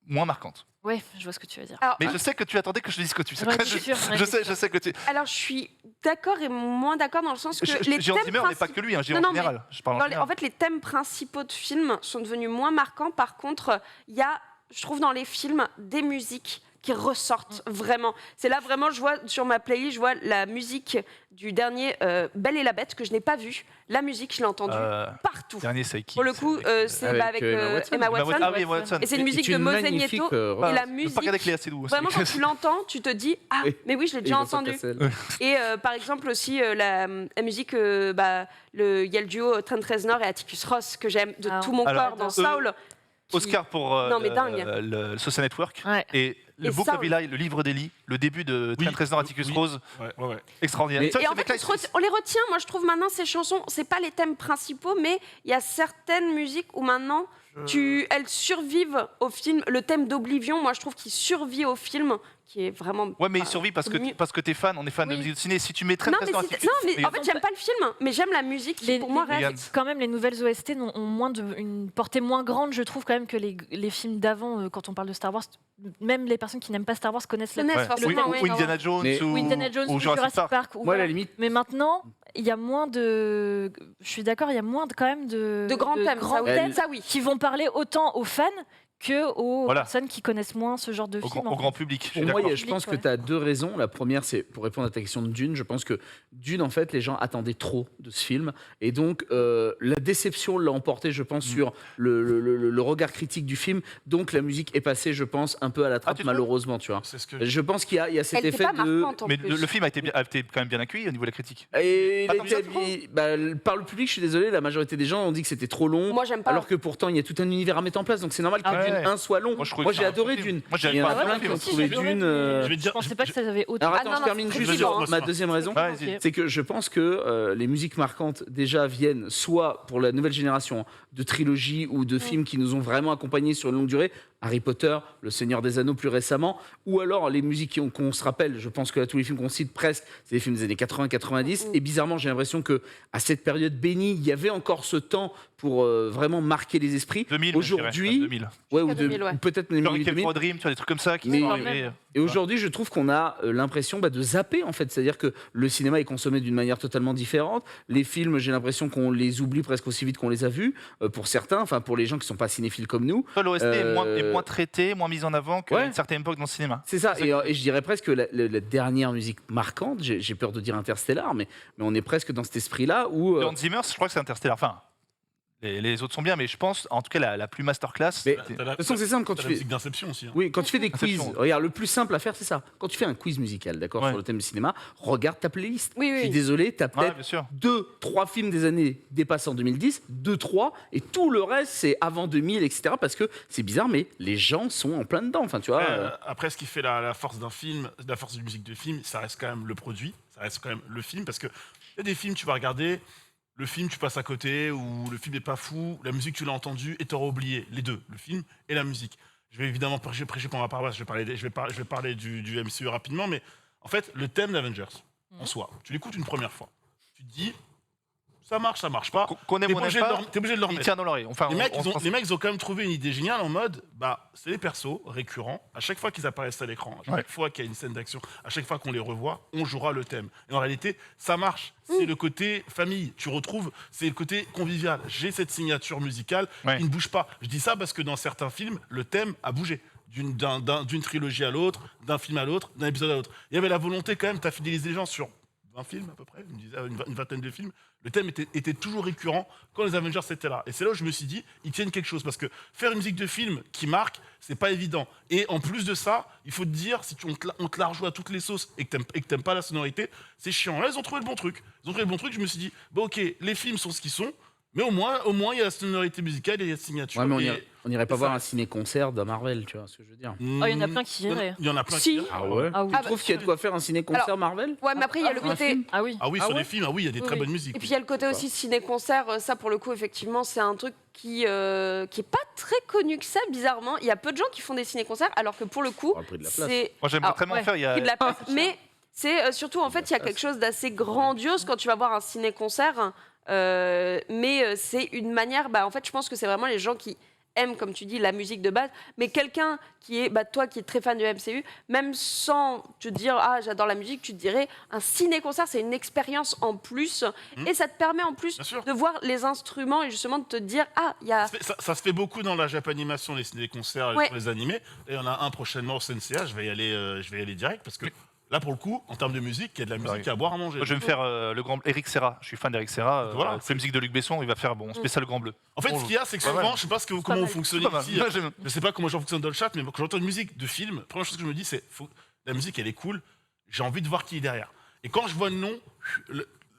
moins marquante. Oui, je vois ce que tu veux dire. Mais je sais que tu attendais que je dise ce que tu sais. Je sais que tu. Alors, je suis d'accord et moins d'accord dans le sens que les thèmes Zimmer, mais pas que lui, j'ai en général. En fait, les thèmes principaux de films sont devenus moins marquants. Par contre, il y a, je trouve, dans les films, des musiques qui ressortent vraiment. C'est là vraiment, je vois sur ma playlist, je vois la musique du dernier Belle et la Bête que je n'ai pas vu. La musique, je l'ai entendue partout. Dernier, c'est qui? Pour le coup, c'est avec Emma Watson. Ah oui, Emma Watson. Et c'est une musique de Mozenietto. Et la musique, vraiment quand tu l'entends, tu te dis mais oui, je l'ai déjà entendu. Et par exemple aussi la musique, il y a le duo Trent Reznor et Atticus Ross que j'aime de tout mon corps dans Soul. Oscar pour le Social Network et le Book of Eli, le livre d'Eli, le début de Trent Reznor, Atticus Ross, extraordinaire. Et en fait, on les retient. Moi, je trouve maintenant ces chansons, c'est pas les thèmes principaux, mais il y a certaines musiques où maintenant elles survivent au film. Le thème d'Oblivion, moi, je trouve qu'il survit au film, qui est vraiment. Ouais, mais il survit parce que t'es fan. On est fan de musique de ciné. Si tu mets Trent Reznor, Atticus, mais en fait, j'aime pas le film, mais j'aime la musique. Qui, pour moi, reste. Quand même, les nouvelles OST ont une portée moins grande, je trouve, quand même, que les films d'avant. Quand on parle de Star Wars, même les personnes qui n'aiment pas Star Wars connaissent le ou Indiana Jones ou Jurassic Park. Moi, à la limite. Mais maintenant, il y a moins de. Je suis d'accord, il y a moins quand même de grands thèmes, ça, oui, qui vont parler autant aux fans que aux personnes qui connaissent moins ce genre de film. Au grand public. Pour moi, je pense que tu as deux raisons. La première, c'est pour répondre à ta question de Dune. Je pense que Dune, en fait, les gens attendaient trop de ce film. Et donc, la déception l'a emporté, je pense, sur le regard critique du film. Donc, la musique est passée, je pense, un peu à la trappe, malheureusement. Tu vois. Je pense qu'il y a cet effet de. Mais le film a été quand même bien accueilli au niveau de la critique. Et par le public, je suis désolé, la majorité des gens ont dit que c'était trop long. Moi, j'aime pas. Alors que pourtant, il y a tout un univers à mettre en place. Donc, c'est normal que Dune 1 soit long. Moi, j'ai adoré Dune. Il y en a plein qui ont trouvé Dune. Je pensais pas que ça avait autant. Alors attends, je termine juste sur ma deuxième raison. C'est que je pense que les musiques marquantes déjà viennent soit pour la nouvelle génération de trilogies ou de films qui nous ont vraiment accompagnés sur une longue durée. Harry Potter, Le Seigneur des Anneaux plus récemment, ou alors les musiques qu'on se rappelle, je pense que là, tous les films qu'on cite presque, c'est des films des années 80-90, et bizarrement j'ai l'impression qu'à cette période bénie, il y avait encore ce temps pour vraiment marquer les esprits. 2000, aujourd'hui, 2000. Ou peut-être les 2000. Tu vois, des trucs comme ça qui sont arrivés. Et aujourd'hui, je trouve qu'on a l'impression de zapper, en fait. C'est-à-dire que le cinéma est consommé d'une manière totalement différente. Les films, j'ai l'impression qu'on les oublie presque aussi vite qu'on les a vus, pour certains, enfin pour les gens qui ne sont pas cinéphiles comme nous. L'OST est moins traité, moins mise en avant qu'à une certaine époque dans le cinéma. C'est ça, et je dirais presque que la dernière musique marquante, j'ai peur de dire Interstellar, mais on est presque dans cet esprit-là où... Hans Zimmer, je crois que c'est Interstellar. Enfin, les autres sont bien, mais je pense, en tout cas, la plus masterclass... De toute façon, c'est simple, quand tu fais... musique d'Inception aussi. Oui, quand tu fais des quiz, regarde, le plus simple à faire, c'est ça. Quand tu fais un quiz musical, d'accord, sur le thème du cinéma, regarde ta playlist. Je suis désolé, t'as peut-être 2-3 films des années dépassés en 2010, 2-3, et tout le reste, c'est avant 2000, etc. Parce que c'est bizarre, mais les gens sont en plein dedans. Enfin, tu vois. Après, ce qui fait la force d'un film, la force d'une musique de film, ça reste quand même le produit, ça reste quand même le film, parce que il y a des films, tu vas regarder. Le film, tu passes à côté, ou le film n'est pas fou, la musique, tu l'as entendue et tu auras oublié les deux, le film et la musique. Je vais évidemment prêcher pour ma paroisse, je vais parler du MCU rapidement, mais en fait, le thème d'Avengers, en soi, tu l'écoutes une première fois, tu te dis, ça marche pas, qu'on aime ou n'aime pas, t'es obligé de le remettre. Il tient dans l'oreille. Enfin, les mecs, ils ont quand même trouvé une idée géniale en mode, c'est les persos récurrents, à chaque fois qu'ils apparaissent à l'écran, à chaque fois qu'il y a une scène d'action, à chaque fois qu'on les revoit, on jouera le thème. Et en réalité, ça marche. C'est le côté famille, tu retrouves, c'est le côté convivial. J'ai cette signature musicale qui ne bouge pas. Je dis ça parce que dans certains films, le thème a bougé. D'une trilogie à l'autre, d'un film à l'autre, d'un épisode à l'autre. Il y avait la volonté quand même de fidéliser les gens sur 20 films à peu près, une vingtaine de films. Le thème était toujours récurrent quand les Avengers étaient là. Et c'est là où je me suis dit, ils tiennent quelque chose. Parce que faire une musique de film qui marque, c'est pas évident. Et en plus de ça, il faut te dire, si on te la rejoue à toutes les sauces et que t'aimes pas la sonorité, c'est chiant. Là, ils ont trouvé le bon truc. Je me suis dit, ok, les films sont ce qu'ils sont, mais au moins, il y a la sonorité musicale et il y a la signature. Ouais, mais on n'irait pas voir un ciné-concert de Marvel, tu vois ce que je veux dire. Il y en a plein qui iraient. Il y en a plein qui iraient. Ah ouais. Tu trouves qu'il y a de quoi faire un ciné-concert Marvel? Ouais, mais après, il y a le côté... Ah oui, sur les films, il y a des très bonnes musiques. Et puis, il y a le côté aussi ciné-concert. Ça, pour le coup, effectivement, c'est un truc qui est pas très connu que ça, bizarrement. Il y a peu de gens qui font des ciné-concerts, alors que pour le coup, c'est... Moi, j'aime très bien faire. Mais c'est surtout, en fait, il y a quelque chose d'assez grandiose quand tu vas voir un ciné-concert. Mais c'est une manière... en fait, je pense que c'est vraiment les gens qui aime, comme tu dis, la musique de base, mais quelqu'un qui est, toi qui es très fan du MCU, même sans te dire ah j'adore la musique, tu te dirais un ciné-concert c'est une expérience en plus et ça te permet en plus de voir les instruments et justement de te dire ah il y a... Ça se fait beaucoup dans la Japanimation, les ciné-concerts et les animés. Et il y en a un prochainement au CNCA, je vais y aller direct parce que là, pour le coup, en termes de musique, il y a de la musique à boire, à manger. Moi, je vais me faire le Grand Eric Serra. Je suis fan d'Eric Serra. Voilà. La musique de Luc Besson, il va faire spécial Grand Bleu. En fait, ce qu'il y a, c'est que souvent, je ne sais pas comment vous fonctionnez ici. Je ne sais pas comment les gens fonctionnent dans le chat, mais quand j'entends une musique de film, la première chose que je me dis, c'est la musique, elle est cool. J'ai envie de voir qui est derrière. Et quand je vois le nom,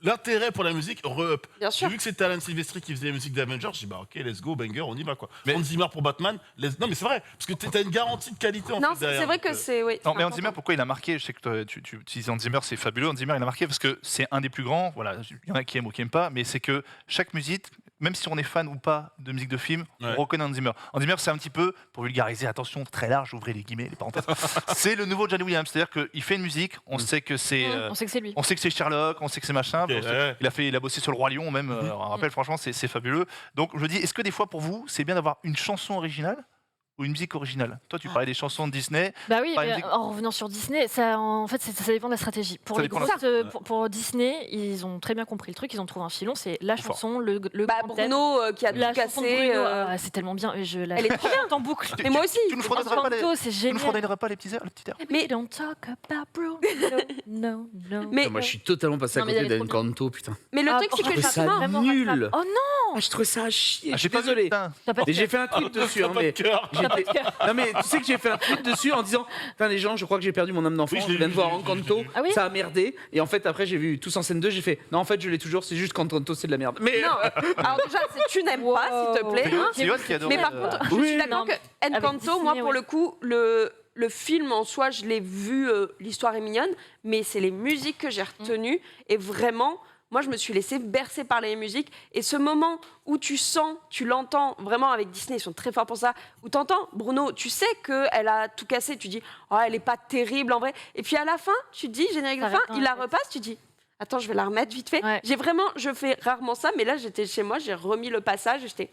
l'intérêt pour la musique re-up. J'ai vu que c'était Alan Silvestri qui faisait la musique d'Avengers, je dis bah ok, let's go, banger, on y va quoi. Hans Zimmer pour Batman, non mais c'est vrai, parce que t'as une garantie de qualité en fait. Non, c'est vrai que c'est... Oui, non, mais Hans Zimmer, pourquoi il a marqué? Je sais que tu disais Hans Zimmer, c'est fabuleux. Hans Zimmer, il a marqué parce que c'est un des plus grands. Voilà, il y en a qui aiment ou qui n'aiment pas, mais c'est que chaque musique, même si on est fan ou pas de musique de film, on reconnaît Hans Zimmer. Hans Zimmer, c'est un petit peu, pour vulgariser, attention, très large, ouvrez les guillemets, les parenthèses, c'est le nouveau John Williams. C'est-à-dire qu'il fait une musique, on sait que c'est... on sait que c'est lui. On sait que c'est Sherlock, on sait que c'est machin. Il a bossé sur Le Roi Lion, même. On rappelle, franchement, c'est fabuleux. Donc, je me dis, est-ce que des fois, pour vous, c'est bien d'avoir une chanson originale ou une musique originale? Toi, tu parlais des chansons de Disney. Bah oui, en revenant sur Disney, en fait, ça dépend de la stratégie. Pour Disney, ils ont très bien compris le truc, ils ont trouvé un filon, c'est la chanson, le Bruno qui a tout cassé. C'est tellement bien. Elle est trop bien en boucle. Mais moi aussi. Tu nous fredonneras pas les petits airs? Mais don't talk about Bruno. No. Moi, je suis totalement passé à côté d'Encanto, putain. Mais le truc, c'est que je trouvais ça nul. Oh non! Je trouvais ça à chier. Je suis désolé. J'ai fait un tweet dessus. Non mais tu sais que j'ai fait un tweet dessus en disant putain les gens, je crois que j'ai perdu mon âme d'enfant, je viens de voir Encanto, ça a merdé et en fait après j'ai vu Tous en scène 2, j'ai fait non en fait je l'ai toujours, c'est juste qu'Encanto c'est de la merde. Mais non, alors déjà tu n'aimes pas s'il te plaît. C'est Yoann qui adore. Mais par contre, je suis d'accord que Encanto, moi pour le coup le film en soi, je l'ai vu, l'histoire est mignonne, mais c'est les musiques que j'ai retenues et vraiment moi, je me suis laissée bercer par les musiques. Et ce moment où tu l'entends, vraiment avec Disney, ils sont très forts pour ça, où tu entends Bruno, tu sais qu'elle a tout cassé, tu dis, oh, elle n'est pas terrible en vrai. Et puis à la fin, tu dis, générique de fin, il la repasse, tu dis, attends, je vais la remettre vite fait. Ouais. Je fais rarement ça, mais là, j'étais chez moi, j'ai remis le passage et j'étais,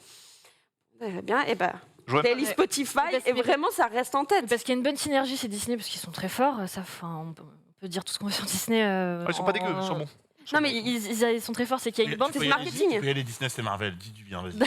bien, et ben. Playlist Spotify, et vraiment, ça reste en tête. Parce qu'il y a une bonne synergie chez Disney, parce qu'ils sont très forts. On peut dire tout ce qu'on veut sur Disney. Ils sont pas dégueux, ils sont bons. Non mais ils sont très forts, c'est qu'il y a une bande, c'est marketing. Il y a les Disney, c'est Marvel, dis du bien, vas-y.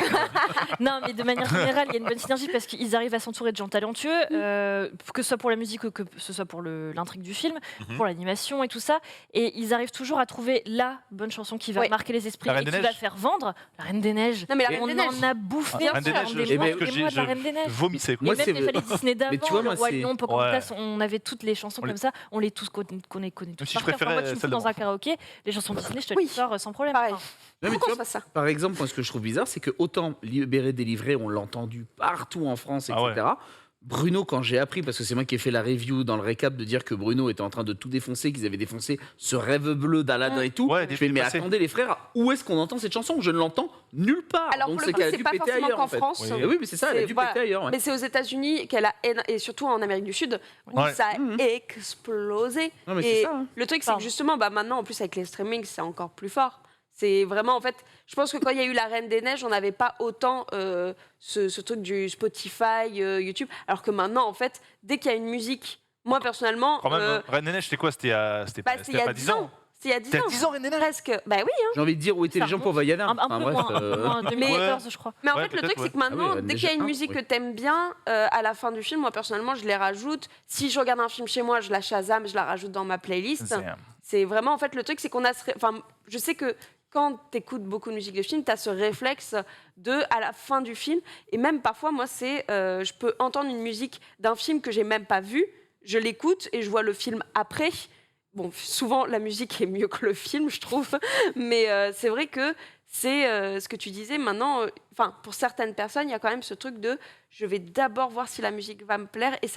Non mais de manière générale, il y a une bonne synergie parce qu'ils arrivent à s'entourer de gens talentueux, que ce soit pour la musique ou que ce soit pour l'intrigue du film, pour l'animation et tout ça. Et ils arrivent toujours à trouver la bonne chanson qui va marquer les esprits et qui va faire vendre. La Reine des Neiges. Non mais la Reine des Neiges. On en a bouffé. La Reine des Neiges, la Reine des Neiges. Vomissais. Moi, même les Disney d'avant, le Roi Lion, Pocahontas, on avait toutes les chansons comme ça. On les tous connaît tous. Si je préférais celle dans un karaoké, les chansons Disney, je te les sors sans problème. Pareil. Non, mais tu vois, par exemple, moi, ce que je trouve bizarre, c'est que autant Libéré, délivré, on l'a entendu partout en France, etc. Bruno, quand j'ai appris, parce que c'est moi qui ai fait la review dans le récap, de dire que Bruno était en train de tout défoncer, qu'ils avaient défoncé ce rêve bleu d'Aladin et tout, je fais, mais attendez les frères, où est-ce qu'on entend cette chanson? Je ne l'entends nulle part. Alors donc c'est qu'elle a dû péter ailleurs en France. Oui, mais c'est ça, elle a dû péter ailleurs. Mais c'est aux États-Unis qu'elle a, et surtout en Amérique du Sud, où ça a explosé. Non, mais et ça, le truc, c'est que justement, maintenant, en plus avec les streamings, c'est encore plus fort. C'est vraiment, en fait, je pense que quand il y a eu La Reine des Neiges, on n'avait pas autant ce truc du Spotify, YouTube, alors que maintenant, en fait, dès qu'il y a une musique, moi personnellement... Quand même, Reine des Neiges, c'était quoi? C'était pas 10 ans. C'était il y a 10 ans. 10 ans, Reine des Neiges. Presque. Bah oui. J'ai envie de dire où étaient les gens pour Vaiana. Un peu moins, 2014, je crois. Mais en fait, le truc, c'est que maintenant, dès qu'il y a une musique que t'aimes bien, à la fin du film, moi personnellement, je les rajoute. Si je regarde un film chez moi, je la Shazam, je la rajoute dans ma playlist. C'est vraiment, en fait, le truc, c'est qu'on a... Enfin, je sais que quand tu écoutes beaucoup de musique de film, tu as ce réflexe à la fin du film. Et même parfois, moi, je peux entendre une musique d'un film que j'ai même pas vu, je l'écoute et je vois le film après. Bon, souvent, la musique est mieux que le film, je trouve. Mais c'est vrai que c'est ce que tu disais. Maintenant, pour certaines personnes, il y a quand même ce truc de je vais d'abord voir si la musique va me plaire et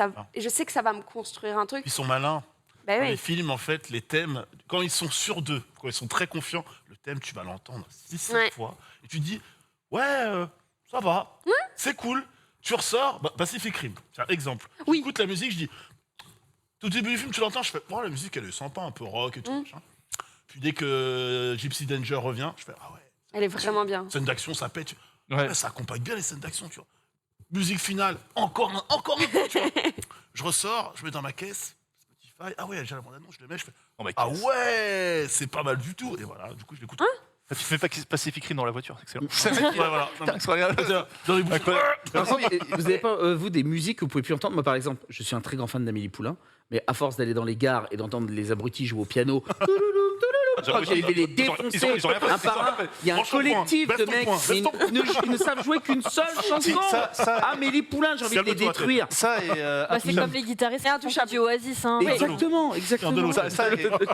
je sais que ça va me construire un truc. Ils sont malins. Bah oui. Les films, en fait, les thèmes, quand ils sont sûrs d'eux, quand ils sont très confiants, le thème, tu vas l'entendre 6-7 fois. Et tu te dis, ça va, c'est cool. Tu ressors, Pacific Rim, c'est un exemple. J'écoute la musique, je dis, tout début du film, tu l'entends, je fais, la musique, elle est sympa, un peu rock et tout. Machin. Puis dès que Gypsy Danger revient, je fais, elle est vraiment bien. Scène d'action, ça pète. Ça accompagne bien les scènes d'action, tu vois. musique finale, encore un coup, tu vois. Je ressors, je mets dans ma caisse, Spotify, ah ouais, j'ai la bande-annonce, je le mets, je fais, ah ouais, c'est pas mal du tout. Et voilà, du coup, je l'écoute. Tu fais pas Pacific Rim dans la voiture, c'est excellent. Ouais, voilà. Dans les bouches. Par exemple, vous n'avez pas, vous, des musiques que vous pouvez plus entendre? Moi, par exemple, je suis un très grand fan d'Amélie Poulain, mais à force d'aller dans les gares et d'entendre les abrutis jouer au piano, quand j'ai les défoncer un par un, il y a un collectif de mecs, ils ne savent jouer qu'une seule chanson. Amélie Poulain, j'ai envie de les détruire. Ça et c'est comme les guitaristes intouchables du Oasis. Hein. Exactement. Ça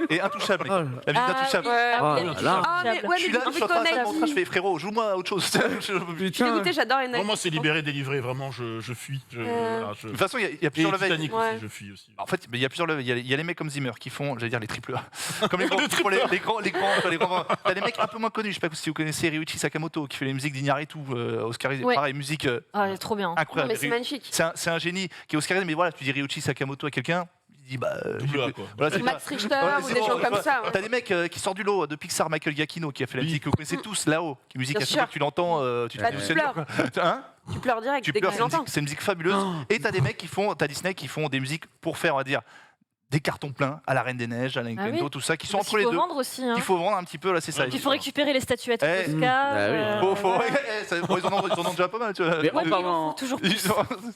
et Intouchable. La musique d'Intouchable. Je suis en train de je fais frérot, joue-moi autre chose. Je suis dégoûtée, j'adore les Vraiment, c'est libéré, délivré. Vraiment, je fuis. De toute façon, il y a plusieurs levels. Titanic aussi, je fuis aussi. En fait, il y a plusieurs levels. Il y a les mecs comme Zimmer qui font, j'allais dire les triple A. Comme les grands. T'as des mecs un peu moins connus. Je sais pas si vous connaissez Ryuichi Sakamoto qui fait les musiques d'Iñárritu, Oscarisé. Pareil, musique trop bien. incroyable. Mais c'est magnifique. C'est un génie qui est Oscarisé. Mais voilà, tu dis Ryuichi Sakamoto à quelqu'un. Il dit Max Richter ou des gens comme ça. T'as des mecs qui sortent du lot de Pixar, Michael Giacchino qui a fait la musique que vous connaissez tous là-haut, qui musique à chaque fois que tu l'entends, tu pleures. Tu pleures direct. Tu pleures, c'est une musique fabuleuse. Et t'as des mecs t'as Disney qui font des musiques pour faire, on va dire, des cartons pleins à la Reine des Neiges, à l'Encanto, tout ça, qui sont entre les deux. Il faut vendre aussi. Il faut vendre un petit peu, là, c'est ça. Il faut récupérer les statuettes Oscar. Ils en ont déjà pas mal, tu vois. Mais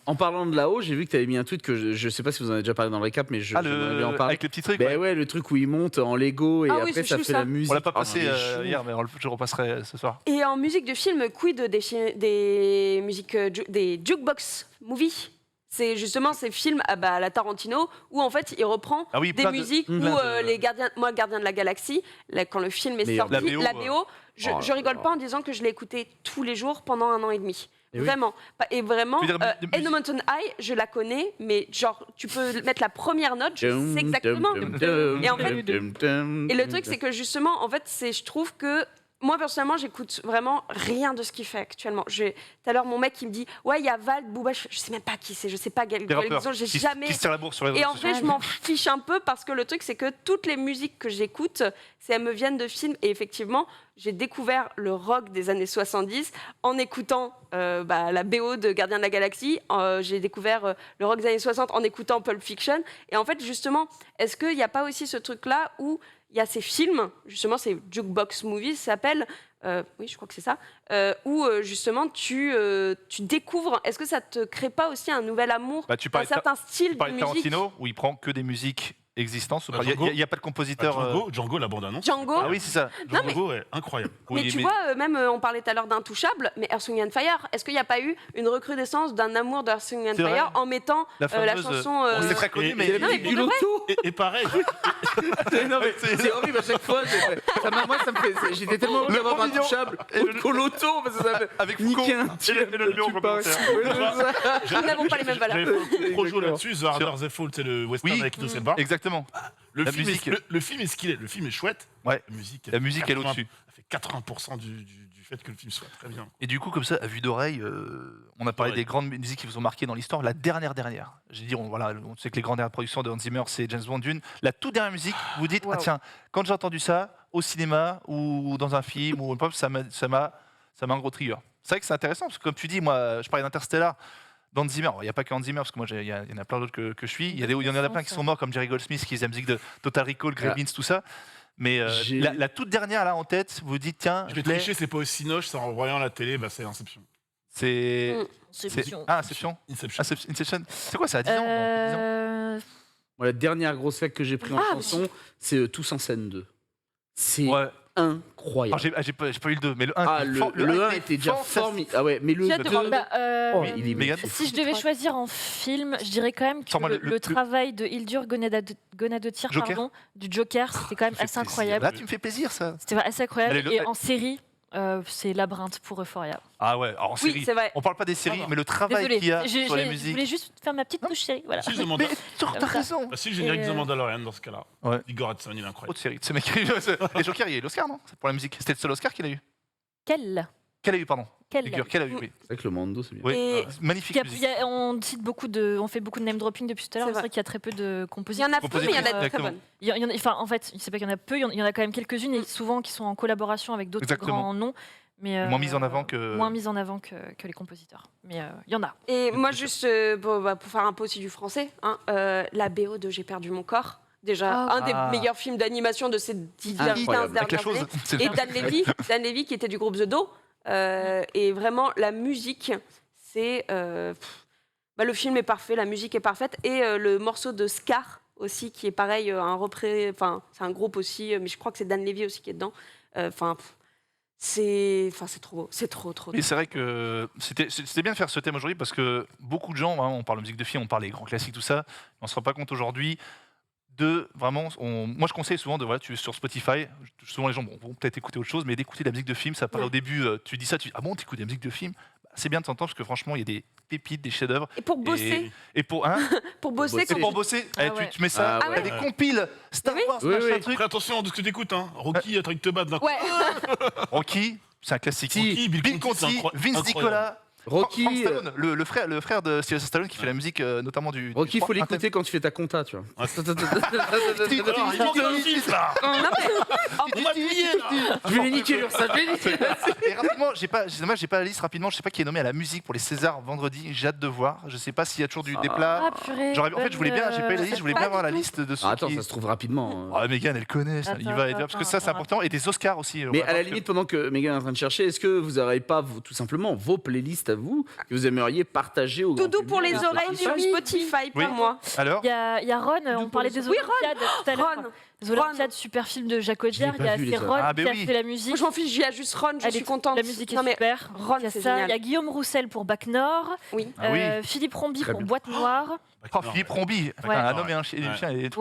en parlant de là-haut, j'ai vu que tu avais mis un tweet que je sais pas si vous en avez déjà parlé dans le récap, mais je vais en parler. Avec les petits trucs. Ouais, le truc où il monte en Lego et après ça fait la musique. On l'a pas passé hier, mais je repasserai ce soir. Et en musique de film, quid des musiques, des jukebox movies? C'est justement ces films à la Tarantino où en fait il reprend des musiques où les gardiens, moi le Gardien de la Galaxie, quand le film est sorti, la BO, je rigole pas en disant que je l'ai écouté tous les jours pendant 1 an et demi. Vraiment. Et vraiment, Eno Mountain High, je la connais, mais genre tu peux mettre la première note, je sais exactement. Et en fait, et le truc c'est que justement, en fait, je trouve que moi, personnellement, j'écoute vraiment rien de ce qu'il fait actuellement. Tout à l'heure, mon mec qui me dit « Ouais, il y a Val, Booba, je sais même pas qui c'est, je sais pas quelle disons, j'ai jamais... » Et en fait, je m'en fiche un peu parce que le truc, c'est que toutes les musiques que j'écoute, elles me viennent de films. Et effectivement, j'ai découvert le rock des années 70 en écoutant la BO de Gardien de la Galaxie. J'ai découvert le rock des années 60 en écoutant Pulp Fiction. Et en fait, justement, est-ce qu'il n'y a pas aussi ce truc-là où il y a ces films, justement, ces jukebox movies, ça s'appelle, oui, je crois que c'est ça, où justement tu découvres. Est-ce que ça te crée pas aussi un nouvel amour pour un certain style de musique? Tarantino, où il prend que des musiques existantes. Il n'y a pas de compositeur. Django, la bande-annonce. Django. Ah oui, c'est ça. Django est incroyable. Mais tu vois, même on parlait tout à l'heure d'Intouchable, mais Earth, Wind & Fire, est-ce qu'il n'y a pas eu une recrescence d'un amour de Earth, Wind & Fire en mettant la chanson. C'est très connu, mais du loto. Et pareil. C'est horrible à chaque fois. Moi, ça me fait. J'étais tellement heureux d'avoir Intouchable au loto parce que ça fait. Avec Foucault. Et le numéro complémentaire. Nous n'avons pas les mêmes valeurs. J'avais trop joué là-dessus. The Harder They Fall, c'est le western avec Idris Elba. Exactement. Le film est ce qu'il est. Le film est chouette. Ouais. La musique est au-dessus. Ça fait 80% du fait que le film soit très bien. Et du coup, comme ça, à vue d'oreille, on a parlé des grandes musiques qui vous ont marqué dans l'histoire. La dernière. J'ai dit, on sait que les grandes productions de Hans Zimmer, c'est James Bond d'une. La toute dernière musique, vous dites, ah tiens, quand j'ai entendu ça au cinéma ou dans un film ou pop, ça m'a un gros trigger. C'est vrai que c'est intéressant parce que comme tu dis, moi, je parlais d'Interstellar. Dans Zimmer, il n'y a pas que Hans Zimmer, parce que moi, il y en a plein d'autres que je suis. Il y en a plein qui sont morts, comme Jerry Goldsmith, qui faisait la musique de Total Recall, Gremlins, tout ça. Mais la toute dernière, là, en tête, vous dites, tiens... Je vais tricher, c'est pas au Cinoche, c'est en voyant la télé, c'est Inception. Inception. Inception. Inception. C'est quoi ça, à 10 ans La dernière grosse claque que j'ai pris en chanson, c'est Tous en scène 2. C'est... incroyable. J'ai pas eu le 2, mais le 1. Le 1 était déjà formidable. Ah ouais, mais le 2. Il est si je devais choisir en film, je dirais quand même que le travail de Hildur Guðnadóttir, du Joker, c'était quand même assez incroyable. Là, tu me fais plaisir, ça. C'était assez incroyable. Et en série, c'est Labyrinthe pour Euphoria. Ah ouais, alors en série. On parle pas des séries, mais le travail qu'il y a sur les musiques. Je voulais juste faire ma petite touche série. Voilà. Mais t'as raison. Si le générique de Mandalorian dans ce cas-là. Igor Hudson, il est incroyable. Autre série. Et Joker, il y a eu l'Oscar, non? Pour la musique. C'était le seul Oscar qu'il a eu. Quel a eu, pardon. Quel a eu, oui. C'est vrai que le Mando, c'est bien. Oui, magnifique musique. On fait beaucoup de name dropping depuis tout à l'heure. C'est vrai qu'il y a très peu de compositions. Il y en a peu, mais il y en a de très bonnes. En fait, c'est pas qu'il y en a peu, il y en a quand même quelques-unes et souvent qui sont en collaboration avec d'autres grands noms. Mais, moins mise en avant que... Moins mise en avant que les compositeurs. Mais il y en a. Et moi, juste pour faire un peu aussi du français, hein, la BO de J'ai perdu mon corps. Déjà, un des meilleurs films d'animation de ces 10 dernières années. Et Dan Levy, qui était du groupe The Do. Et vraiment, la musique, c'est... le film est parfait, la musique est parfaite. Et le morceau de Scar aussi, qui est pareil, c'est un groupe aussi, mais je crois que c'est Dan Levy aussi qui est dedans. C'est trop beau, c'est trop. Et c'est vrai que c'était bien de faire ce thème aujourd'hui parce que beaucoup de gens, on parle de musique de film, on parle des grands classiques, tout ça, mais on ne se rend pas compte aujourd'hui de vraiment. Moi je conseille souvent tu es sur Spotify, souvent les gens vont peut-être écouter autre chose, mais d'écouter de la musique de film, ça paraît au début, tu dis ça, tu dis ah bon, tu écoutes de la musique de film, c'est bien de t'entendre parce que franchement il y a des pépites, des chefs-d'œuvre. Et pour bosser. Pour bosser. Tu mets ça, t'as des compiles Star Wars, machin truc. Après, attention de ce que t'écoutes, hein. Rocky, t'as envie de te battre d'un coup. Rocky, c'est un classique. Rocky, Bill Conti, Vince Nicolas. Rocky, Frank Stallone, le frère de Sylvester Stallone qui fait la musique notamment du... Rocky, il faut l'écouter quand tu fais ta compta, tu vois. Je vais les niquer, l'URSSAF. Et rapidement, j'ai pas la liste rapidement, je sais pas qui est nommé à la musique pour les Césars vendredi, j'ai hâte de voir. Je sais pas s'il y a toujours des plats. Ah, purée, en fait, je voulais bien, j'ai pas eu la liste, je voulais bien avoir la liste de ceux Attends, ça se trouve rapidement. Ah, Megan, elle connaît, ça y va, parce que ça, c'est important. Et des Oscars aussi. Mais à la limite, pendant que Megan est en train de chercher, est-ce que vous n'aurez pas tout simplement vos playlists à vous que vous aimeriez partager au Tout doux pour les oreilles sur Spotify, pour moi. Alors il y a Ron, on parlait des Olympiades tout à l'heure. Les Olympiades, super film de Jacques Audiard. Il y a c'est Ron qui a fait la musique. Je m'en fiche, il y a juste Ron, je suis contente. La musique est super. Ron, c'est génial. Il y a Guillaume Roussel pour Bac Nord. Oui. Philippe Rombi pour Boîte Noire. Philippe Rombi, un homme et un chien. Nick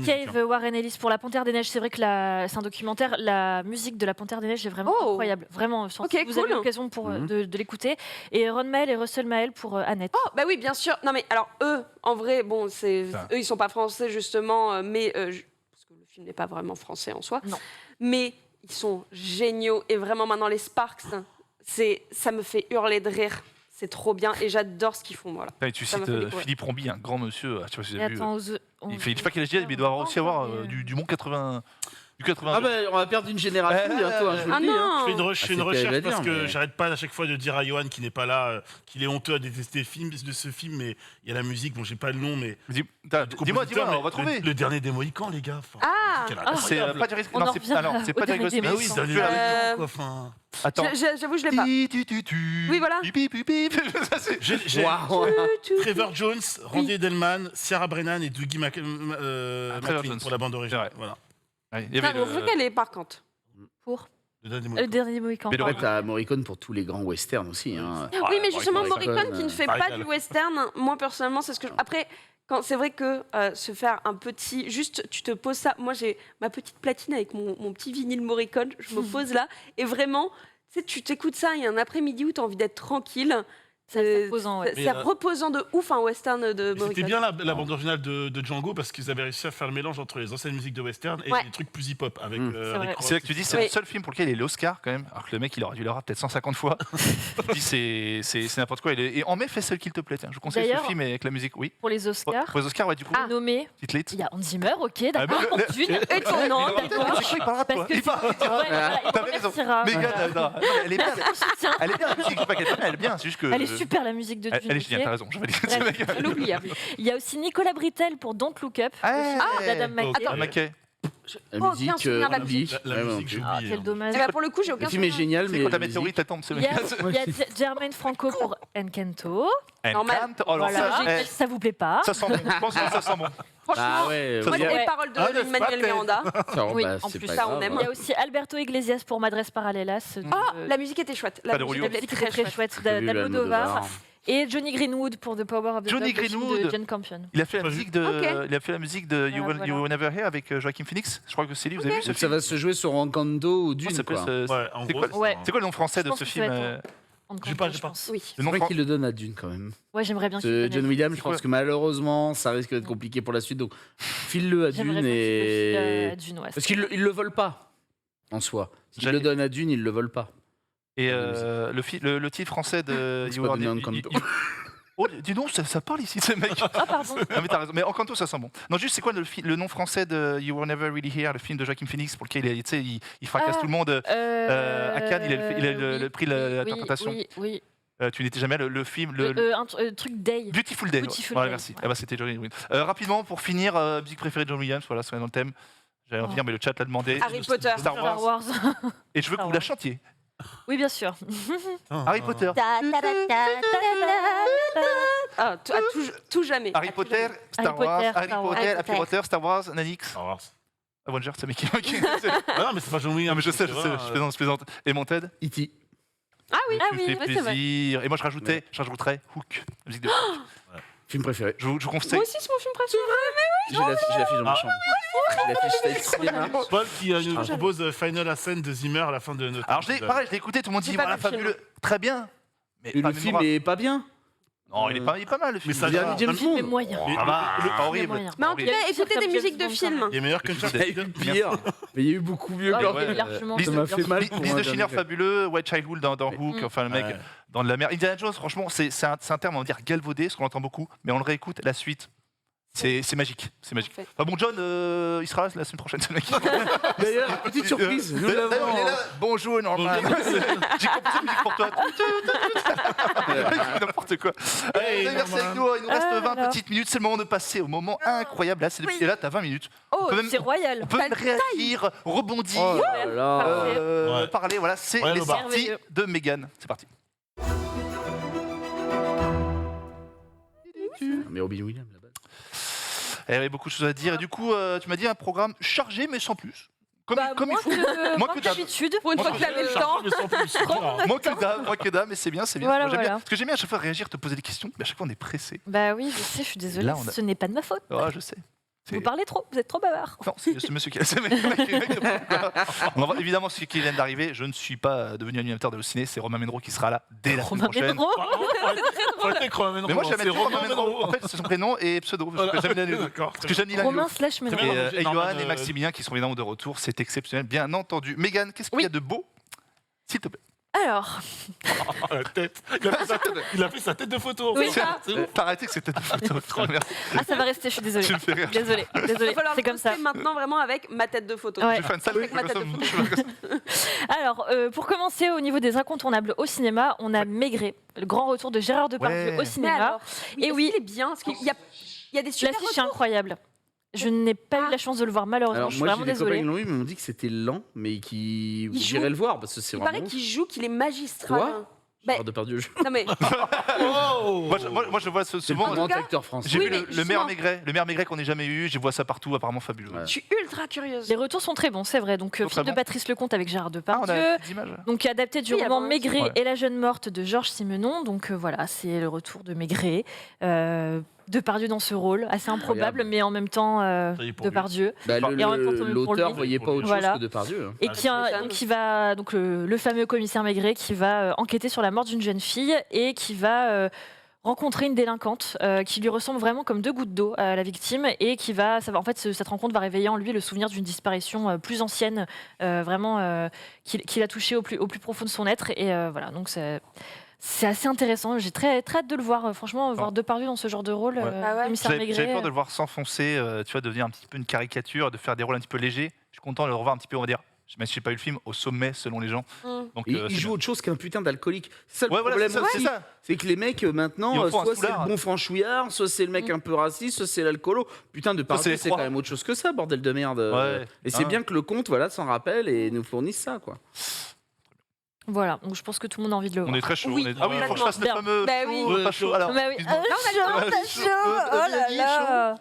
Cave, Warren Ellis pour La Panthère des Neiges. C'est vrai que c'est un documentaire. La musique de La Panthère des Neiges est vraiment incroyable. Vraiment, vous avez l'occasion de l'écouter. Et Ron Mael et Russell Mael pour Annette. Oh, bah oui, bien sûr. Non, mais alors, eux, en vrai, eux, ils sont pas français, justement, mais... parce que le film n'est pas vraiment français en soi. Non. Mais ils sont géniaux. Et vraiment, maintenant, les Sparks, ça me fait hurler de rire. C'est trop bien et j'adore ce qu'ils font. Voilà. Et tu cites Philippe Rombi, un grand monsieur. Tu vois, si vous avez vu, il fait, je sais pas quel âge il a, mais il doit aussi avoir du Mont 80. Ah ben, on va perdre une génération bientôt. Je fais une recherche parce que j'arrête pas à chaque fois de dire à Johan qui n'est pas là qu'il est honteux à détester de ce film, mais il y a la musique, bon j'ai pas le nom, mais dis-moi, on va trouver. Le dernier des Mohicans, les gars. C'est pas du risque. Non, c'est pas du risque. Ah oui, c'est du risque. Attends. J'avoue, je l'ai pas. Oui, voilà. Trevor Jones, Randy Edelman, Ciara Brennan et Dougie McLean pour la bande originale. Voilà. On voit qu'elle est marquante. Pour le dernier Mohican. Mais t'as Morricone pour tous les grands westerns aussi. Hein. Oui, mais justement, Morricone qui ne fait pas du western, moi personnellement, c'est ce que Après, c'est vrai que se faire un petit... Juste, tu te poses ça. Moi, j'ai ma petite platine avec mon petit vinyle Morricone. Je me pose là. Et vraiment, tu t'écoutes ça, il y a un après-midi où tu as envie d'être tranquille. C'est reposant, reposant de ouf un western de Morricone. C'était bien la bande originale de Django parce qu'ils avaient réussi à faire le mélange entre les anciennes musiques de western et les trucs plus hip-hop. C'est vrai que tu dis, c'est le seul film pour lequel il est l'Oscar quand même, alors que le mec il l'aura peut-être 150 fois. Tu dis c'est n'importe quoi. Et en mai, fais celle qu'il te plaît. Je vous conseille ce film avec la musique. Oui. Pour les Oscars. Pour les Oscars, du coup. Nommé. Il y a Hans Zimmer, ok, d'accord. Une étonnant, d'accord. Il parlera de toi. T'avais raison. Elle est bien. Elle est bien la musique. Je sais pas qu'elle est bien. C'est juste que. Elle est super la musique de Dune. Elle est géniale, t'as raison. Je valide. Inoubliable. Il y a aussi Nicolas Britell pour Don't Look Up. D'Adam McKay. La musique, la musique, j'ai oublié. Quel dommage. Pour le coup, j'ai aucun Le film est génial, mais quand ta météorite tombe, c'est Il y a Jermaine Franco pour Encanto. Ça vous plaît pas? Ça sent bon. Je pense que ça sent bon. Franchement, les paroles de Manuel Miranda. Oui, en plus ça, on aime. Il y a aussi Alberto Iglesias pour Madres Paralelas. La musique était chouette. La musique était très chouette d'Almodovar. Et Johnny Greenwood pour The Power of the Dog de Jane Campion. Il a fait la musique de You Will Never Hear avec Joaquin Phoenix. Je crois que c'est lui. Vous avez vu ce film? Ça va se jouer sur Encanto ou Dune. C'est quoi le nom français de ce film? Je pas. Oui. Je crois qu'il le donne à Dune quand même. Ouais, j'aimerais bien. John Williams, je pense que malheureusement, ça risque d'être compliqué pour la suite. Donc, file-le à Dune parce qu'il le vole pas en soi. S'il le donne à Dune, il le vole pas. Et le titre français de Oh, dis donc, ça parle ici, ce mec. Ah, pardon. Ah, mais t'as raison. Mais Encanto, ça sent bon. Non, juste, c'est quoi le nom français de You Were Never Really Here, le film de Joaquin Phoenix, pour lequel il fracasse tout le monde. À Cannes, il a le prix de l'interprétation. Oui. Tu n'étais jamais le film. Un truc Day. Beautiful Day. Beautiful Day. Merci. Ah bah, c'était John Williams. Rapidement, pour finir, musique préférée de John Williams, voilà, c'est dans le thème. J'allais en venir, mais le chat l'a demandé. Harry Potter. Star Wars. Et je veux que vous la chantiez. Oui, bien sûr. Harry Potter. Tout jamais. Harry Potter, Star Wars, Harry Potter, Harry Potter, Star Wars, Nanix. Star Wars. Avengers, c'est mec qui. Ah non, mais c'est pas John Williams. Non, mais je sais, je plaisante. Et mon Ted E.T. Ah oui, tu fais plaisir. Et moi, je rajouterais Hook, la musique de Hook. Film préféré. Je vous conseille. Moi aussi, c'est mon film préféré. J'ai l'affiche dans ma chambre. J'ai l'affiche cinéma. Paul qui nous propose Final Ascent de Zimmer à la fin de notre. Alors, je l'ai écouté, tout le monde dit voilà, fabuleux. Très bien. Mais le film est pas bien. Non, il est pas mal le film. Mais ça vient du James Bond. C'est moyen. Pas horrible. Mais en tout cas, écoutez des musiques de films. Il est meilleur que Il y a eu pire. Mais il y a eu beaucoup mieux. Ça m'a fait mal. Lise de Schindler fabuleux, White Childhood dans Hook, enfin le mec dans de la mer. Indiana Jones, franchement, c'est un terme, on va dire galvaudé, ce qu'on entend beaucoup, mais on le réécoute, la suite. C'est magique, c'est magique. Enfin bon, John, il sera là la semaine prochaine, ce mec. D'ailleurs, petite surprise. D'ailleurs, il est là. Bonjour, Norman. J'ai composé une musique pour toi. N'importe quoi. Allez, merci avec nous. Il nous reste 20 petites minutes. C'est le moment de passer au moment incroyable. Là, et là, t'as 20 minutes. Oh, c'est royal. On peut même réagir, rebondir, parler. Voilà, c'est les sorties de Mégane. C'est parti. Mais Robin Williams, là-bas. Il y avait beaucoup de choses à dire. Et du coup, tu m'as dit un programme chargé, mais sans plus. Comme il faut. Moins que d'habitude. Pour une fois que t'avais le temps. Moins que d'âme, mais c'est bien, c'est bien. Voilà, Bien. Parce que j'aime bien à chaque fois réagir, te poser des questions, mais à chaque fois on est pressé. Bah oui, je sais, je suis désolée. Ce n'est pas de ma faute. Ah, je sais. Vous parlez trop, vous êtes trop bavard. Non, c'est ce monsieur qui évidemment, ce qui vient d'arriver, je ne suis pas devenu animateur de Allociné, c'est Romain Ménero qui sera là dès la semaine prochaine. Mais moi, j'aime Romain Ménero. En fait, c'est son prénom et pseudo. Parce que j'aime l'un Romain slash Ménero. Et Johan et Maximilien qui sont évidemment de retour, c'est exceptionnel, bien entendu. Mégane, qu'est-ce qu'il y a de beau, s'il te plaît? Alors. La tête. Il a fait sa tête de photo. Oui, t'as arrêté que c'était de photo. Ah, ça va rester, je suis désolée. Désolée. C'est comme ça. Maintenant, vraiment, avec ma tête de photo. Ouais. Je fais une salle avec ma tête de photo. Alors, pour commencer, au niveau des incontournables au cinéma, on a Maigret, le grand retour de Gérard Depardieu au cinéma. Et oui, il est bien. Parce qu'il y a des super l'affiche est incroyable. Je n'ai pas eu la chance de le voir, malheureusement. Alors, je suis vraiment désolée. Moi, j'ai des copains qui l'ont vu, mais m'ont dit que c'était lent, mais qui j'irai le voir parce que c'est vraiment. Il paraît qu'il joue, qu'il est magistral. Gérard Depardieu. Non mais. Moi, je vois souvent. Le grand acteur français. J'ai vu le maire Maigret qu'on n'ait jamais eu. Je vois ça partout, apparemment fabuleux. Je suis ultra curieuse. Les retours sont très bons, c'est vrai. Donc, film de Patrice Lecomte avec Gérard Depardieu. Donc, adapté du roman Maigret et la jeune morte de Georges Simenon. Donc, voilà, c'est le retour de Maigret. Depardieu dans ce rôle, assez improbable, mais en même temps Depardieu. L'auteur voyait pas autre chose que Depardieu. Et qui va, donc le fameux commissaire Maigret, qui va enquêter sur la mort d'une jeune fille et qui va rencontrer une délinquante qui lui ressemble vraiment comme deux gouttes d'eau à la victime et qui va, en fait, cette rencontre va réveiller en lui le souvenir d'une disparition plus ancienne, vraiment qui l'a touché au plus profond de son être. Et voilà, donc c'est assez intéressant. J'ai très hâte de le voir. Franchement, voir Depardieu dans ce genre de rôle, commissaire Maigret. J'avais peur de le voir s'enfoncer, tu vois, devenir un petit peu une caricature, de faire des rôles un petit peu légers. Je suis content de le revoir un petit peu, on va dire. Même si j'ai pas eu le film, au sommet selon les gens. Donc, il joue autre chose qu'un putain d'alcoolique. C'est ça le problème aussi. C'est que les mecs maintenant, soit c'est le bon franchouillard, soit c'est le mec un peu raciste, soit c'est l'alcoolo. Putain, Depardieu, c'est quand même autre chose que ça, bordel de merde. Et c'est bien que le conte s'en rappelle et nous fournisse ça, quoi. Voilà, donc je pense que tout le monde a envie de le voir. On est très chaud. Oui, Ah oui, il faut que je fasse le fameux pas chaud. Alors, oh là là.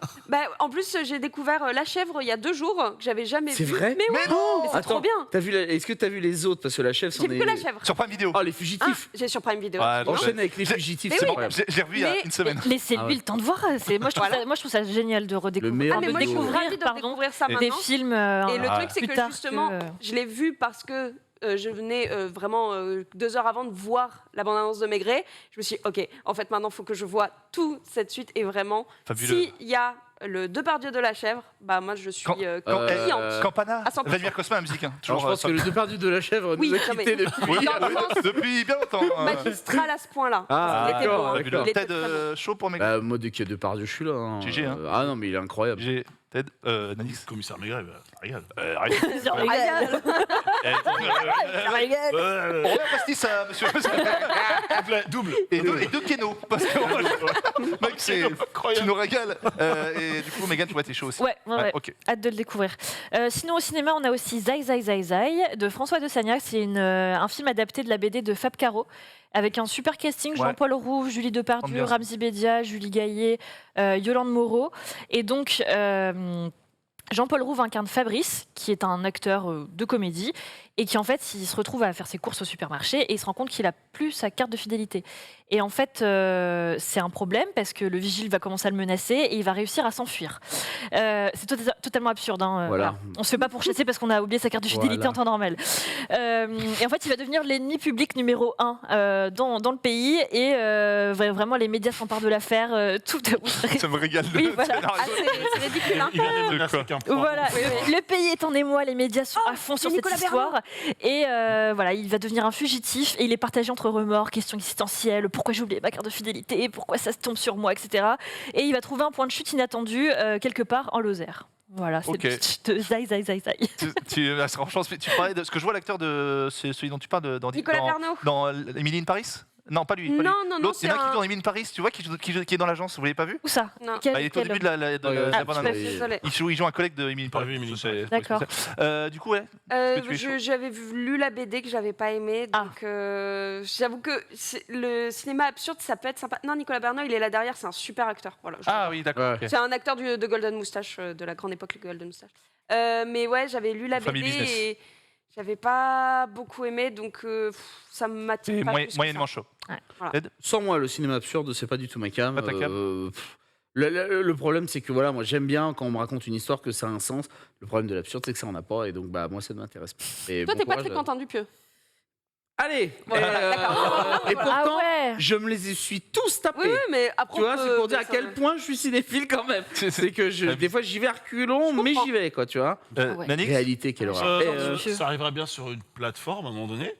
En plus, j'ai découvert La Chèvre il y a 2 jours, que j'avais jamais vu. C'est vrai? Mais non. C'est trop bien. Est-ce que t'as vu les autres? Parce que La Chèvre, j'ai vu que La Chèvre. Sur Prime Vidéo. Oh, Les Fugitifs. J'ai sur Prime Vidéo. Enchaîne avec Les Fugitifs, c'est incroyable. J'ai revu il y a une semaine. Laissez-lui le temps de voir. Moi, je trouve ça génial de redécouvrir. découvrir ça maintenant. Des films. Et le truc, c'est que justement, je l'ai vu parce que je venais vraiment 2 heures avant de voir la bande-annonce de Maigret. Je me suis dit, ok, en fait, maintenant, il faut que je voie toute cette suite. Et vraiment, s'il y a le Depardieu de la chèvre, bah moi je suis cliente. Campana, À 100%. Vladimir Cosma, la musique. Hein. Alors, je pense que le Depardieu de la chèvre Oui, nous a non, mais- quittés depuis. Oui, Dans le sens depuis bien longtemps. magistral à ce point-là. Ah, Il était d'accord, bon, hein. d'accord. Il était Ted, très bon. chaud pour mes Bah, moi, dès qu'il y a Depardieu, je suis là. Hein. GG, hein. Ah non, mais il est incroyable. J'ai Ted, Nanix. Commissaire Maigret, regarde. On revient pastis à monsieur. Double. Et deux Keno. Parce que mec, tu nous régales. Et du coup, Mégane, tu vois, t'es chaud aussi. Ouais. Ok. Hâte de le découvrir. Sinon, au cinéma, on a aussi Zai Zai Zai Zai de François de Sagnac. C'est un film adapté de la BD de Fab Caro, avec un super casting, Jean-Paul Rouve, Julie Depardieu, Ambiance. Ramzy Bédia, Julie Gaillet, Yolande Moreau. Et donc, Jean-Paul Rouve incarne Fabrice, qui est un acteur de comédie, et qui en fait, il se retrouve à faire ses courses au supermarché, et il se rend compte qu'il a plus sa carte de fidélité. Et en fait, c'est un problème, parce que le vigile va commencer à le menacer, et il va réussir à s'enfuir. C'est totalement absurde. Hein, Voilà. On se fait pas pourchasser parce qu'on a oublié sa carte de fidélité en temps normal. Et en fait, il va devenir l'ennemi public numéro 1 dans le pays, et vraiment, les médias s'emparent de l'affaire. Ça me régale. Oui, voilà. C'est ridicule. Hein. Il vient de menacer qu'un point. Voilà, le pays est en émoi, les médias sont à fond sur cette Nicolas histoire. Et voilà, il va devenir un fugitif et il est partagé entre remords, questions existentielles, pourquoi j'ai oublié ma carte de fidélité, pourquoi ça se tombe sur moi, etc. Et il va trouver un point de chute inattendu quelque part en Lozère. Voilà, c'est le pitch de Zai Zai Zai Zai. Franchement, tu parlais de ce que je vois l'acteur de celui dont tu parles Nicolas Bernot. dans Emily in Paris. Non, pas lui. Non, lui. non, L'autre, c'est il y en a qui un- joue dans Emily in Paris, tu vois, qui est dans l'agence, vous l'avez pas vu? Où ça? Non. Il est au début de la bande-annonce. Désolée. Il joue un collègue de Emily in Pas Paris. vu Emily in C'est- Paris. D'accord. Du coup, ouais. que tu es chaud. J'avais lu la BD que j'avais pas aimée, donc j'avoue que le cinéma absurde, ça peut être sympa. Non, Nicolas Bernot, il est là derrière, c'est un super acteur. Voilà, Ah oui, d'accord. ok. c'est un acteur de Golden Moustache, de la grande époque, le Golden Moustache. Mais ouais, j'avais lu la Family BD Business. et j'avais pas beaucoup aimé, donc ça m'attire C'est pas plus que moyennement ça. chaud. Voilà. Ted Sans moi, le cinéma absurde, c'est pas du tout ma cam. Pas ta cam. Le problème, c'est que voilà, moi j'aime bien quand on me raconte une histoire que ça a un sens. Le problème de l'absurde, c'est que ça en a pas, et donc bah moi ça ne m'intéresse pas. Et Toi, bon t'es pas courage, très Quentin Dupieux. Allez. D'accord. Et pourtant, Ah ouais. je me les suis tous tapés. Oui, mais après. Tu vois, c'est pour dire à quel point je suis cinéphile quand même. C'est que des fois j'y vais à reculons, mais j'y vais quoi, tu vois. Nanix Réalité, quelle horreur. Ça arrivera bien sur une plateforme à un moment donné.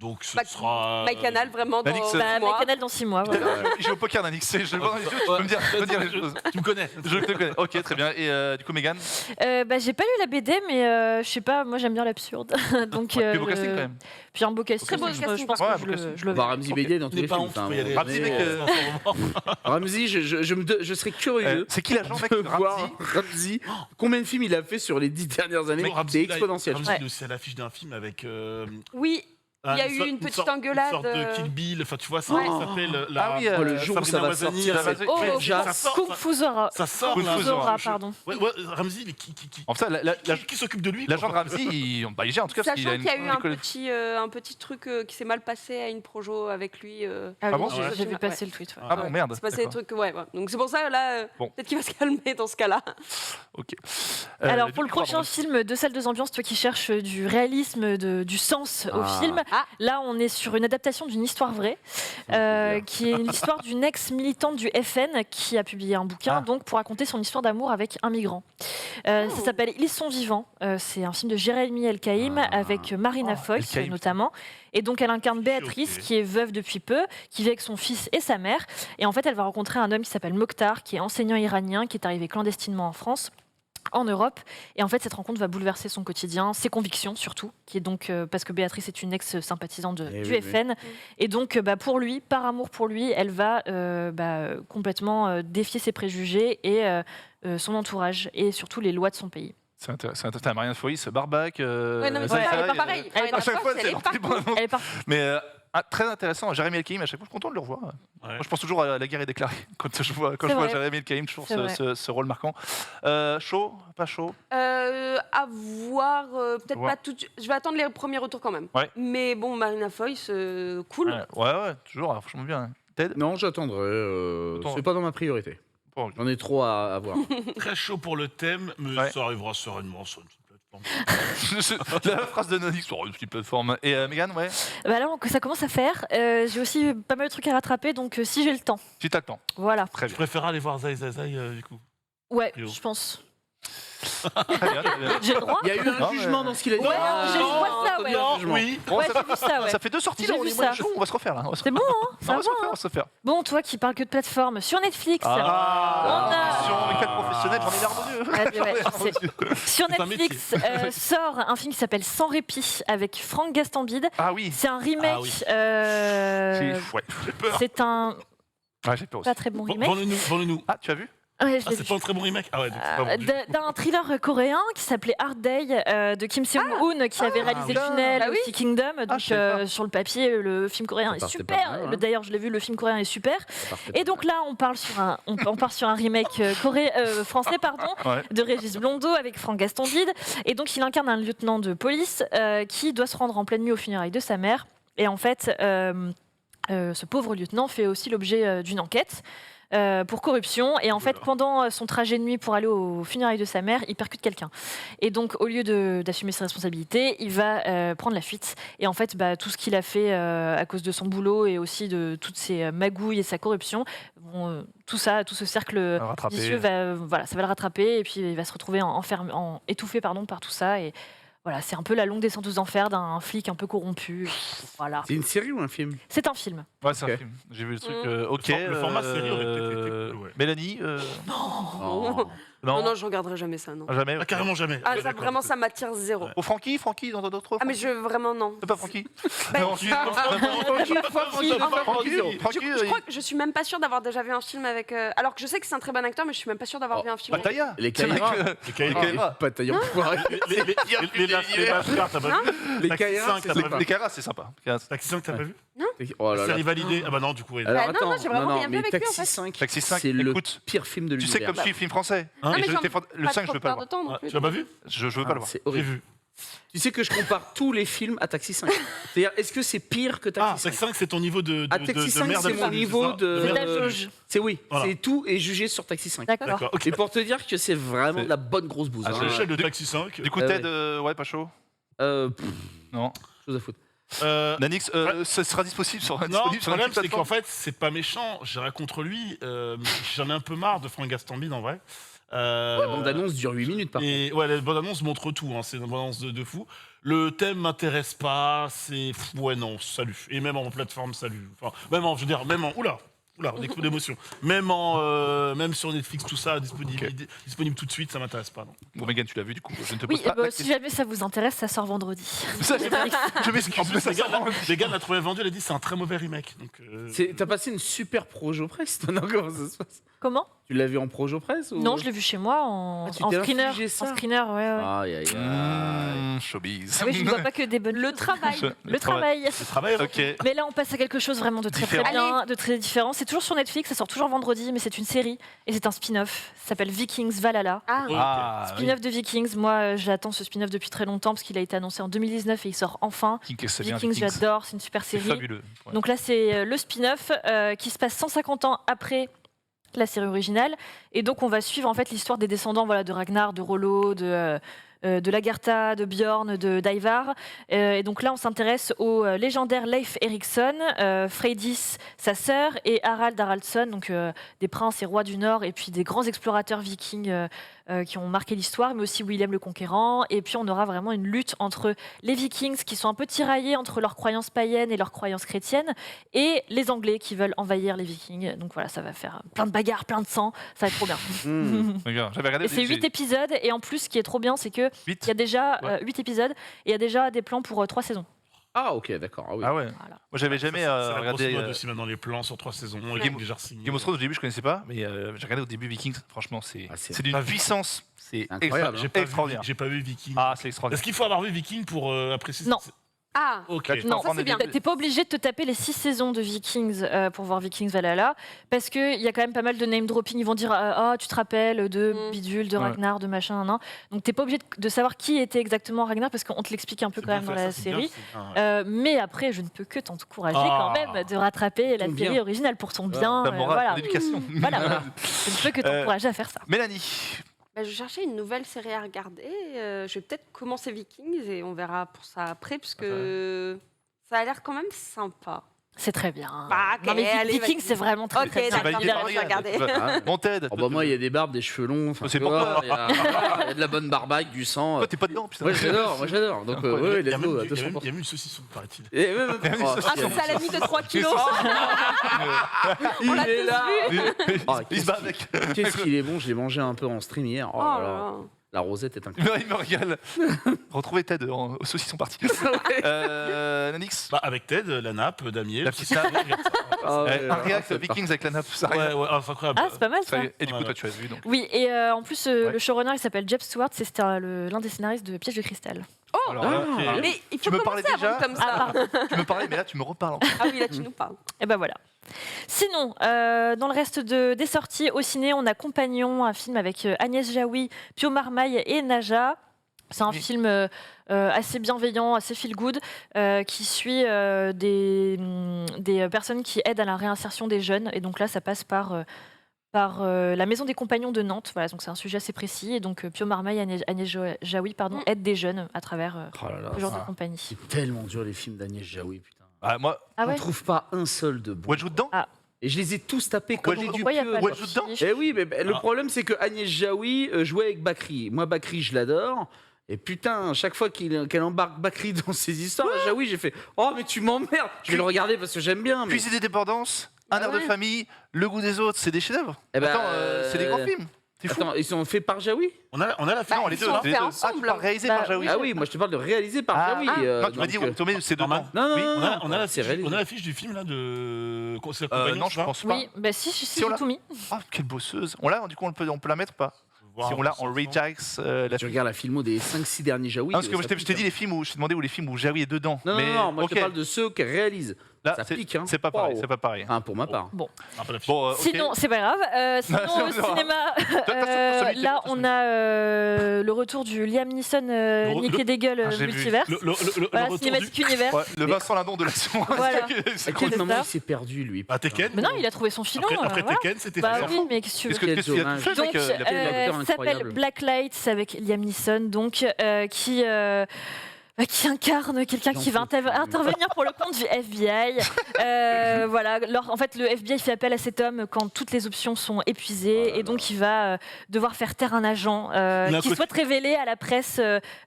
Donc ce Bah, sera. MyCanal, vraiment, dans Manix, 6 mois. MyCanal dans 6 mois. Voilà. Il joue au poker, Nanix. Tu peux me dire les choses. Tu me connais. Je te connais. Ok, très bien. Et du coup, Mégane, J'ai pas lu la BD, mais je sais pas, moi j'aime bien l'absurde. Donc, plus beau casting quand même. Puis un beau casting. Très beau je casting. pense Ouais, que beau je casting. le Bah, verrai. Ramzy Bédier dans tous N'aie les pas films. honte, enfin, faut y aller. Ramzy, mec, Ramzy, je serais curieux c'est qui l'agent, mec de voir Ramzy Ramzy. Combien de films il a fait sur les 10 dernières années? C'est exponentiel. Ramzy, il est aussi à l'affiche d'un film avec. Oui, il y a eu une petite engueulade. Une sorte de Kill Bill. Enfin, tu vois, ça s'appelle la. Ah oui, le jour où ça va Sabrina sortir, Mazzani, c'est Oh, déjà. Kung Fu Zora. Ça sort. Kung Fu là. Zora, pardon. Ouais, Ramzy, il est qui Enfin, qui s'occupe de lui? l'agent de Ramzy, il gère en tout cas parce qu'il Sachant a qu'il y a eu une. un petit truc qui s'est mal passé à une projo avec lui. Ah, Ah oui, bon j'ai vu Ouais. passer le tweet. Ouais. Ah bon, merde. C'est passé des trucs, ouais. Donc c'est pour ça, là, Bon. peut-être qu'il va se calmer dans ce cas-là. Ok. Alors Du pour le coup, prochain pardon. film de salle de ambiance, toi qui cherches du réalisme, du sens au film, là on est sur une adaptation d'une histoire vraie, qui est une histoire d'une ex-militante du FN qui a publié un bouquin donc pour raconter son histoire d'amour avec un migrant. Ça s'appelle Ils sont vivants. C'est un film de Jérémy Elkaïm avec Marina Foïs Elkaïm. notamment. Et donc elle incarne Béatrice qui est veuve depuis peu, qui vit avec son fils et sa mère. Et en fait elle va rencontrer un homme qui s'appelle Mokhtar, qui est enseignant iranien, qui est arrivé clandestinement en France, en Europe. Et en fait, cette rencontre va bouleverser son quotidien, ses convictions surtout, qui est donc parce que Béatrice est une ex-sympathisante du FN. Et donc, pour lui, par amour pour lui, elle va complètement défier ses préjugés et son entourage, et surtout les lois de son pays. C'est intéressant. T'as Marianne Foïs, Barbac. Ouais, non, mais c'est pas pareil. À chaque fois, c'est partout. Elle est partout. Mais très intéressant. Jérémy Elkaïm, à chaque fois, je suis content de le revoir. Moi, je pense toujours à La guerre est déclarée. Quand je vois Jérémy Elkaïm, toujours ce rôle marquant. Chaud, pas chaud? À voir, peut-être Voir. pas tout de suite. Je vais attendre les premiers retours quand même. Ouais. Mais bon, Marina Foïs, cool. Ouais, toujours, franchement bien. Ted? Non, j'attendrai. C'est pas dans ma priorité. Bon, J'en ai trop à voir. Très chaud pour le thème, mais ça arrivera sereinement sur une petite plateforme. La phrase de Nanix sur une petite plateforme. Et Mégane, ouais? Bah là, ça commence à faire. J'ai aussi pas mal de trucs à rattraper, donc si j'ai le temps. Si t'as le temps. Voilà. Très Je bien. préfère aller voir Zai Zai Zai du coup. Ouais, je pense. Très bien, très bien. J'ai le droit. Il y a eu un jugement dans ce qu'il a dit. Ouais, je vois ça, ouais. Oui. Bon, Ouais, ça, j'ai vu ça, ouais. ça fait 2 sorties J'ai là, on vu est ça. chaud, on va se refaire là. C'est bon, hein, On ça va va. se refaire, on va se refaire. Bon, toi qui parles que de plateforme, sur Netflix. Attention, les 4 professionnels, j'en ai l'air de Ouais, sur Netflix sort un film qui s'appelle Sans répit avec Franck Gastambide. Ah oui. C'est un remake. Ah oui. C'est un j'ai peur aussi. pas très bon remake. Vends-le-nous. Ah, tu as vu? Ouais, je l'ai C'est vu. pas un très bon remake. Ah ouais, donc c'est pas bon. D'un thriller coréen qui s'appelait Hard Day de Kim Seung-hoon qui avait réalisé Le Tunnel et aussi Kingdom. Donc sur le papier, le film coréen est super. D'ailleurs, je l'ai vu, le film coréen est super. Et donc là, on part sur un remake français de Régis Blondeau avec Franck Gastambide. Et donc, il incarne un lieutenant de police qui doit se rendre en pleine nuit aux funérailles de sa mère. Et en fait, ce pauvre lieutenant fait aussi l'objet d'une enquête. Pour corruption, et en fait pendant son trajet de nuit pour aller aux funérailles de sa mère, il percute quelqu'un, et donc au lieu d'assumer ses responsabilités, il va prendre la fuite, et en fait tout ce qu'il a fait à cause de son boulot et aussi de toutes ses magouilles et sa corruption, tout ce cercle vicieux ça va le rattraper, et puis il va se retrouver étouffé par tout ça, et voilà, c'est un peu la longue descente aux enfers d'un flic un peu corrompu. Voilà. C'est une série ou un film? C'est un film. Ouais, c'est un film. J'ai vu le truc. Ok. Le format série aurait peut-être été cool, ouais. Mélanie Non, je regarderai jamais ça, non. Jamais. Ah, carrément jamais. Ah, ça, vraiment, ça m'attire zéro. Au Francky dans d'autres. Ah, mais vraiment, non. C'est pas Francky. Je crois que je suis même pas sûre d'avoir déjà vu un film avec. Alors que je sais que c'est un très bon acteur, mais je suis même pas sûre d'avoir vu un film. Pattaya. Les Kaira. Pattaya. Les Lascar, t'as pas vu? Les Kaira, Les Kaira, c'est sympa. Taxi 5, t'as pas vu? Non. La série validée. Ah bah non, du coup. Alors non, attends, j'ai vraiment rien vu avec lui, en Taxi fait. 5, Taxi 5, c'est le écoute, pire film de Tu l'univers. sais comme je suis film français. mais Le 5, je veux pas le voir. Tu l'as pas vu? Je veux pas le voir. C'est J'ai horrible. vu. Tu sais que je compare tous les films à Taxi 5. C'est-à-dire, est-ce que c'est pire que Taxi 5? Taxi 5, c'est ton niveau de Taxi 5, merde c'est mon absolue, niveau c'est ça de... la jauge. C'est oui, Voilà. c'est tout est jugé sur Taxi 5. D'accord. Et pour te dire que c'est vraiment de la bonne grosse bouse. À l'échelle de Taxi 5. Du coup, Ted, ouais, pas chaud. Non. Chose à foutre. Nanix, ça sera disponible sur Non, le problème, c'est plateforme. qu'en fait, c'est pas méchant. J'irai contre lui. J'en ai un peu marre de Franck Gastambide, en vrai. La bande-annonce dure 8 minutes, par contre. Ouais, la bande-annonce montre tout. Hein, c'est une bande-annonce de fou. Le thème m'intéresse pas. C'est... Ouais, non, salut. Et même en plateforme, salut. Enfin, même en... Oula, on est d'émotion. Même sur Netflix, tout ça, disponible tout de suite, ça m'intéresse pas. Non. Bon, Megan, tu l'as vu, du coup, je ne te Oui, pose pas. si jamais ça vous intéresse, ça sort vendredi. Je m'excuse. En plus, Megan l'a trouvé vendu, elle a dit c'est un très mauvais remake. T'as passé une super projo presse, toi, non? Comment ça se passe? Comment? Tu l'as vu en projo presse ou... Non, je l'ai vu chez moi en screener. En screener, ouais. Aïe, aïe, aïe. Showbiz. Ah oui, je ne vois pas que des bonnes. Le travail. Le travail. Ok. Mais là, on passe à quelque chose vraiment de très bien, de très différent. C'est toujours sur Netflix, ça sort toujours vendredi, mais c'est une série et c'est un spin-off. Ça s'appelle Vikings Valhalla. Spin-off de Vikings. Moi, j'attends ce spin-off depuis très longtemps parce qu'il a été annoncé en 2019 et il sort enfin. Vikings, j'adore, c'est une super série. Fabuleux. Ouais. Donc là, c'est le spin-off qui se passe 150 ans après la série originale, et donc on va suivre en fait l'histoire des descendants, de Ragnar, de Rollo, de Lagertha, de Bjorn, d'Ivar. Et donc là, on s'intéresse au légendaire Leif Erikson, Freydis, sa sœur, et Harald Haraldsson, donc des princes et rois du Nord, et puis des grands explorateurs vikings qui ont marqué l'histoire, mais aussi Willem le Conquérant. Et puis on aura vraiment une lutte entre les Vikings, qui sont un peu tiraillés entre leurs croyances païennes et leurs croyances chrétiennes, et les Anglais qui veulent envahir les Vikings. Donc voilà, ça va faire plein de bagarres, plein de sang, ça va être trop bien. J'avais regardé. Et c'est 8 épisodes, et en plus, ce qui est trop bien, c'est que il y a déjà 8 épisodes, et il y a déjà des plans pour 3 saisons. Ah, ok, d'accord. Ah, oui. Ah ouais. Voilà. Moi, j'avais jamais regardé. C'est aussi maintenant les plans sur 3 saisons. Game of Thrones, au début, je connaissais pas, mais j'ai regardé au début Vikings. Franchement, c'est d'une puissance. C'est incroyable. Extraordinaire. J'ai pas vu Vikings. Ah, c'est extraordinaire. Est-ce qu'il faut avoir vu Vikings pour apprécier? Non. Ah, ok. Non, ça c'est bien. T'es pas obligé de te taper les 6 saisons de Vikings pour voir Vikings Valhalla, parce qu'il y a quand même pas mal de name dropping. Ils vont dire tu te rappelles de Bidule, de Ragnar, de machin, non. Donc t'es pas obligé de savoir qui était exactement Ragnar, parce qu'on te l'explique un peu quand même dans la série. Mais après, je ne peux que t'encourager quand même de rattraper la série originale pour ton bien. Voilà. L'éducation. Voilà. Je ne peux que t'encourager à faire ça. Mélanie. Je cherchais une nouvelle série à regarder. Je vais peut-être commencer Vikings et on verra pour ça après, parce que ça a l'air quand même sympa. C'est très bien. Bah, non, mais allez, Vikings, c'est vraiment très, Ok, très bien. d'accord, validé par je vais Yann. regarder. Bon, Ted. Oh, bah, moi, il y a des barbes, des cheveux longs. enfin, C'est tu vois, pourquoi il y a de la bonne barbaque, du sang. Toi, t'es pas dedans, putain. Ouais, j'adore. Donc, ouais, Il y a let's même go, du- il y a même- 200%. il y a même une saucisson, paraît-il. Et même- oh, Un salami de 3 kilos. il l'a est tous là. Oh, Il se bat avec. Qu'est-ce qu'il est bon, je l'ai mangé un peu en stream hier. Oh, Oh là là là. là. La rosette est incroyable. Il me régale. Retrouvez Ted au saucisson parti. Nanix. Bah, avec Ted, la nappe, Damier. La le petite saucisson, nappe. regarde ça. Ah ouais, Un react c'est Vikings avec la nappe, ça Ouais, arrive. ouais, c'est incroyable. Ah, c'est pas mal ça. Et du coup, Ouais, toi, tu as vu donc. Oui, et en plus, le showrunner, il s'appelle Jeb Stewart, c'était l'un des scénaristes de Piège de cristal. Oh, Alors là, mais il faut tu me parlais commencer avant déjà comme ça. tu me parlais, mais là, tu me reparles. Ah oui, là, tu nous parles. Et ben voilà. Sinon, dans le reste des sorties au ciné, on a Compagnon, un film avec Agnès Jaoui, Pio Marmaille et Naja. C'est un film assez bienveillant, assez feel-good, qui suit des personnes qui aident à la réinsertion des jeunes. Et donc là, ça passe par la Maison des Compagnons de Nantes. Voilà, donc c'est un sujet assez précis. Et donc Pio Marmaille et Agnès Jaoui aident des jeunes à travers Oh là là, ce genre ça- de compagnie. C'est tellement dur les films d'Agnès Jaoui, putain. Ah, moi, Ah On ouais ne trouve pas un seul de bon. ouais, je joue dedans. Et je les ai tous tapés comme des Pourquoi il n'y a dupieux. pas Ouais, de je joue dedans. Eh oui, mais le problème c'est que Agnès Jaoui jouait avec Bakri. Moi, Bakri, je l'adore. Et putain, chaque fois qu'elle embarque Bakri dans ses histoires, Jaoui, j'ai fait oh mais tu m'emmerdes. Je vais le regarder parce que j'aime bien. Mais... Cuisine des dépendances, un air de famille, le goût des autres, c'est des chefs-d'œuvre. Eh ben, Attends, c'est des grands films. C'est fou. Attends, ils sont faits par Jaoui? On a la fin. Non, les deux. sont les faits deux. ensemble. Ah, tu parles réalisé par Jaoui. Ah oui, moi je te parle de réalisé par Jaoui. Non, tu m'as dit, donc, Tomé, c'est dedans. Non, non, Oui. non, On a la c'est fiche- réalisé. on a la fiche du film là de. C'est la compagnie, Non, je pense pas. Oui, bah si, Si j'ai on l'a- tout mis. Oh, quelle bosseuse. On l'a, du coup, on peut la mettre ou pas? Si on l'a en rejax, la Tu regardes la filmo des 5-6 derniers Jaoui. parce que je t'ai dit les films où je t'ai demandé où les films où Jaoui est dedans. Non, mais, non, moi je ok. te parle de ceux qui réalisent. Là, Ça c'est- pique, hein. c'est pas pareil. Waouh. C'est pas pareil. Enfin, pour ma part. Bon. Bon, ok. Sinon, c'est pas grave. Sinon, au cinéma, là, on a le retour du Liam Neeson, Nick et Degel j'ai vu. multiverse. Voilà, retour Cinématique Univers. Ouais, le Vincent Lindon de l'action. Voilà. C'est À cool. quel moment ça. il s'est perdu, lui? Ah, Tekken. Mais non, il a trouvé son filon. Après voilà. Tekken, c'était Bah fait. oui, mais qu'est-ce que tu veux. Qu'est-ce qu'il a tout fait, Donc, mec? Il a fait l'acteur ça s'appelle incroyable. Black Lights avec Liam Neeson, donc qui incarne quelqu'un qui va intervenir pour le compte du FBI. Voilà, en fait, le FBI fait appel à cet homme quand toutes les options sont épuisées, et donc il va devoir faire taire un agent qui souhaite révéler à la presse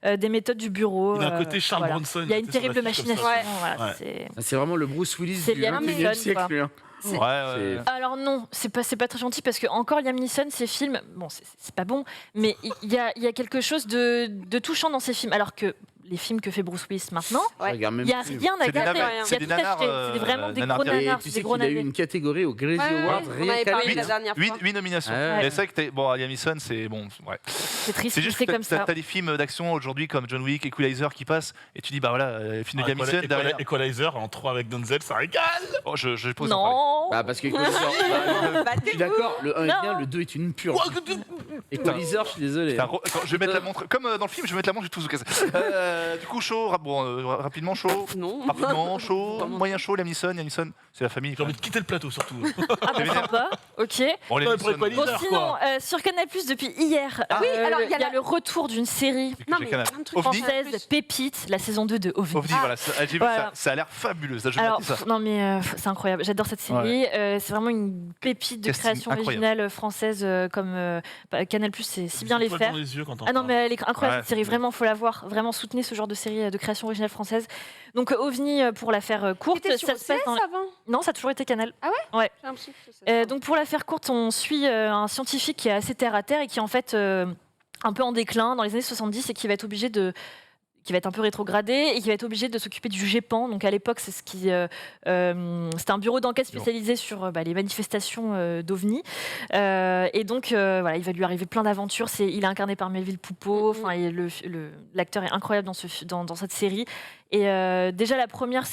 des méthodes du bureau. Il a un côté Charles voilà. Bronson. Il y a une était sur terrible l'affiche comme machination. ça. Voilà, Ouais. C'est vraiment le Bruce Willis C'est du Liam 21e Neeson, siècle, quoi. lui. hein. Ouais. Alors non, c'est pas très gentil parce que encore Liam Neeson, ses films, bon, c'est pas bon, mais il y a quelque chose de touchant dans ses films, alors que les films que fait Bruce Willis maintenant, Je regarde même il y a plus. rien à C'est des gâter, nanars, il y a c'est tout des à nanars, jeter. C'est vraiment des gros nanars. Et nanars, tu des sais gros qu'il a eu navets. une catégorie au Gracie Ouais, Awards on rien avait qu'à parlé lui. la dernière fois. 8 nominations. Ouais. Et c'est vrai que bon, Liam Neeson, c'est bon. Ouais. C'est triste, C'est juste c'est que comme ça. t'as des films d'action aujourd'hui comme John Wick, Equalizer qui passent, et tu dis bah voilà, film de Liam Neeson derrière. Equalizer en 3 avec Denzel, ça régale. Oh, je pose en parler. Non. Bah parce que je suis d'accord, le 1 est bien, le 2 est une pure. Equalizer, je suis désolé. Putain, attends, je vais mettre la montre. Comme dans le film, je vais mettre la montre, je vais tout vous casser. Du coup, chaud, rapidement chaud. Non. Rapidement chaud, moyen chaud, Liam Neeson, c'est la famille. J'ai envie de quitter le plateau surtout. Ah bah sympa, ok. Bon, Liam pour Neeson, Equalizer. Bon sinon, sur Canal+, depuis hier, Oui, alors, il y a le retour d'une série j'ai Non, mais Canal. plein de trucs OVNI, française, Pépite, la saison 2 de OVNI. OVNI, voilà, j'ai vu Voilà. ça, ça a l'air fabuleux, ça, je vais Alors, mater ça. non mais c'est incroyable, j'adore cette série. C'est vraiment une pépite de Casting création incroyable. originale française comme Canal+, c'est si bien les faire. Dans les yeux quand on Ah non parle. mais elle est incroyable Ouais. cette série, vraiment faut la voir, vraiment soutenez ce genre de série de création originale française. Donc OVNI pour la faire courte, C'était sur ça se passe OCS dans... avant. Non, ça a toujours été Canal. Ah ouais Ouais. J'ai l'impression que c'est ça. Donc pour la faire courte, on suit un scientifique qui est assez terre à terre et qui est en fait un peu en déclin dans les années 70 et qui va être obligé de qui va être un peu rétrogradé et qui va être obligé de s'occuper du GEPAN. Donc à l'époque, c'est c'était un bureau d'enquête spécialisé sur les manifestations d'OVNI. Et donc voilà, il va lui arriver plein d'aventures. Il est incarné par Melville Poupeau. Enfin, l'acteur est incroyable dans cette série. Et déjà la première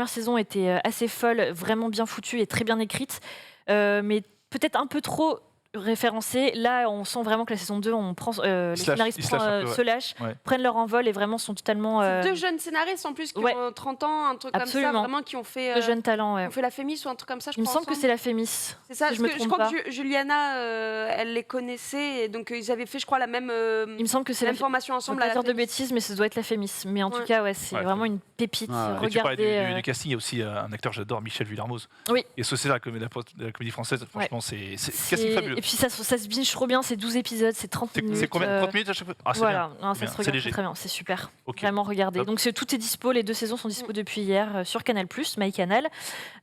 saison était assez folle, vraiment bien foutue et très bien écrite, mais peut-être un peu trop référencés. Là, on sent vraiment que la saison 2, on prend, les scénaristes se lâchent, prennent leur envol et vraiment sont totalement... C'est 2 jeunes scénaristes en plus qui ont 30 ans, un truc comme ça, vraiment qui ont fait... 2 jeunes talents, qui ont fait la Fémis ou un truc comme ça, je Il me crois, semble que c'est la Fémis. C'est ça, si je crois que Juliana, elle les connaissait, et donc ils avaient fait, je crois, la même il me semble que c'est la formation ensemble. Je ne pas dire de bêtises, mais ça doit être la Fémis. Mais en tout cas, c'est vraiment une pépite. Et tu parlais du casting, il y a aussi un acteur que j'adore, Michel Villermoz. Oui. Et associé à la comédie française, franchement, c'est casting fabuleux. Et puis ça se binge trop bien, c'est 12 épisodes, c'est 30 minutes. C'est combien 30 minutes à chaque fois? Voilà, ça se regarde très bien, c'est super. Vraiment, regardez. Donc tout est dispo, les 2 saisons sont dispo depuis hier sur Canal+, MyCanal.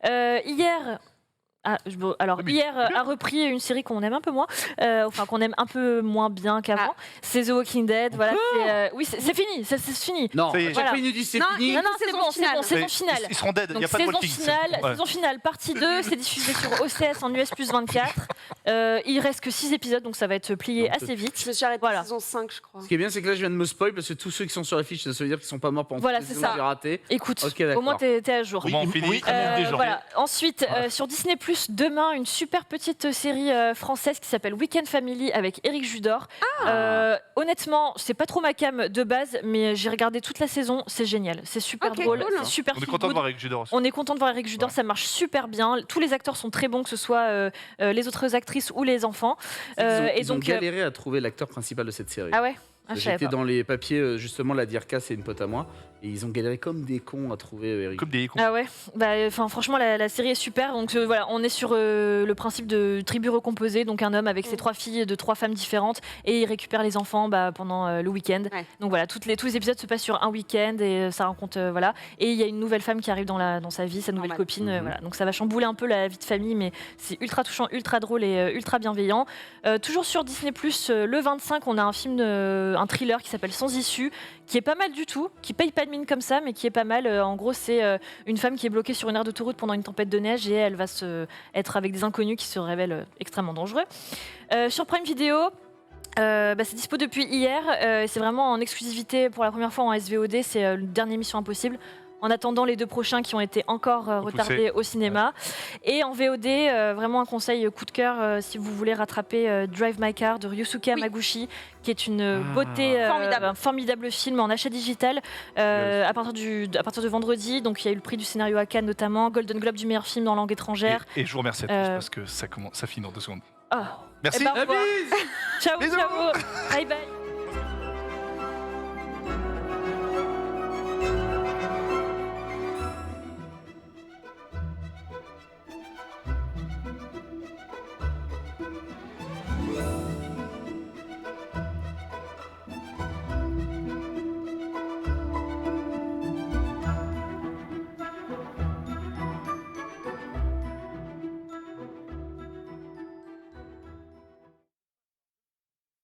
Hier... hier a repris une série qu'on aime un peu moins, qu'on aime un peu moins bien qu'avant. C'est The Walking Dead. Voilà, oui, c'est fini, c'est fini. Non, chaque fois il nous dit c'est fini. Non, c'est bon, saison finale. Ils seront dead, il n'y a pas de walking. Saison finale, partie 2, c'est diffusé sur OCS en US plus 24. Il reste que 6 épisodes, donc ça va être plié assez vite. Je me suis arrêtée à la saison 5, je crois. Ce qui est bien, c'est que là, je viens de me spoil parce que tous ceux qui sont sur la fiche, ça veut dire qu'ils sont pas morts pendant voilà, c'est ça. J'ai raté. Écoute, au moins t'es à jour. Voilà. Ensuite, sur Disney+, demain, une super petite série française qui s'appelle Weekend Family avec Éric Judor. Honnêtement, c'est pas trop ma cam de base, mais j'ai regardé toute la saison, c'est génial, c'est super drôle, c'est super On est content de voir Éric Judor aussi. On est content de voir Éric Judor, ça marche super bien. Tous les acteurs sont très bons, que ce soit les autres actrices ou les enfants. Ils ont galéré à trouver l'acteur principal de cette série. Ah ouais. J'étais dans les papiers, justement, la Dirka, c'est une pote à moi, et ils ont galéré comme des cons à trouver Eric. Comme des cons. Ah ouais, franchement, la série est super. Donc voilà, on est sur le principe de tribu recomposée, donc un homme avec ses 3 filles de 3 femmes différentes, et il récupère les enfants pendant le week-end. Donc voilà, tous les épisodes se passent sur un week-end, et ça raconte, voilà. Et il y a une nouvelle femme qui arrive dans sa vie, sa nouvelle copine. Voilà. Donc ça va chambouler un peu la vie de famille, mais c'est ultra touchant, ultra drôle et ultra bienveillant. Toujours sur Disney+, le 25, on a un film un thriller qui s'appelle Sans issue, qui est pas mal du tout, qui paye pas de mine comme ça, mais qui est pas mal. En gros, c'est une femme qui est bloquée sur une aire d'autoroute pendant une tempête de neige et elle va être avec des inconnus qui se révèlent extrêmement dangereux. Sur Prime Video, c'est dispo depuis hier. C'est vraiment en exclusivité pour la première fois en SVOD. C'est le dernier Mission Impossible. En attendant les 2 prochains qui ont été encore retardés au cinéma. Et en VOD, vraiment un conseil coup de cœur si vous voulez rattraper Drive My Car de Ryusuke Hamaguchi, qui est une beauté, un formidable film en achat digital à partir de vendredi. Donc il y a eu le prix du scénario à Cannes notamment, Golden Globe du meilleur film dans langue étrangère. Et je vous remercie à tous parce que ça finit dans 2 secondes. Oh. Merci. Ciao, ciao. Bye bye.